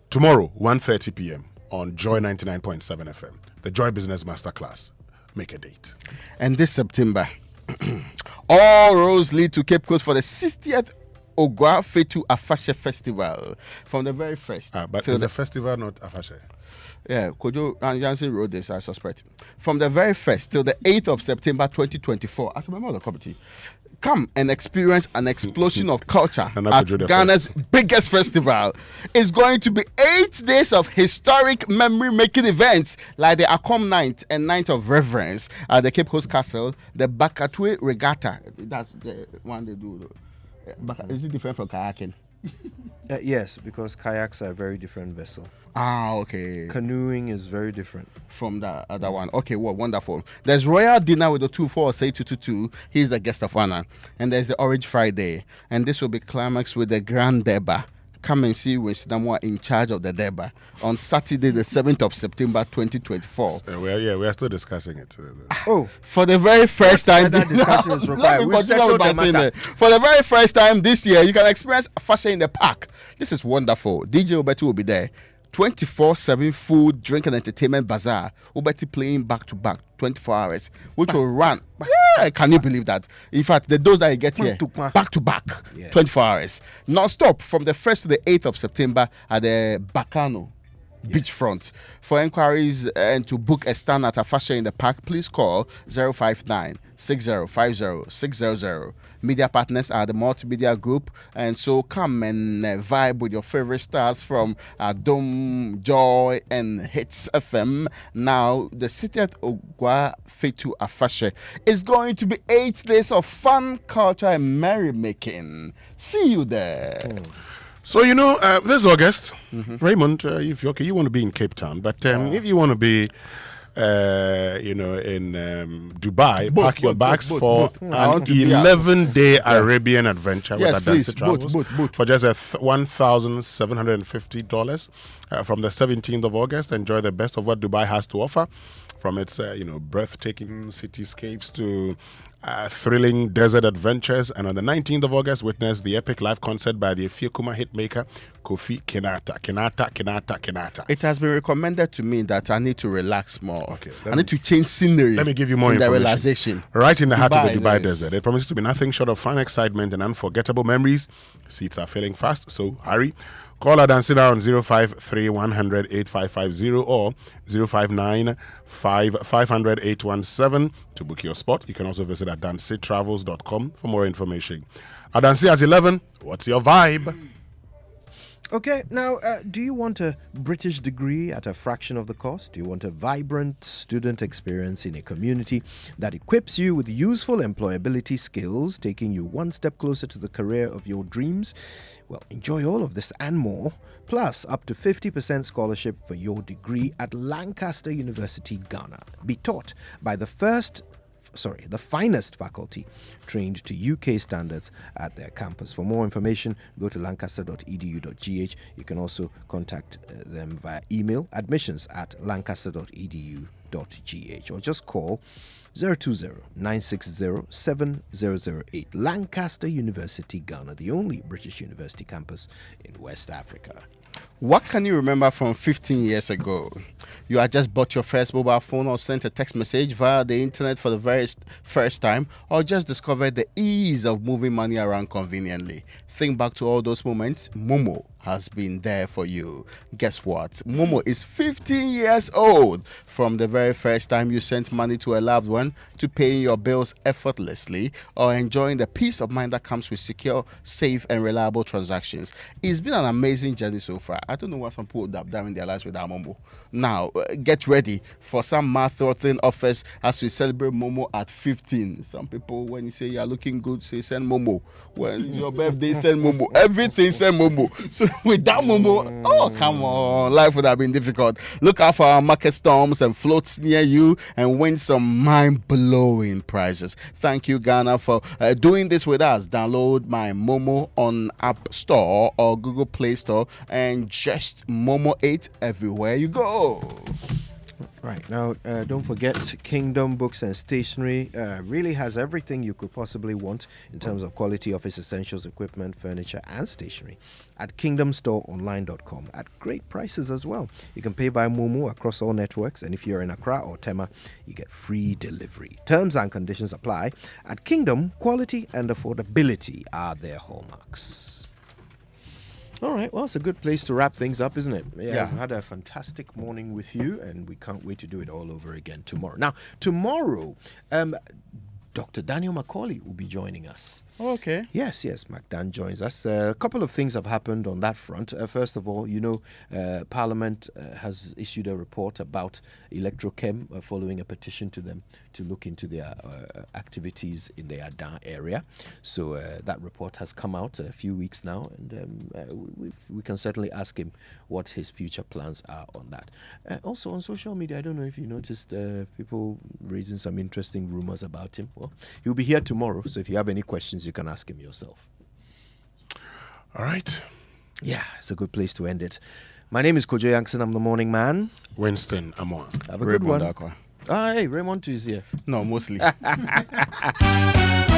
tomorrow, 1:30 p.m. on Joy 99.7 FM, the Joy Business Masterclass. Make a date. And this September, all roads lead to Cape Coast for the 60th Ogwa Fetu Afashe Festival. From the very first. But is the festival not Afashe? Yeah, Kojo and Jansen wrote this, I suspect. From the very first till the 8th of September 2024, as a member of the committee, come and experience an explosion of culture at Ghana's biggest festival. It's going to be 8 days of historic memory-making events like the Akom 9th and 9th of Reverence at the Cape Coast Castle, the Bakatwe Regatta. That's the one they do. Is it different from kayaking? Yes, because kayaks are a very different vessel. Okay. Canoeing is very different from the other one. Okay, well, wonderful. There's Royal Dinner with the 2-4 say 222. He's the guest of honor. And there's the Orange Friday. And this will be climaxed with the Grand Deba. Come and see Winsdamwa in charge of the Deba on Saturday, the 7th of September 2024. We are still discussing it. For the very first time, that discussion is required. For the very first time this year, you can experience fashion in the park. This is wonderful. DJ Obetu will be there. 24/7 food, drink, and entertainment bazaar. Ubeti playing back to back 24 hours, which will run. Yeah, can you believe that? In fact, the dose that you get here, back to back, 24 hours. Non-stop from the 1st to the 8th of September at the Bacano beachfront. For inquiries and to book a stand at Afashe in the park, please call 059-6050-600. Media partners are the Multimedia Group, and so come and vibe with your favorite stars from Dome, Joy, and Hits FM. Now, the city at Ogwa Fetu Afashe is going to be 8 days of fun, culture, and merrymaking. See you there. So, this August, Raymond, if you're okay, you want to be in Cape Town, but if you want to be, in Dubai, pack your bags for an 11-day Arabian adventure with Adansi Travels for just $1,750 from the 17th of August. Enjoy the best of what Dubai has to offer, from its, breathtaking cityscapes to thrilling desert adventures. And on the 19th of August, witness the epic live concert by the Efiekuma hitmaker Kofi Kinata. It has been recommended to me that I need to relax more. Okay, I need to change scenery. Let me give you more information. The realization. Right in the heart of the Dubai desert. It promises to be nothing short of fun, excitement, and unforgettable memories. Seats are filling fast, so hurry. Call Adansida on 053-100-8550 or 059-500-817 to book your spot. You can also visit adansitravels.com for more information. Adansi at 11, what's your vibe? Okay, now, do you want a British degree at a fraction of the cost? Do you want a vibrant student experience in a community that equips you with useful employability skills, taking you one step closer to the career of your dreams? Well, enjoy all of this and more, plus up to 50% scholarship for your degree at Lancaster University, Ghana. Be taught by the finest faculty trained to UK standards at their campus. For more information, go to lancaster.edu.gh. You can also contact them via email, admissions@lancaster.edu.gh, or just call 020-960-7008. Lancaster University, Ghana, the only British university campus in West Africa. What can you remember from 15 years ago? You had just bought your first mobile phone or sent a text message via the internet for the very first time, or just discovered the ease of moving money around conveniently. Think back to all those moments. Momo has been there for you. Guess what? Momo is 15 years old. From the very first time you sent money to a loved one, to paying your bills effortlessly, or enjoying the peace of mind that comes with secure, safe, and reliable transactions. It's been an amazing journey so far. I don't know what some people would have done in their lives without Momo. Now, get ready for some mouth-watering offers as we celebrate Momo at 15. Some people, when you say you're looking good, say send Momo. When your birthday, send Momo. Everything, send Momo. So without Momo, oh, come on. Life would have been difficult. Look out for our market storms and floats near you and win some mind-blowing prizes. Thank you, Ghana, for doing this with us. Download my Momo on App Store or Google Play Store and just Momo 8 everywhere you go. Right, now don't forget Kingdom Books and Stationery really has everything you could possibly want in terms of quality office essentials, equipment, furniture and stationery at kingdomstoreonline.com at great prices as well. You can pay by Momo across all networks, and if you're in Accra or Tema, you get free delivery. Terms and conditions apply. At Kingdom, quality and affordability are their hallmarks. All right, well, it's a good place to wrap things up, isn't it? Yeah. We had a fantastic morning with you, and we can't wait to do it all over again tomorrow. Now, tomorrow, Dr. Daniel Macaulay will be joining us. Oh, okay. Yes, MacDan joins us. A couple of things have happened on that front. First of all, Parliament has issued a report about Electrochem following a petition to them to look into their activities in the Adan area. So that report has come out a few weeks now, and we can certainly ask him what his future plans are on that. Also on social media, I don't know if you noticed people raising some interesting rumors about him. Well, he'll be here tomorrow, so if you have any questions, you can ask him yourself. All right. Yeah, it's a good place to end it. My name is Kojo Yankson. I'm the morning man. Winston Amon. Have a good one. Hey, Raymond too is here. No, mostly.